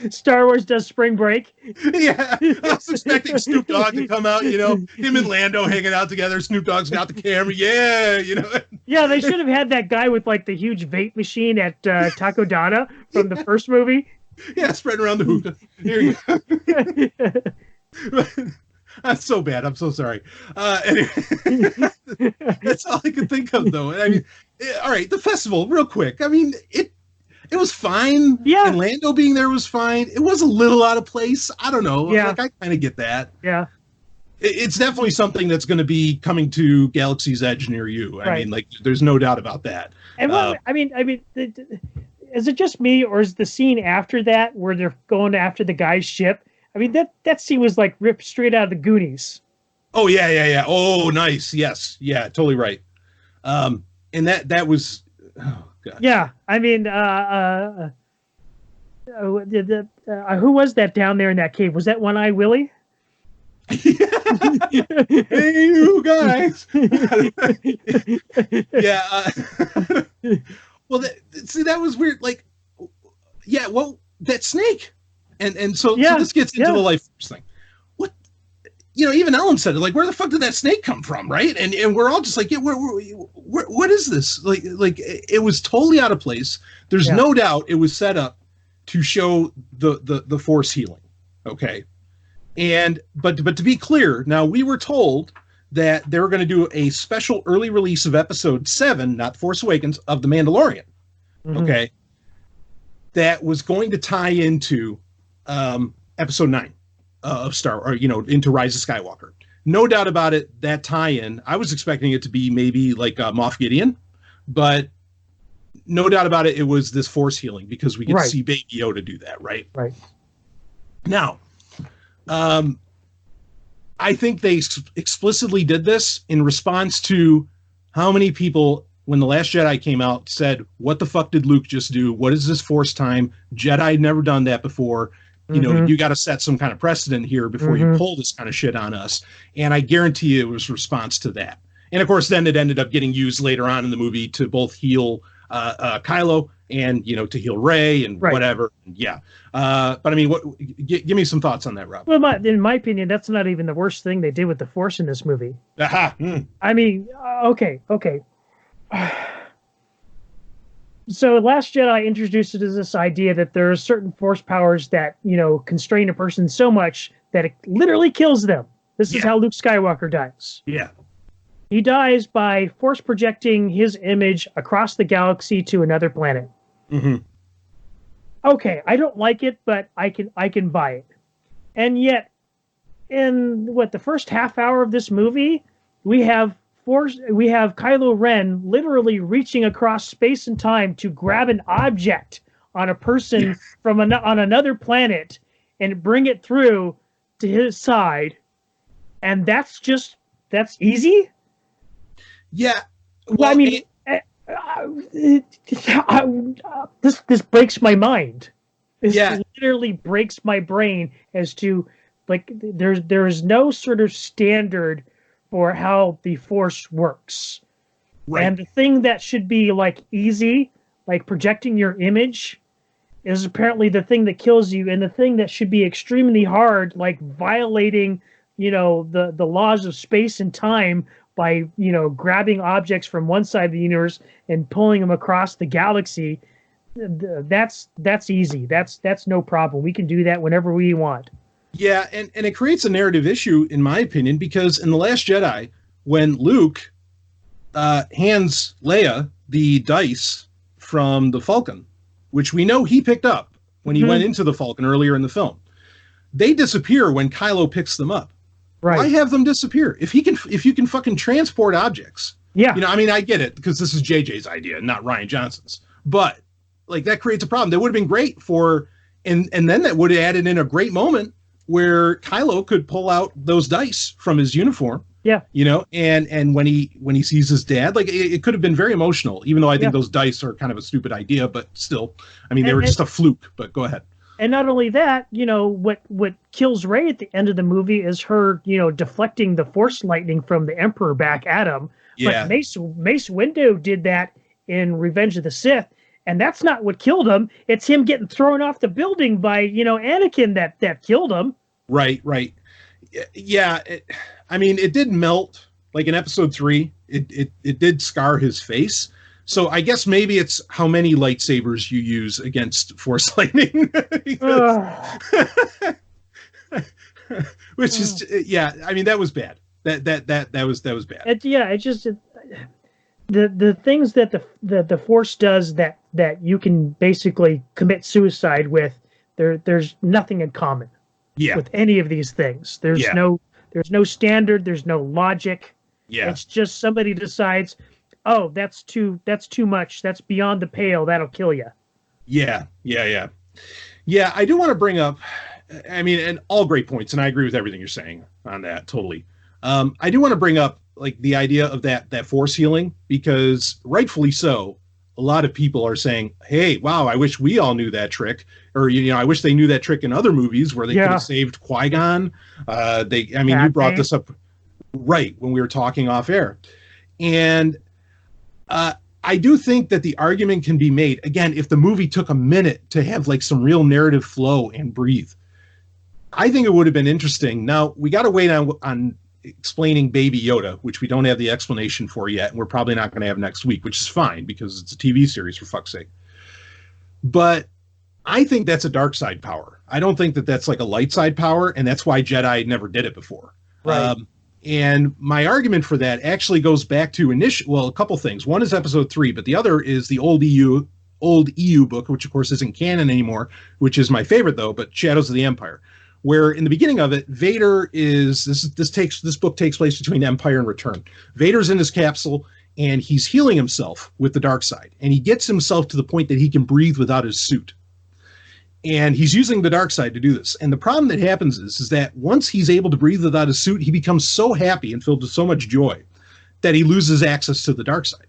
Star Wars does Spring Break. Yeah, I was expecting Snoop Dogg to come out, him and Lando hanging out together. Snoop Dogg's got the camera. Yeah, Yeah, they should have had that guy with like the huge vape machine at Taco Donna from the first movie. Yeah, spreading around the hookah. Here you go. That's so bad. I'm so sorry. Anyway, that's all I could think of, though. I mean, all right, the festival, real quick. I mean, It was fine. Yeah. And Lando being there was fine. It was a little out of place. I don't know. Yeah. Like, I kind of get that. Yeah. It's definitely something that's going to be coming to Galaxy's Edge near you. I mean, like, there's no doubt about that. And is it just me, or is the scene after that where they're going after the guy's ship? I mean, that scene was like ripped straight out of the Goonies. Oh yeah. Oh, nice. Yes. Yeah, totally right. And that was, oh god. Yeah, I mean, who was that down there in that cave? Was that One-Eye Willie? Hey, you guys. Yeah. Well, see, that was weird. Like, yeah, well, that snake. And so this gets into the life force thing. What, even Ellen said it, like, where the fuck did that snake come from, right? And we're all just like, yeah, what is this? Like it was totally out of place. There's no doubt it was set up to show the force healing. Okay. But to be clear, now we were told that they were going to do a special early release of episode 7, not Force Awakens, of The Mandalorian. Mm-hmm. Okay. That was going to tie into episode 9 of into Rise of Skywalker. No doubt about it, that tie-in, I was expecting it to be maybe like Moff Gideon, but no doubt about it, it was this force healing because we get to see Baby Yoda do that, right? Right. Now, I think they explicitly did this in response to how many people, when The Last Jedi came out, said, what the fuck did Luke just do? What is this force time? Jedi never done that before. You got to set some kind of precedent here before you pull this kind of shit on us. And I guarantee you it was response to that. And of course, then it ended up getting used later on in the movie to both heal Kylo and, to heal Rey and whatever. Yeah. But I mean, give me some thoughts on that, Rob. Well, in my opinion, that's not even the worst thing they did with the Force in this movie. Aha. I mean, okay. So Last Jedi introduces this idea that there are certain force powers that, constrain a person so much that it literally kills them. This is how Luke Skywalker dies. Yeah. He dies by force projecting his image across the galaxy to another planet. Mm-hmm. Okay, I don't like it, but I can buy it. And yet, in the first half hour of this movie, we have Kylo Ren literally reaching across space and time to grab an object on a person from on another planet and bring it through to his side, and that's easy. Yeah. Well, I mean, this breaks my mind. This literally breaks my brain as to, like, there's no sort of standard for how the Force works. Right. And the thing that should be, like, easy, like projecting your image, is apparently the thing that kills you, and the thing that should be extremely hard, like violating, the laws of space and time by, grabbing objects from one side of the universe and pulling them across the galaxy, that's easy. That's no problem. We can do that whenever we want. Yeah, and it creates a narrative issue, in my opinion, because in The Last Jedi, when Luke hands Leia the dice from the Falcon, which we know he picked up when he went into the Falcon earlier in the film, they disappear when Kylo picks them up. Right. Why have them disappear? If you can fucking transport objects. Yeah. I mean, I get it, because this is JJ's idea, not Rian Johnson's. But, like, that creates a problem. That would have been great and then that would have added in a great moment where Kylo could pull out those dice from his uniform. Yeah. And when he sees his dad, like, it could have been very emotional, even though I think those dice are kind of a stupid idea, but still, I mean, they were just a fluke, but go ahead. And not only that, what kills Rey at the end of the movie is her, deflecting the Force lightning from the Emperor back at him. Yeah. But Mace Windu did that in Revenge of the Sith, and that's not what killed him. It's him getting thrown off the building by, Anakin that killed him. Right. Yeah. It did melt, like in episode 3, it did scar his face. So I guess maybe it's how many lightsabers you use against Force lightning. Which is, I mean, that was bad. That was bad. The things that the Force does that that you can basically commit suicide with, there's nothing in common with any of these things. There's no standard, there's no logic. Yeah. It's just somebody decides, oh, that's too much. That's beyond the pale. That'll kill you. Yeah. Yeah, I do want to bring up, I mean, and all great points, and I agree with everything you're saying on that, totally. I do want to bring up like the idea of that force healing, because rightfully so, a lot of people are saying, hey, wow, I wish we all knew that trick. Or, I wish they knew that trick in other movies where they could have saved Qui-Gon. You brought this up right when we were talking off air. And I do think that the argument can be made, again, if the movie took a minute to have like some real narrative flow and breathe. I think it would have been interesting. Now, we got to wait on explaining Baby Yoda, which we don't have the explanation for yet, and we're probably not going to have next week, which is fine because it's a TV series, for fuck's sake. But I think that's a dark side power. I don't think that that's like a light side power, and that's why Jedi never did it before. Right. And my argument for that actually goes back to a couple things. One is episode 3, but the other is the old EU book, which of course isn't canon anymore, which is my favorite though, but Shadows of the Empire, where in the beginning of it, Vader is this book takes place between Empire and Return. Vader's in his capsule and he's healing himself with the dark side, and he gets himself to the point that he can breathe without his suit. And he's using the dark side to do this. And the problem that happens is that once he's able to breathe without his suit, he becomes so happy and filled with so much joy that he loses access to the dark side.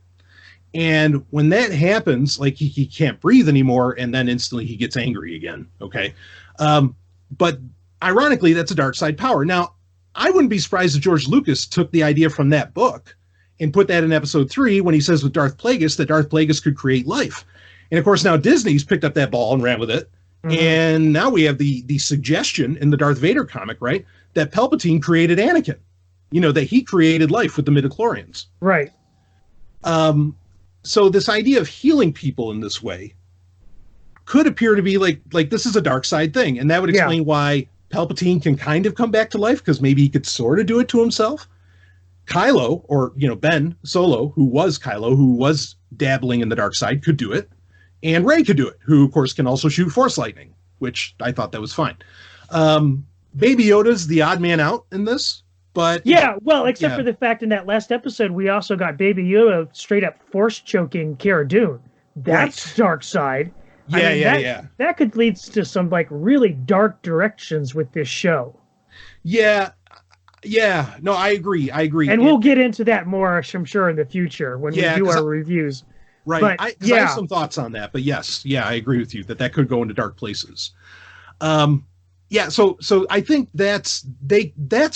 And when that happens, like he can't breathe anymore, and then instantly he gets angry again. Okay. But ironically, that's a dark side power. Now, I wouldn't be surprised if George Lucas took the idea from that book and put that in episode 3 when he says with Darth Plagueis that Darth Plagueis could create life. And of course, now Disney's picked up that ball and ran with it. Mm-hmm. And now we have the suggestion in the Darth Vader comic, right, that Palpatine created Anakin, that he created life with the midichlorians. Right. So this idea of healing people in this way could appear to be like this is a dark side thing. And that would explain why Palpatine can kind of come back to life, because maybe he could sort of do it to himself. Kylo, or, Ben Solo, who was Kylo, who was dabbling in the dark side, could do it. And Rey could do it, who, of course, can also shoot force lightning, which I thought that was fine. Baby Yoda's the odd man out in this, but... Yeah, well, except for the fact in that last episode, we also got Baby Yoda straight up force choking Cara Dune. That's dark side. Yeah. That could lead to some, really dark directions with this show. Yeah. No, I agree. And we'll get into that more, I'm sure, in the future when we do our reviews. Right. But, I have some thoughts on that, but yes, I agree with you that could go into dark places. So I think that's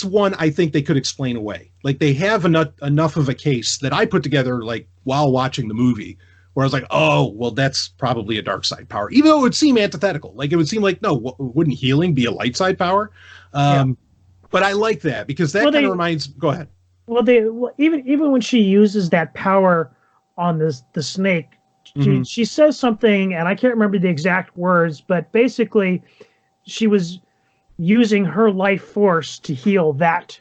one I think they could explain away. Like, they have enough of a case that I put together while watching the movie, where I was like, oh, well, that's probably a dark side power, even though it would seem antithetical. Like, it would seem like, no, wouldn't healing be a light side power? But I like that because that kind of reminds. Go ahead. Well, even when she uses that power on the snake, she says something, and I can't remember the exact words, but basically she was using her life force to heal that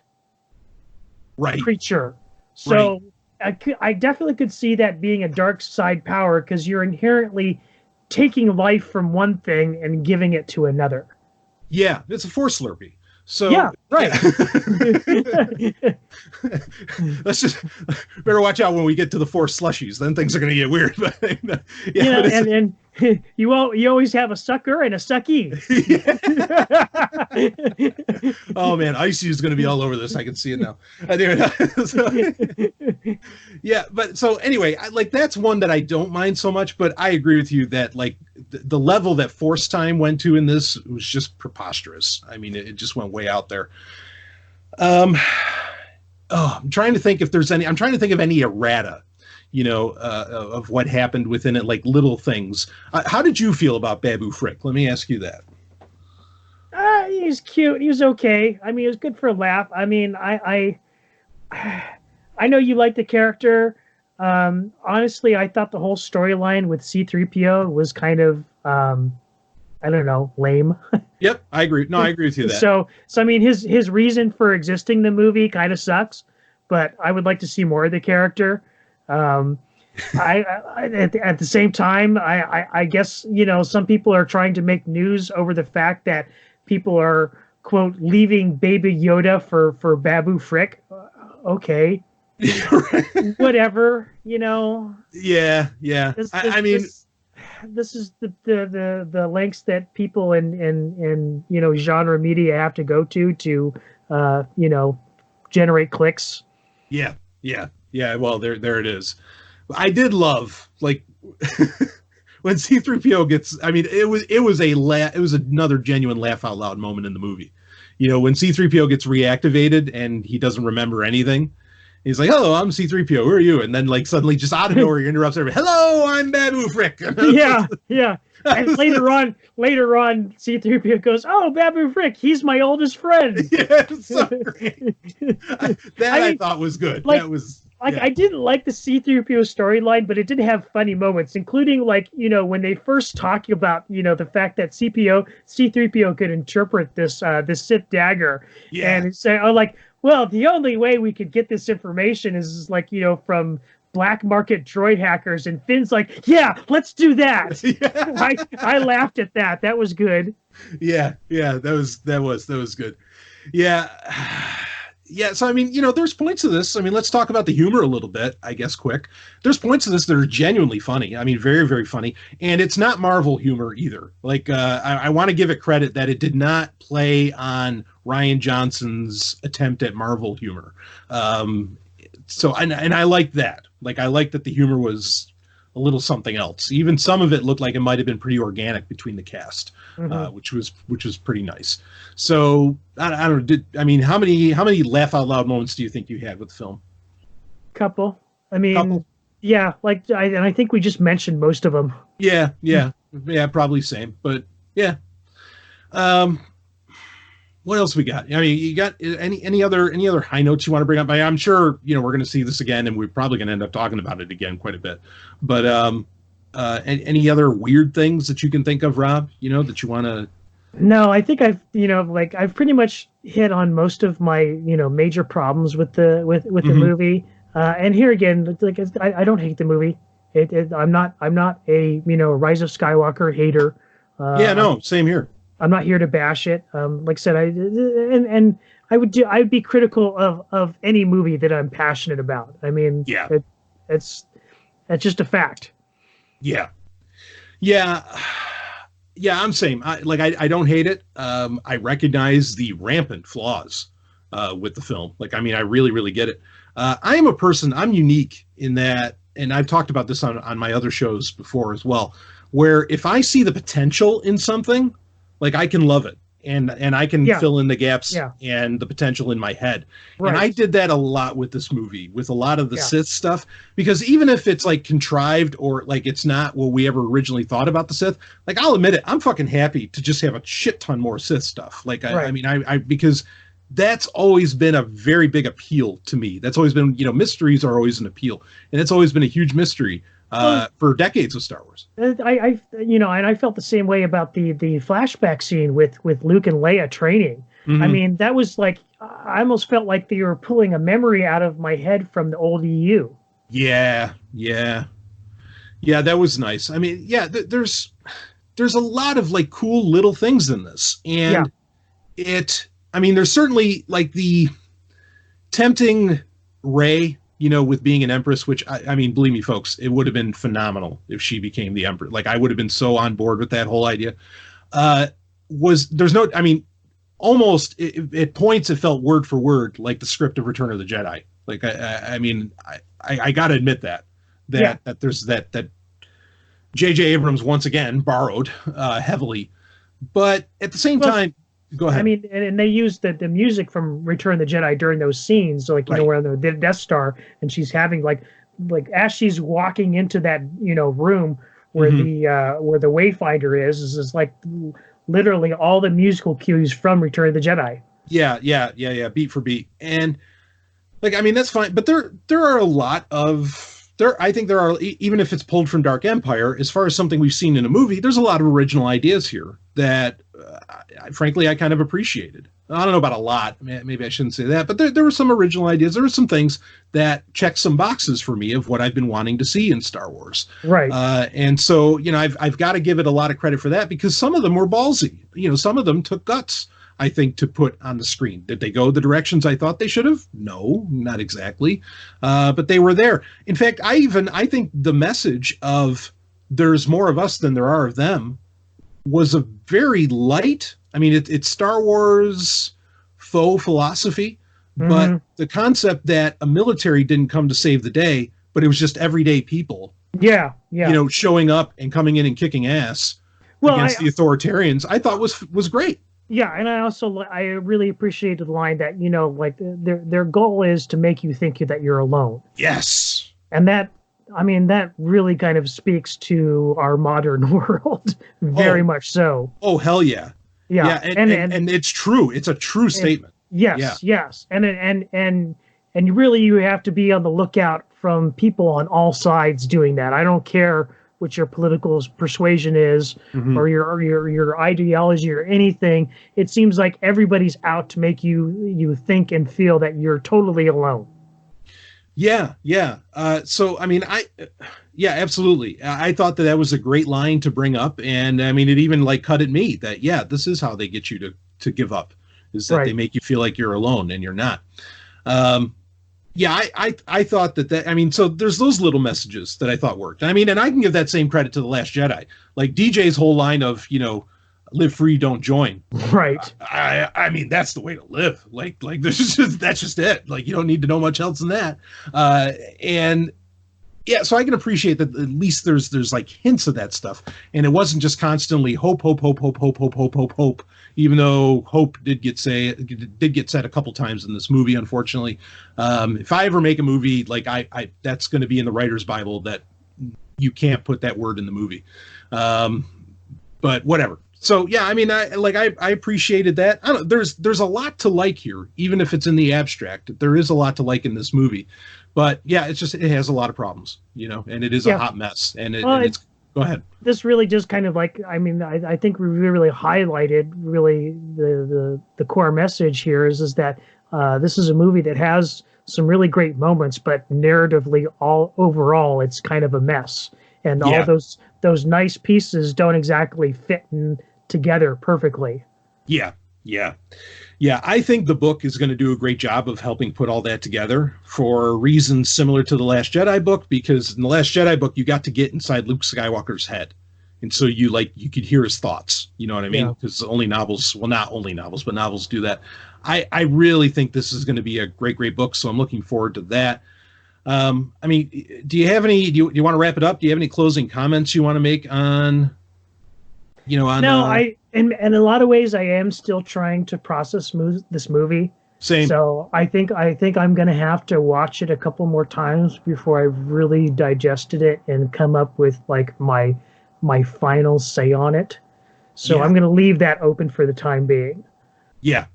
creature. So I definitely could see that being a dark side power, because you're inherently taking life from one thing and giving it to another. Yeah, it's a force slurpee. So let's just better watch out when we get to the force slushies. Then things are going to get weird. And you always have a sucker and a sucky. Oh man, Icy is going to be all over this. I can see it now. But so anyway, that's one that I don't mind so much. But I agree with you that the level that Force Time went to in this was just preposterous. I mean, it just went way out there. I'm trying to think if there's any. I'm trying to think of any errata, of what happened within it, like little things. How did you feel about Babu Frick? Let me ask you that. He's cute. He was okay. I mean, it was good for a laugh. I mean, I know you like the character. Honestly, I thought the whole storyline with C-3PO was kind of, I don't know, lame. Yep, I agree. No, I agree with you that. So I mean, his reason for existing in the movie kind of sucks, but I would like to see more of the character. At the same time, I guess, some people are trying to make news over the fact that people are, quote, leaving Baby Yoda for Babu Frick. Okay. Whatever, Yeah. This is the lengths that people in genre media have to go to generate clicks. Yeah. Well, there it is. I did love, like, when C-3PO gets. I mean, it was another genuine laugh out loud moment in the movie. When C-3PO gets reactivated and he doesn't remember anything. He's like, "Hello, I'm C-3PO. Who are you?" And then, like, suddenly, just out of nowhere, he interrupts everybody. "Hello, I'm Babu Frick." Yeah. And later on, C-3PO goes, "Oh, Babu Frick, he's my oldest friend." Yeah, so great. I thought was good. Like, that was I didn't like the C-3PO storyline, but it did have funny moments, including, like, when they first talk about, the fact that C-3PO could interpret this Sith dagger, and it's say, well, the only way we could get this information is like, from black market droid hackers, and Finn's like, yeah, let's do that. Yeah. I laughed at that. That was good. Yeah, that was good. Yeah. So, I mean, there's points of this. I mean, let's talk about the humor a little bit, I guess, quick. There's points of this that are genuinely funny. I mean, very, very funny. And it's not Marvel humor either. Like, I want to give it credit that it did not play on Rian Johnson's attempt at Marvel humor. So I like that. Like, I like that the humor was a little something else. Even some of it looked like it might have been pretty organic between the cast, which was pretty nice. So I don't know. How many laugh out loud moments do you think you had with the film? Couple. Yeah. Like, I think we just mentioned most of them. Yeah. Probably same. But yeah. What else we got? I mean, you got any other high notes you want to bring up? I'm sure we're going to see this again, and we're probably going to end up talking about it again quite a bit. But any other weird things that you can think of, Rob? That you want to? No, I think I've I've pretty much hit on most of my major problems with the the movie. And here again, like, I don't hate the movie. I'm not a Rise of Skywalker hater. No, same here. I'm not here to bash it. Like I said, I'd be critical of any movie that I'm passionate about. I mean, that's just a fact. Yeah. I'm same. I don't hate it. I recognize the rampant flaws with the film. Like, I mean, I really, really get it. I am a person. I'm unique in that, and I've talked about this on my other shows before as well, where if I see the potential in something, like, I can love it, and I can fill in the gaps and the potential in my head. Right. And I did that a lot with this movie, with a lot of the Sith stuff, because even if it's like contrived or like it's not what we ever originally thought about the Sith, like, I'll admit it, I'm fucking happy to just have a shit ton more Sith stuff. Like, I because that's always been a very big appeal to me. That's always been, mysteries are always an appeal, and it's always been a huge mystery. For decades of Star Wars. I felt the same way about the flashback scene with Luke and Leia training. I mean, that was like, I almost felt like they were pulling a memory out of my head from the old EU. Yeah, that was nice. I mean, there's a lot of like cool little things in this, and there's certainly like the tempting Rey, with being an empress, which I mean, believe me, folks, it would have been phenomenal if she became the empress. Like, I would have been so on board with that whole idea. Almost at points it felt word for word like the script of Return of the Jedi. Like, I got to admit that there's that J.J. Abrams once again borrowed heavily, but at the same time. Go ahead. I mean, and they used the music from Return of the Jedi during those scenes, so, like, where the Death Star, and she's having like as she's walking into that room where where the Wayfinder is like literally all the musical cues from Return of the Jedi. Yeah, beat for beat, and like, I mean, that's fine, but there are a lot of I think there are, even if it's pulled from Dark Empire, as far as something we've seen in a movie, there's a lot of original ideas here that frankly I kind of appreciated. I don't know about a lot. Maybe I shouldn't say that, but there were some original ideas. There were some things that checked some boxes for me of what I've been wanting to see in Star Wars. Right. And so, I've got to give it a lot of credit for that, because some of them were ballsy. Some of them took guts, I think, to put on the screen. Did they go the directions I thought they should have? No, not exactly. But they were there. In fact, I think the message of there's more of us than there are of them was a very light, it's Star Wars faux philosophy, but the concept that a military didn't come to save the day, but it was just everyday people. Yeah. Showing up and coming in and kicking ass against the authoritarians, I thought was great. Yeah, and I really appreciated the line that, their goal is to make you think that you're alone. Yes. And that really kind of speaks to our modern world, very much so. Oh, hell yeah. Yeah. And it's true. It's a true statement. Yes. And you have to be on the lookout from people on all sides doing that. I don't care what your political persuasion is, or your ideology or anything. It seems like everybody's out to make you think and feel that you're totally alone. Yeah. Absolutely. I thought that was a great line to bring up, and it even cut at me that this is how they get you to give up, is that they make you feel like you're alone and you're not. I thought that so there's those little messages that I thought worked. And I can give that same credit to The Last Jedi. Like DJ's whole line of, live free, don't join. Right. That's the way to live. Like that's just it. Like, you don't need to know much else than that. So I can appreciate that at least there's like hints of that stuff. And it wasn't just constantly hope, even though hope did get said a couple times in this movie, unfortunately. If I ever make a movie, like I that's going to be in the writer's Bible, that you can't put that word in the movie. But whatever. So yeah, I appreciated that. I don't, there's a lot to like here, even if it's in the abstract. There is a lot to like in this movie, but yeah, it has a lot of problems, and it is a hot mess. And it's go ahead. This really just kind of I think we really highlighted the core message here is that this is a movie that has some really great moments, but narratively overall it's kind of a mess, and all those nice pieces don't exactly fit together perfectly. Yeah. I think the book is going to do a great job of helping put all that together for reasons similar to the Last Jedi book, because in the Last Jedi book, you got to get inside Luke Skywalker's head. And so you could hear his thoughts, you know what I mean? Because not only novels, but novels do that. I really think this is going to be a great, great book. So I'm looking forward to that. Do you have any, do you want to wrap it up? Do you have any closing comments you want to make on, No, in a lot of ways, I am still trying to process this movie. Same. So I think I'm going to have to watch it a couple more times before I really digested it and come up with my final say on it. So I'm going to leave that open for the time being. Yeah.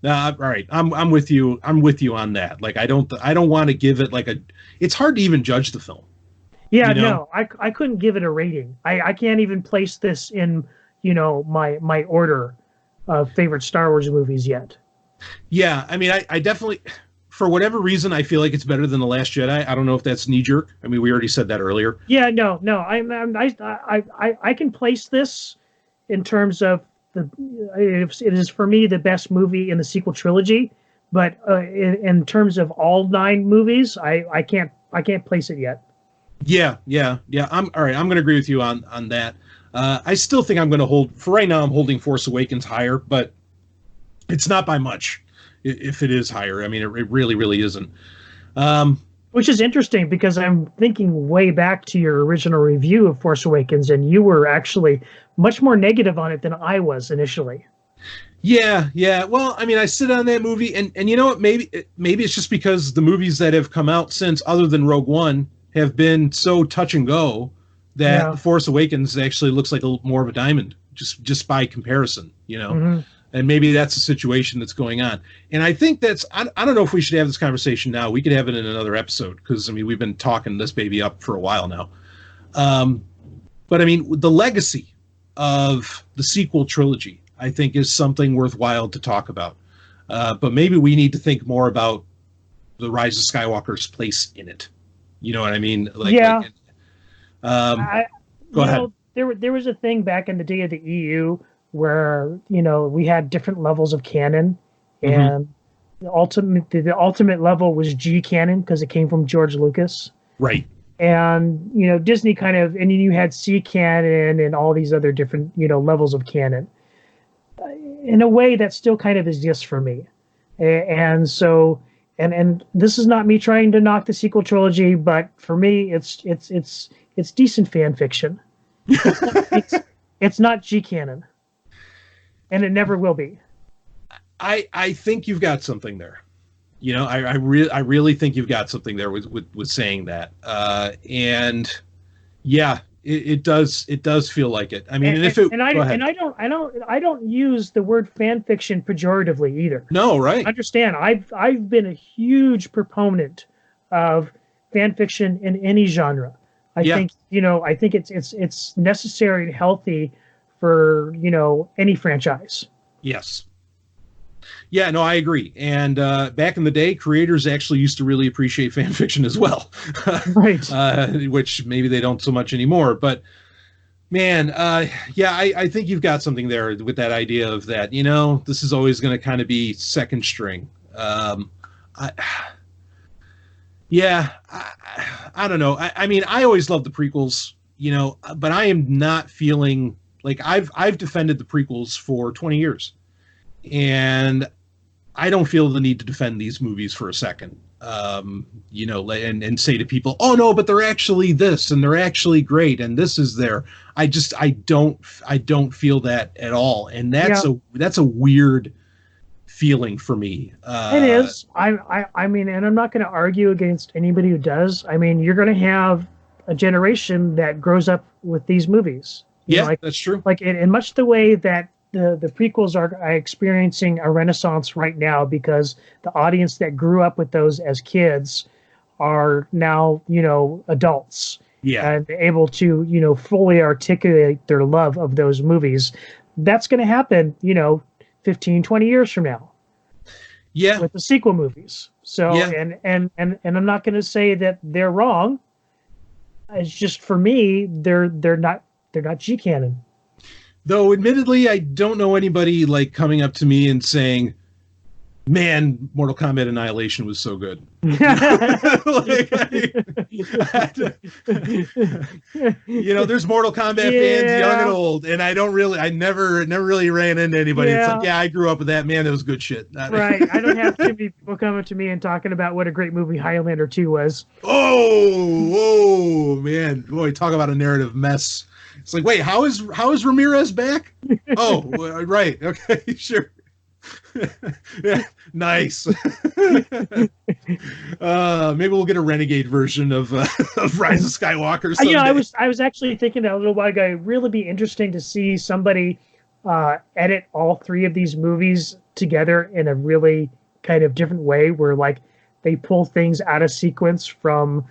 All right. I'm with you. I'm with you on that. I don't want to give it it's hard to even judge the film. Yeah, no, I couldn't give it a rating. I can't even place this in, my order of favorite Star Wars movies yet. Yeah, I definitely, for whatever reason, I feel like it's better than The Last Jedi. I don't know if that's knee jerk. We already said that earlier. Yeah, no, I can place this in terms of it is for me the best movie in the sequel trilogy, but in terms of all 9 movies, I can't place it yet. Yeah. I'm all right. I'm going to agree with you on that. I still think I'm going to hold, for right now, I'm holding Force Awakens higher, but it's not by much if it is higher. It really, really isn't. Which is interesting because I'm thinking way back to your original review of Force Awakens, and you were actually much more negative on it than I was initially. Yeah. Well, I sit on that movie, and you know what? Maybe it's just because the movies that have come out since, other than Rogue One, have been so touch and go that The Force Awakens actually looks like more of a diamond, just by comparison, And maybe that's the situation that's going on. And I think I don't know if we should have this conversation now. We could have it in another episode because, we've been talking this baby up for a while now. But the legacy of the sequel trilogy, I think is something worthwhile to talk about. But maybe we need to think more about the Rise of Skywalker's place in it. You know what I mean? Yeah. Go ahead. There was a thing back in the day of the EU where, you know, we had different levels of canon, and the ultimate level was G canon because it came from George Lucas. Right. And, you know, Disney kind of, and you had C canon and all these other different, you know, levels of canon. In a way, that still kind of exists for me. And so, and this is not me trying to knock the sequel trilogy, but for me, it's decent fan fiction. It's not G canon, and it never will be. I think you've got something there. You know, I really think you've got something there with saying that. And yeah, it does feel like it. I mean, I don't use the word fan fiction pejoratively either. No, right. Understand, I've been a huge proponent of fan fiction in any genre. I think it's necessary and healthy for, you know, any franchise. Yes. Yeah, no, I agree. And back in the day, creators actually used to really appreciate fan fiction as well. Right. Which maybe they don't so much anymore. But man, I think you've got something there with that idea of that, you know, this is always going to kind of be second string. I don't know. I mean, I always loved the prequels, you know, but I am not feeling like I've defended the prequels for 20 years. And I don't feel the need to defend these movies for a second, you know, and say to people, oh no, but they're actually this, and they're actually great, and this is there. I don't feel that at all, and that's a weird feeling for me. It is. I mean, and I'm not going to argue against anybody who does. I mean, you're going to have a generation that grows up with these movies. You know, that's true. Like in much the way that the prequels are experiencing a renaissance right now, because the audience that grew up with those as kids are now, you know, adults. Yeah. And able to, you know, fully articulate their love of those movies. That's going to happen, you know, 15, 20 years from now. Yeah. With the sequel movies. So, and I'm not going to say that they're wrong. It's just, for me, they're not G canon. Though, admittedly, I don't know anybody like coming up to me and saying, man, Mortal Kombat Annihilation was so good. You know, there's Mortal Kombat fans, young and old, and I never really ran into anybody. It's like, I grew up with that, man, that was good shit. Right. I don't have too many people coming to me and talking about what a great movie Highlander 2 was. Oh, man. Boy, talk about a narrative mess. It's like, wait, how is Ramirez back? Oh, right. Okay, sure. Yeah, nice. Maybe we'll get a Renegade version of Rise of Skywalker someday. You know, I was actually thinking that a little while ago, it'd really be interesting to see somebody edit all three of these movies together in a really kind of different way, where like they pull things out of sequence from,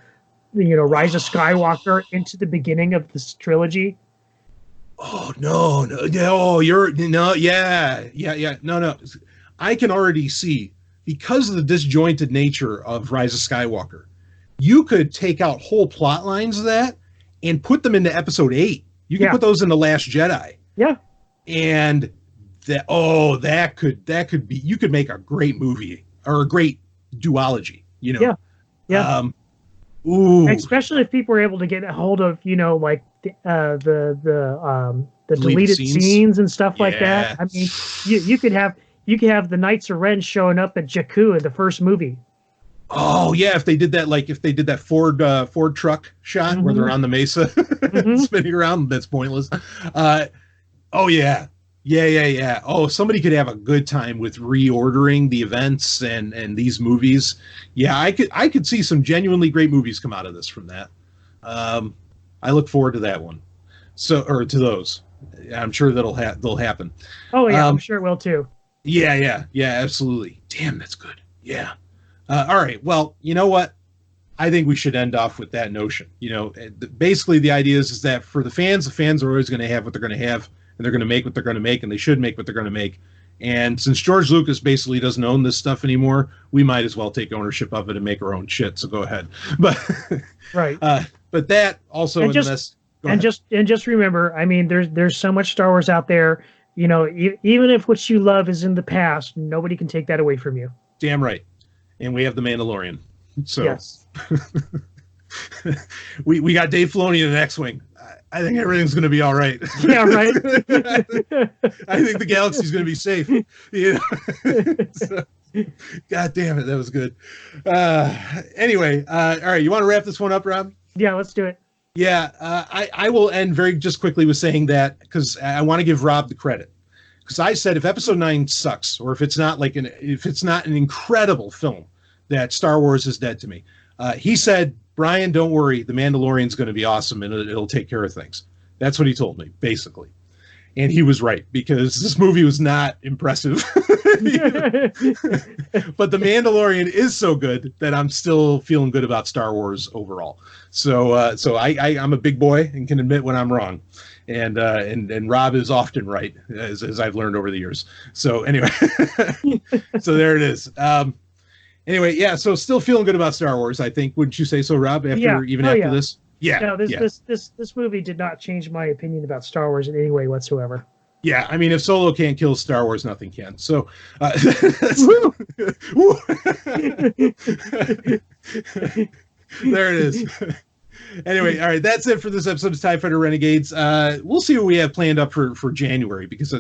you know, Rise of Skywalker into the beginning of this trilogy. Oh no, no. I can already see, because of the disjointed nature of Rise of Skywalker, you could take out whole plot lines of that and put them into Episode 8. You could put those in The Last Jedi. Yeah, and that could be. You could make a great movie or a great duology. You know. Yeah. Ooh. Especially if people were able to get a hold of, you know, like the deleted scenes and stuff like that. I mean, you could have the Knights of Ren showing up at Jakku in the first movie. Oh yeah, if they did that Ford truck shot where they're on the mesa spinning around, that's pointless. Oh yeah. Yeah. Oh, somebody could have a good time with reordering the events and these movies. Yeah, I could see some genuinely great movies come out of this from that. I look forward to that one. To those. I'm sure they'll happen. Oh yeah, I'm sure it will too. Yeah, absolutely. Damn, that's good. Yeah. All right. Well, you know what? I think we should end off with that notion. You know, basically the idea is that for the fans are always going to have what they're going to have. and they're going to make what they're going to make, and they should make what they're going to make. And since George Lucas basically doesn't own this stuff anymore, we might as well take ownership of it and make our own shit. So go ahead. But right. But that also and just remember, I mean, there's so much Star Wars out there. You know, even if what you love is in the past, nobody can take that away from you. Damn right. And we have the Mandalorian. So yes. we got Dave Filoni in the X-Wing. I think everything's going to be all right. Yeah, right. I think the galaxy's going to be safe. You know? So, God damn it, that was good. Anyway, all right, you want to wrap this one up, Rob? Yeah, let's do it. Yeah, I will end just quickly with saying that because I want to give Rob the credit. Because I said if Episode 9 sucks, or if it's not an incredible film, that Star Wars is dead to me. He said, Brian, don't worry, The Mandalorian's going to be awesome and it'll take care of things. That's what he told me, basically. And he was right, because this movie was not impressive. But The Mandalorian is so good that I'm still feeling good about Star Wars overall. So I'm a big boy and can admit when I'm wrong. And Rob is often right, as I've learned over the years. So anyway, so there it is. Anyway, yeah, so still feeling good about Star Wars, I think. Wouldn't you say so, Rob, after this? Yeah. No, this movie did not change my opinion about Star Wars in any way whatsoever. Yeah, I mean, if Solo can't kill Star Wars, nothing can. So, there it is. Anyway, all right, that's it for this episode of TIE Fighter Renegades. We'll see what we have planned up for January, because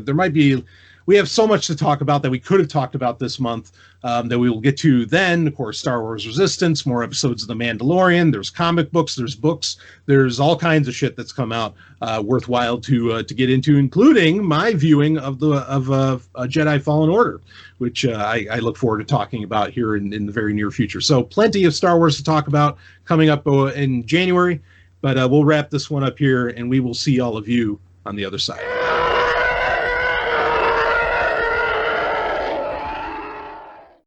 we have so much to talk about that we could have talked about this month that we will get to then. Of course, Star Wars Resistance, more episodes of The Mandalorian. There's comic books, there's books, there's all kinds of shit that's come out worthwhile to get into, including my viewing of Jedi Fallen Order, which I look forward to talking about here in the very near future. So plenty of Star Wars to talk about coming up in January, but we'll wrap this one up here, and we will see all of you on the other side.